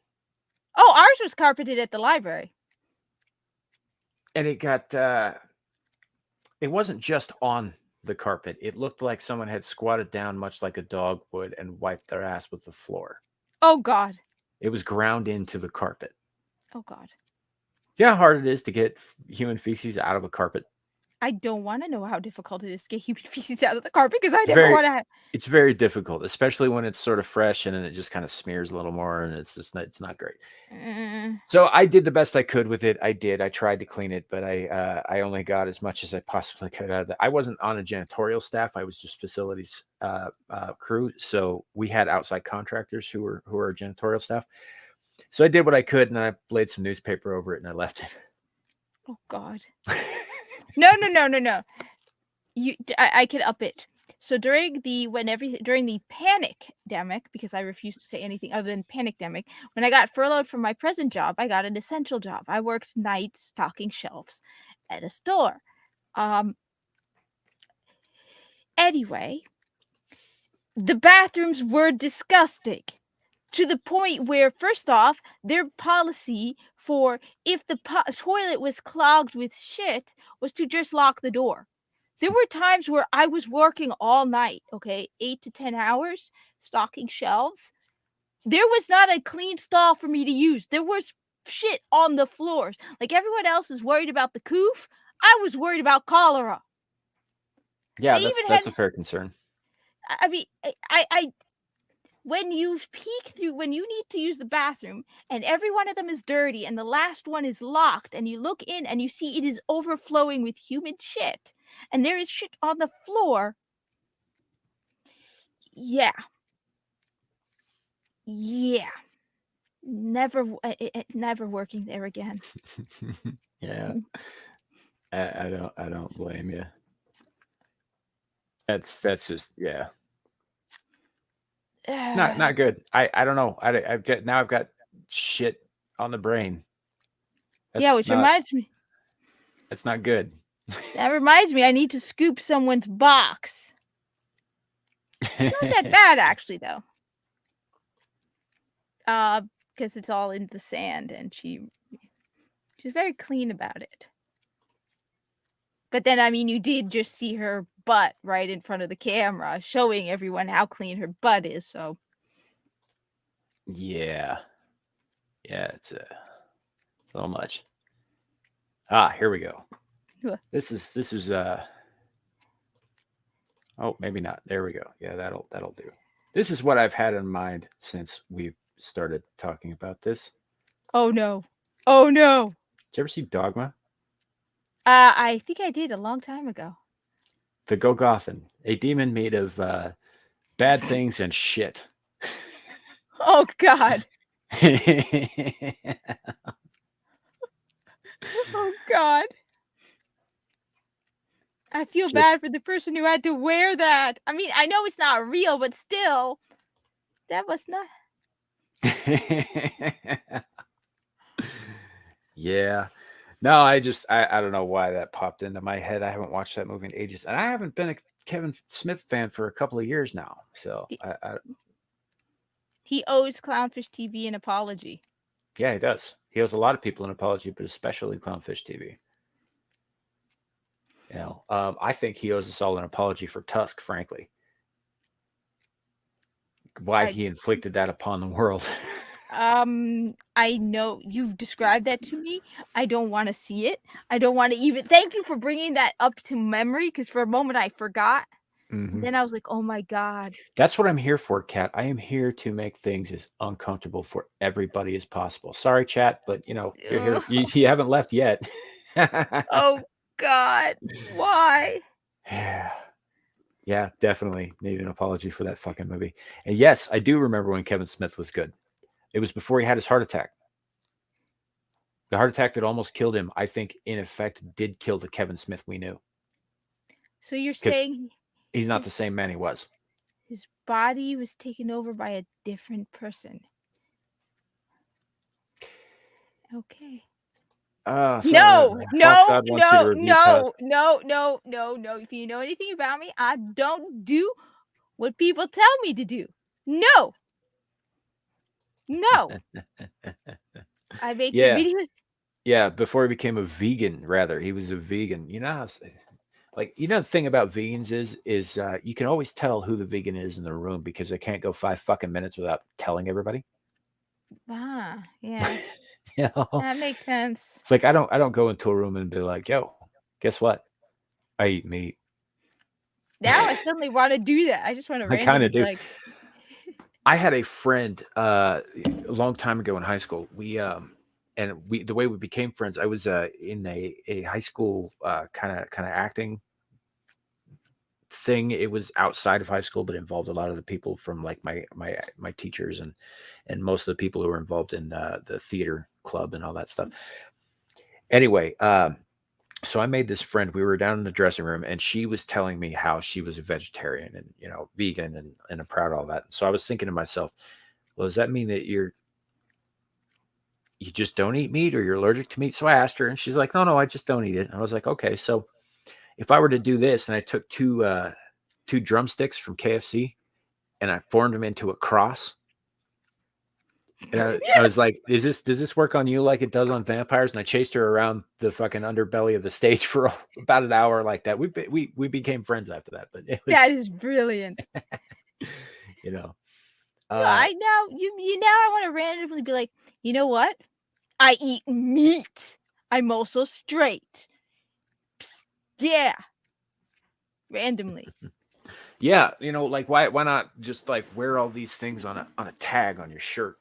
Oh, ours was carpeted at the library. And it got. It wasn't just on the carpet. It looked like someone had squatted down, much like a dog would, and wiped their ass with the floor. Oh God. It was ground into the carpet. Oh God. You know how hard it is to get human feces out of a carpet? I don't want to know how difficult it is to get human feces out of the carpet because I never want to. It's very difficult, especially when it's sort of fresh and then it just kind of smears a little more, and it's not great. So I did the best I could with it. I tried to clean it, but I only got as much as I possibly could out of it. I wasn't on a janitorial staff. I was just facilities crew. So we had outside contractors who were our janitorial staff. So I did what I could, and I laid some newspaper over it, and I left it. Oh God! No! I can up it. So during the panic-demic, because I refused to say anything other than panic-demic, when I got furloughed from my present job, I got an essential job. I worked nights stocking shelves at a store. Anyway, the bathrooms were disgusting. To the point where, first off, their policy for if the toilet was clogged with shit was to just lock the door. There were times where I was working all night, 8 to 10 hours, stocking shelves. There was not a clean stall for me to use. There was shit on the floors. Like everyone else was worried about the coof, I was worried about cholera. Yeah, that's a fair concern. I mean, when you need to use the bathroom and every one of them is dirty and the last one is locked and you look in and you see it is overflowing with human shit and there is shit on the floor. Yeah. Never working there again. Yeah. I don't blame you. That's just, yeah. Not good. I don't know. I've got shit on the brain. Which reminds me. That's not good. That reminds me, I need to scoop someone's box. It's not that bad, actually, though. Because it's all in the sand, and she's very clean about it. But then, I mean, you did just see her butt right in front of the camera, showing everyone how clean her butt is. So. Yeah, it's a little much. Here we go. This is oh, maybe not. There we go. Yeah, that'll do. This is what I've had in mind since we've started talking about this. Oh no. Did you ever see Dogma? I think I did a long time ago. The Golgothan, a demon made of bad things and shit. Oh God. Oh God. I feel bad for the person who had to wear that. I mean, I know it's not real, but still, that was not. Yeah. No, I don't know why that popped into my head. I haven't watched that movie in ages, and I haven't been a Kevin Smith fan for a couple of years now. So he owes Clownfish TV an apology. Yeah, he does. He owes a lot of people an apology, but especially Clownfish TV. You know, I think he owes us all an apology for Tusk, frankly. Why he inflicted that upon the world. I know you've described that to me. I don't want to see it. I don't want to even. Thank you for bringing that up to memory, because for a moment I forgot. Mm-hmm. And then I was like, oh my God. That's what I'm here for, Kat. I am here to make things as uncomfortable for everybody as possible. Sorry, chat, but you're here. You haven't left yet. Oh God, why? Yeah, definitely need an apology for that fucking movie. And yes, I do remember when Kevin Smith was good. It was before he had his heart attack. The heart attack that almost killed him, I think, in effect, did kill the Kevin Smith we knew. So you're saying he's not the same man he was. His body was taken over by a different person. Okay. No. If you know anything about me, I don't do what people tell me to do. No. I make the video. Yeah, before he became a vegan, rather. He was a vegan. You know, the thing about vegans is you can always tell who the vegan is in the room because they can't go 5 fucking minutes without telling everybody. Yeah. You know? That makes sense. It's like I don't go into a room and be like, yo, guess what? I eat meat. Now I suddenly want to do that. I just want to I kinda randomly do. like, I had a friend a long time ago in high school. The way we became friends, I was in a high school kind of acting thing. It was outside of high school, but involved a lot of the people from like my teachers and most of the people who were involved in the theater club and all that stuff. Anyway, so I made this friend. We were down in the dressing room, and she was telling me how she was a vegetarian and vegan and I'm proud of all that. So I was thinking to myself, well, does that mean that you just don't eat meat or you're allergic to meat? So I asked her, and she's like, no, I just don't eat it. And I was like, okay, so if I were to do this, and I took two drumsticks from KFC and I formed them into a cross, and I was like, does this work on you like it does on vampires? And I chased her around the fucking underbelly of the stage for about an hour like that. We became friends after that, but it was, that is brilliant. you know, No, I want to randomly be like, you know what? I eat meat. I'm also straight. Psst, yeah. Randomly. yeah, like why not just like wear all these things on a tag on your shirt,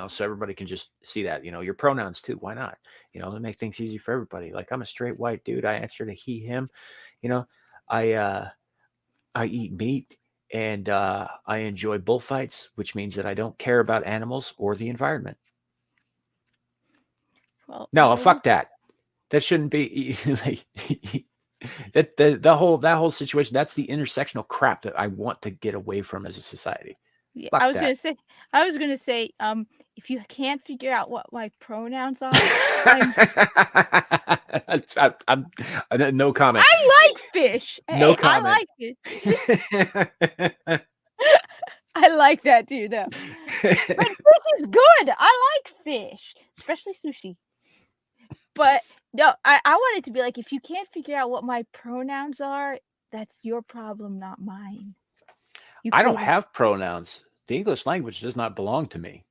so everybody can just see that, your pronouns too. Why not? To make things easy for everybody. Like, I'm a straight white dude. I answer to he, him. I eat meat and I enjoy bullfights, which means that I don't care about animals or the environment. Well, No, fuck that. That shouldn't be like, that whole situation. That's the intersectional crap that I want to get away from as a society. yeah, Fuck I was that. gonna say, if you can't figure out what my pronouns are, I'm no comment. I like fish. No Hey, comment. I like it. I like that too, though. But fish is good. I like fish, especially sushi. But no, I want it to be like, if you can't figure out what my pronouns are, that's your problem, not mine. I don't have pronouns. The English language does not belong to me.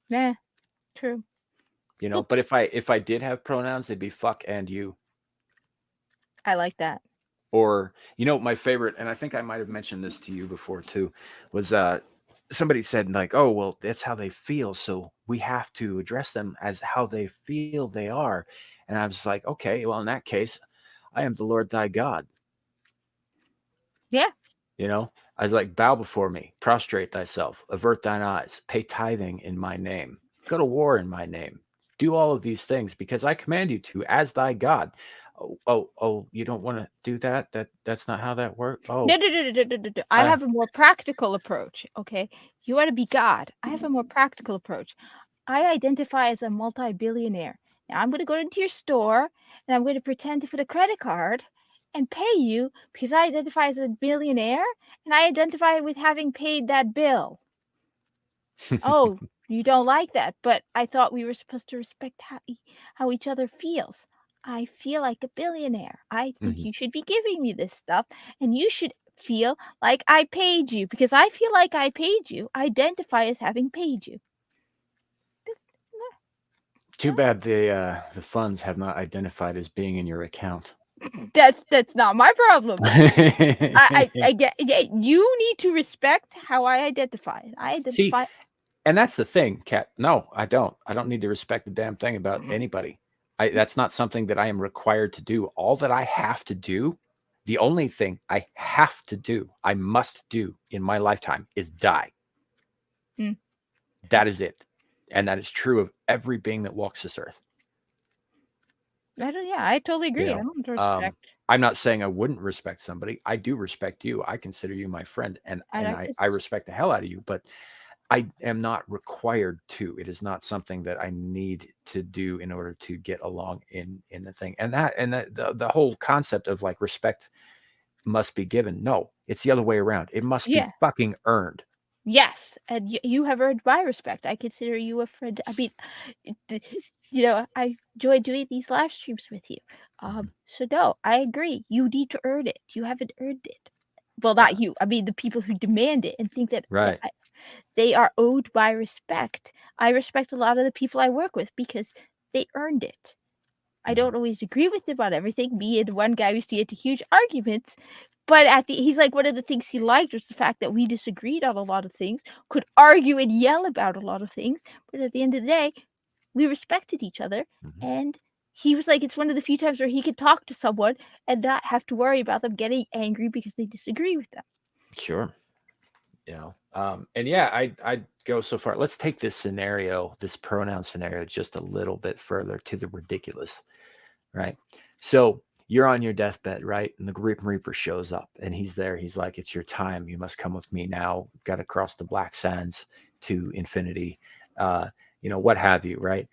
Nah, true. But if I did have pronouns, they'd be fuck and you. I like that. Or, my favorite, and I think I might have mentioned this to you before too, was somebody said like, oh, well, that's how they feel, so we have to address them as how they feel they are. And I was like, okay, well, in that case, I am the Lord thy God. Yeah. I was like, bow before me, prostrate thyself, avert thine eyes, pay tithing in my name, go to war in my name, do all of these things because I command you to as thy God. Oh, you don't want to do that? That's not how that works. Oh, No. I have a more practical approach. Okay, you want to be God. I have a more practical approach. I identify as a multi-billionaire. Now I'm going to go into your store and I'm going to pretend to put a credit card and pay you because I identify as a billionaire and I identify with having paid that bill. Oh, you don't like that, but I thought we were supposed to respect how each other feels. I feel like a billionaire. I think you should be giving me this stuff, and you should feel like I paid you because I feel like I paid you. Identify as having paid you. Too bad the funds have not identified as being in your account. That's not my problem. I get. Yeah, you need to respect how I identify. I identify. See, and that's the thing, Kat. No, I don't. I don't need to respect the damn thing about anybody. That's not something that I am required to do. All that I have to do, the only thing I have to do, I must do in my lifetime is die. That is it. And that is true of every being that walks this earth. I totally agree. I don't respect. I'm not saying I wouldn't respect somebody. I do respect you. I consider you my friend, and I respect the hell out of you, but I am not required to. It is not something that I need to do in order to get along in the thing. And the whole concept of like respect must be given. No, it's the other way around. It must be fucking earned. Yes, and you have earned my respect. I consider you a friend. I mean, I enjoy doing these live streams with you. So no, I agree. You need to earn it. You haven't earned it. Well, not you. I mean, the people who demand it and think that they are owed my respect. I respect a lot of the people I work with because they earned it. I don't always agree with him on everything. Me and one guy used to get into huge arguments. But he's like, one of the things he liked was the fact that we disagreed on a lot of things, could argue and yell about a lot of things. But at the end of the day, we respected each other. And he was like, it's one of the few times where he could talk to someone and not have to worry about them getting angry because they disagree with them. Sure. And yeah, I'd go so far. Let's take this pronoun scenario, just a little bit further to the ridiculous, right? So you're on your deathbed, right? And the Grim Reaper shows up and he's there. He's like, it's your time. You must come with me now. Got to cross the black sands to infinity, what have you, right?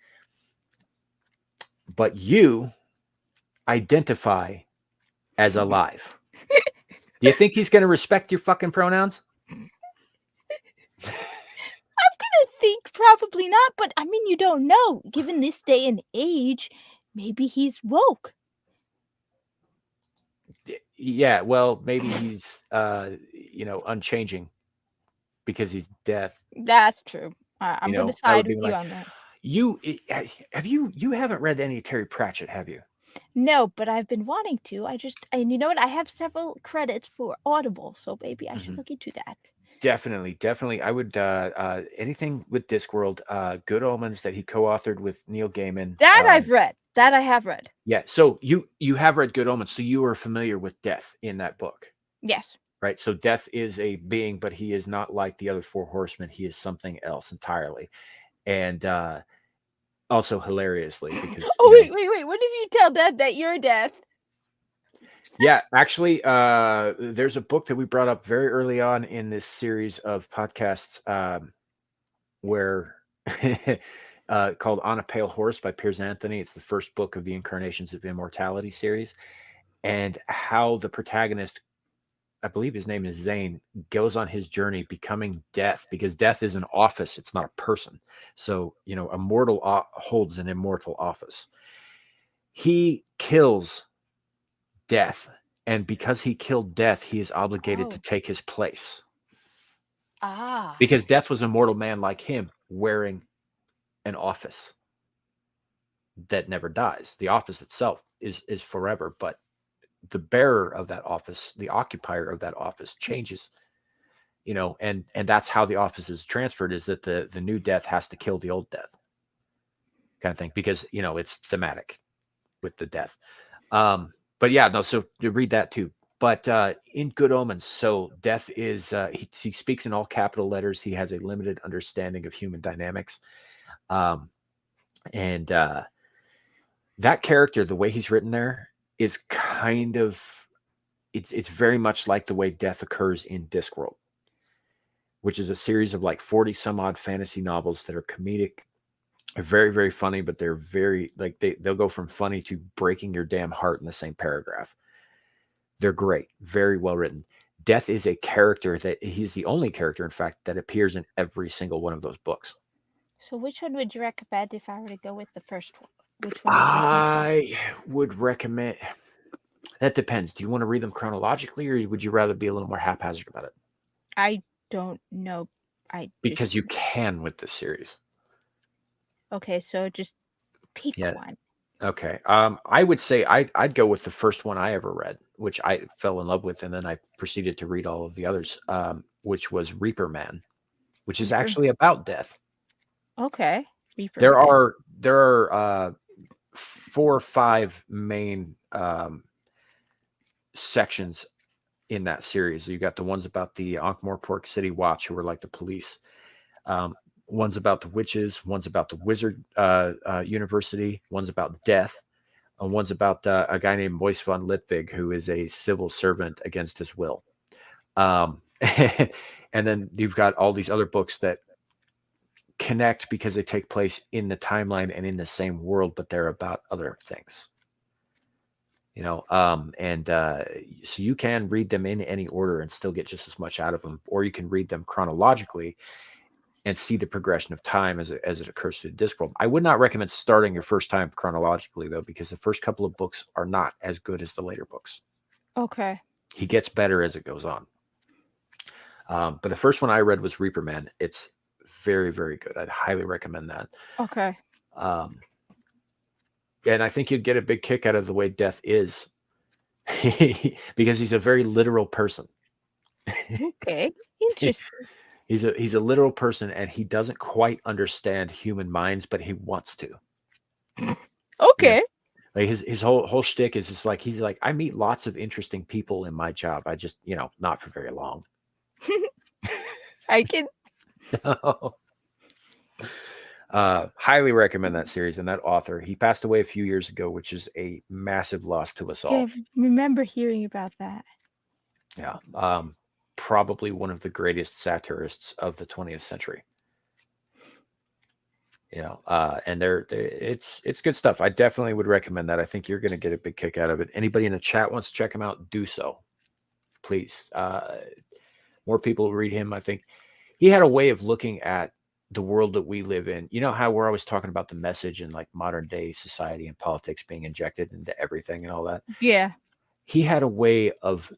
But you identify as alive. Do you think he's going to respect your fucking pronouns? I'm gonna think probably not, but I mean, you don't know. Given this day and age, maybe he's woke. Yeah, well, maybe he's unchanging because he's death. That's true. I'm gonna side with you on that. You haven't read any Terry Pratchett, have you? No, but I've been wanting to. And you know what? I have several credits for Audible, so maybe I should look into that. Definitely. I would anything with Discworld, Good Omens that he co-authored with Neil Gaiman. That I've read. That I have read. Yeah. So you have read Good Omens, so you are familiar with death in that book. Yes. Right. So death is a being, but he is not like the other four horsemen. He is something else entirely. And also hilariously, because wait. What if you tell Death that you're Death? Yeah, actually, there's a book that we brought up very early on in this series of podcasts where called On a Pale Horse by Piers Anthony. It's the first book of the Incarnations of Immortality series, and how the protagonist, I believe his name is Zane, goes on his journey becoming death, because death is an office. It's not a person. So, a mortal holds an immortal office. He kills death, and because he killed death, he is obligated to take his place. Because death was a mortal man like him, wearing an office that never dies. The office itself is forever, but the bearer of that office, the occupier of that office, changes. And that's how the office is transferred, is that the new death has to kill the old death, kind of thing, because it's thematic with the death. But yeah, no, so you read that too. But in Good Omens, so death is, he speaks in all capital letters. He has a limited understanding of human dynamics. And that character, the way he's written there, is kind of, it's very much like the way death occurs in Discworld, which is a series of like 40 some odd fantasy novels that are comedic. Are very, very funny, but they're very, like, they'll go from funny to breaking your damn heart in the same paragraph. They're great, very well written. Death is a character that he's the only character, in fact, that appears in every single one of those books. So which one would you recommend if I were to go with the first one? Which one? I would recommend, that depends. Do you want to read them chronologically, or would you rather be a little more haphazard about it? I don't know. Because you can with this series. Okay, so just pick one. Okay. I would say I'd go with the first one I ever read, which I fell in love with, and then I proceeded to read all of the others, which was Reaper Man, which is actually about death. Okay. There are 4 or 5 main sections in that series. You got the ones about the Ankh-Morpork City Watch, who are like the police. One's about the witches, one's about the wizard university, one's about death, and one's about a guy named Boyce von Litvig, who is a civil servant against his will. And then you've got all these other books that connect because they take place in the timeline and in the same world, but they're about other things. So you can read them in any order and still get just as much out of them, or you can read them chronologically and see the progression of time as it occurs through the Discworld. I would not recommend starting your first time chronologically, though, because the first couple of books are not as good as the later books. Okay. He gets better as it goes on. But the first one I read was Reaper Man. It's very, very good. I'd highly recommend that. Okay. And I think you'd get a big kick out of the way Death is, because he's a very literal person. Okay, interesting. He's a literal person, and he doesn't quite understand human minds, but he wants to. Okay. Like his whole shtick is just like he's like, I meet lots of interesting people in my job. I just, not for very long. I can. Highly recommend that series and that author. He passed away a few years ago, which is a massive loss to us all. Yeah, I remember hearing about that. Yeah. Probably one of the greatest satirists of the 20th century. And it's good stuff. I definitely would recommend that. I think you're going to get a big kick out of it. Anybody in the chat wants to check him out, do so, please. More people read him. I think he had a way of looking at the world that we live in. You know how we're always talking about the message and like modern day society and politics being injected into everything and all that. Yeah. He had a way of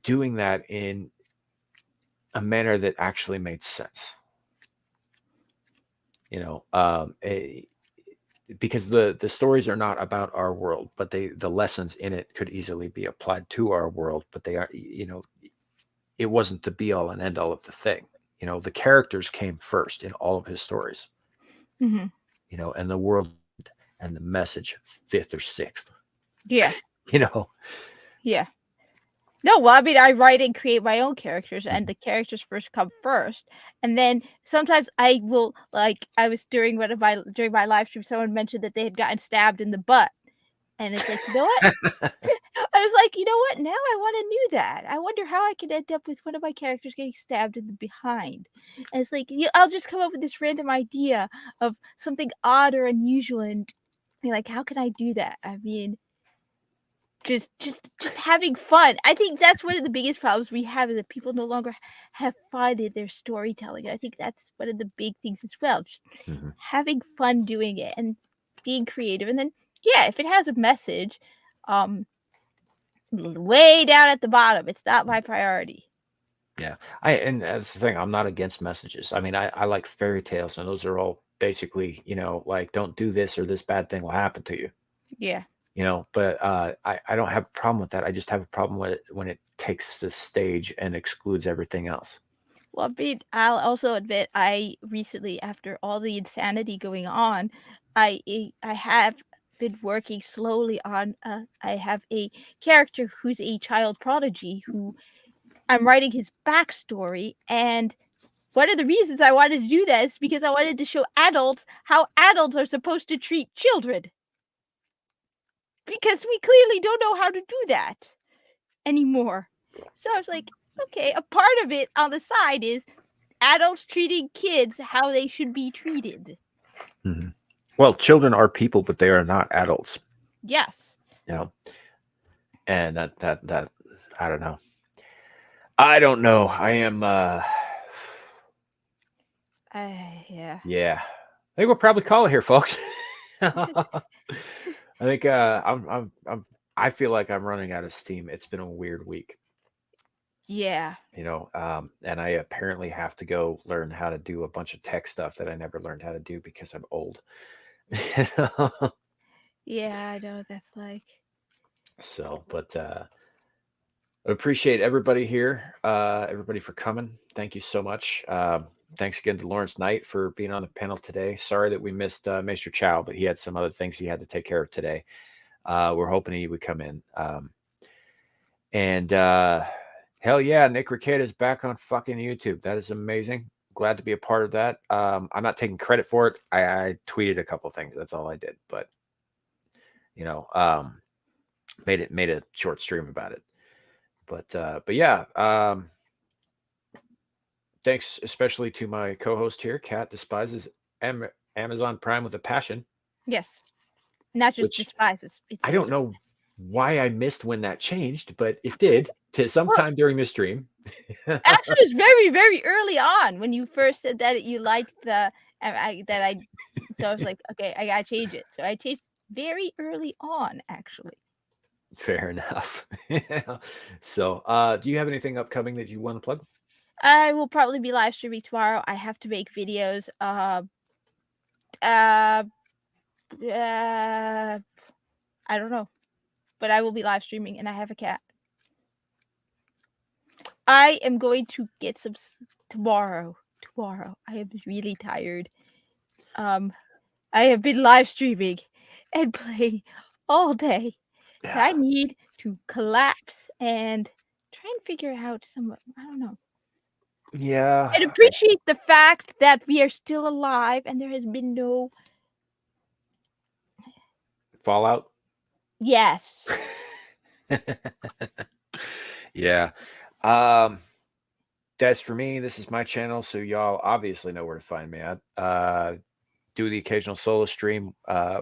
doing that in a manner that actually made sense. Because the stories are not about our world, but the lessons in it could easily be applied to our world, but they are, it wasn't the be all and end all of the thing. The characters came first in all of his stories, Mm-hmm. And the world and the message fifth or sixth. Yeah. Yeah. No, well, I mean, I write and create my own characters, and the characters first come first, and then sometimes I will, like, I was during my live stream, someone mentioned that they had gotten stabbed in the butt, and it's like, you know what? I was like, you know what? Now I want to know that. I wonder how I could end up with one of my characters getting stabbed in the behind. And it's like, I'll just come up with this random idea of something odd or unusual, and be like, how can I do that? I mean, just having fun. I think that's one of the biggest problems we have, is that people no longer have fun in their storytelling. I think that's one of the big things as well. Just having fun doing it and being creative. And then, yeah, if it has a message, way down at the bottom, it's not my priority. Yeah. And that's the thing. I'm not against messages. I mean, I like fairy tales, and those are all basically, like, don't do this or this bad thing will happen to you. Yeah. But I don't have a problem with that. I just have a problem with it when it takes the stage and excludes everything else. Well, I'll also admit, I recently, after all the insanity going on, I have been working slowly on. I have a character who's a child prodigy who I'm writing his backstory, and one of the reasons I wanted to do that is because I wanted to show adults how adults are supposed to treat children. Because we clearly don't know how to do that anymore. So I was like, okay, a part of it on the side is adults treating kids how they should be treated. Mm-hmm. Well, children are people, but they are not adults. Yes. And that I don't know. I don't know. I am. Yeah. Yeah. I think we'll probably call it here, folks. I think I feel like I'm running out of steam. It's been a weird week. Yeah. And I apparently have to go learn how to do a bunch of tech stuff that I never learned how to do because I'm old. Yeah, I know what that's like. So, but I appreciate everybody here, everybody for coming. Thank you so much. Thanks again to Lawrence Knight for being on the panel today. Sorry that we missed Mr. Chow, but he had some other things he had to take care of today. We're hoping he would come in. And hell yeah, Nick Rekieta is back on fucking YouTube. That is amazing. Glad to be a part of that. I'm not taking credit for it. I tweeted a couple things. That's all I did. But made a short stream about it. But yeah. Thanks especially to my co-host here. Kat despises Amazon Prime with a passion. Yes. Not just despises. I don't know why I missed when that changed, but it did to sometime during the stream. Actually, it was very, very early on when you first said that you liked so I was like, okay, I gotta change it. So I changed very early on, actually. Fair enough. So, do you have anything upcoming that you want to plug? I will probably be live streaming tomorrow. I have to make videos. I don't know, but I will be live streaming, and I have a cat. I am going to get some tomorrow. Tomorrow, I am really tired. I have been live streaming and playing all day. And I need to collapse and try and figure out some. I don't know. Yeah. And appreciate the fact that we are still alive and there has been no Fallout. Yes. Yeah. That's for me. This is my channel, so y'all obviously know where to find me at. Do the occasional solo stream,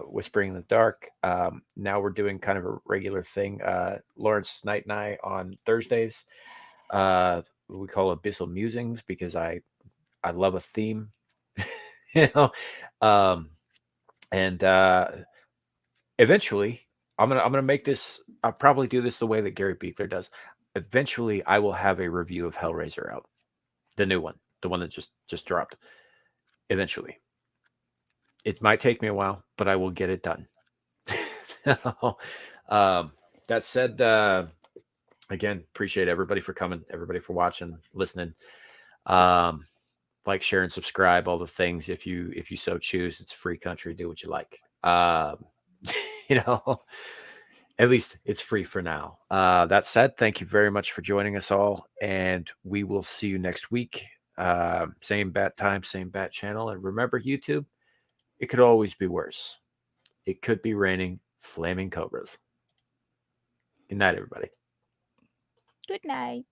Whispering in the Dark. Now we're doing kind of a regular thing. Lawrence Knight and I on Thursdays. We call Abyssal Musings because I love a theme. You know. And eventually I'm gonna make this. I'll probably do this the way that Gary Beekler does. Eventually, I will have a review of Hellraiser out, the new one, the one that just dropped. Eventually, it might take me a while, but I will get it done. That said, again, appreciate everybody for coming, everybody for watching, listening. Like, share, and subscribe. All the things, if you so choose. It's a free country. Do what you like. You know. At least it's free for now. That said, thank you very much for joining us all, and we will see you next week. Same bat time, same bat channel. And remember, YouTube, it could always be worse. It could be raining flaming cobras. Good night, everybody. Good night.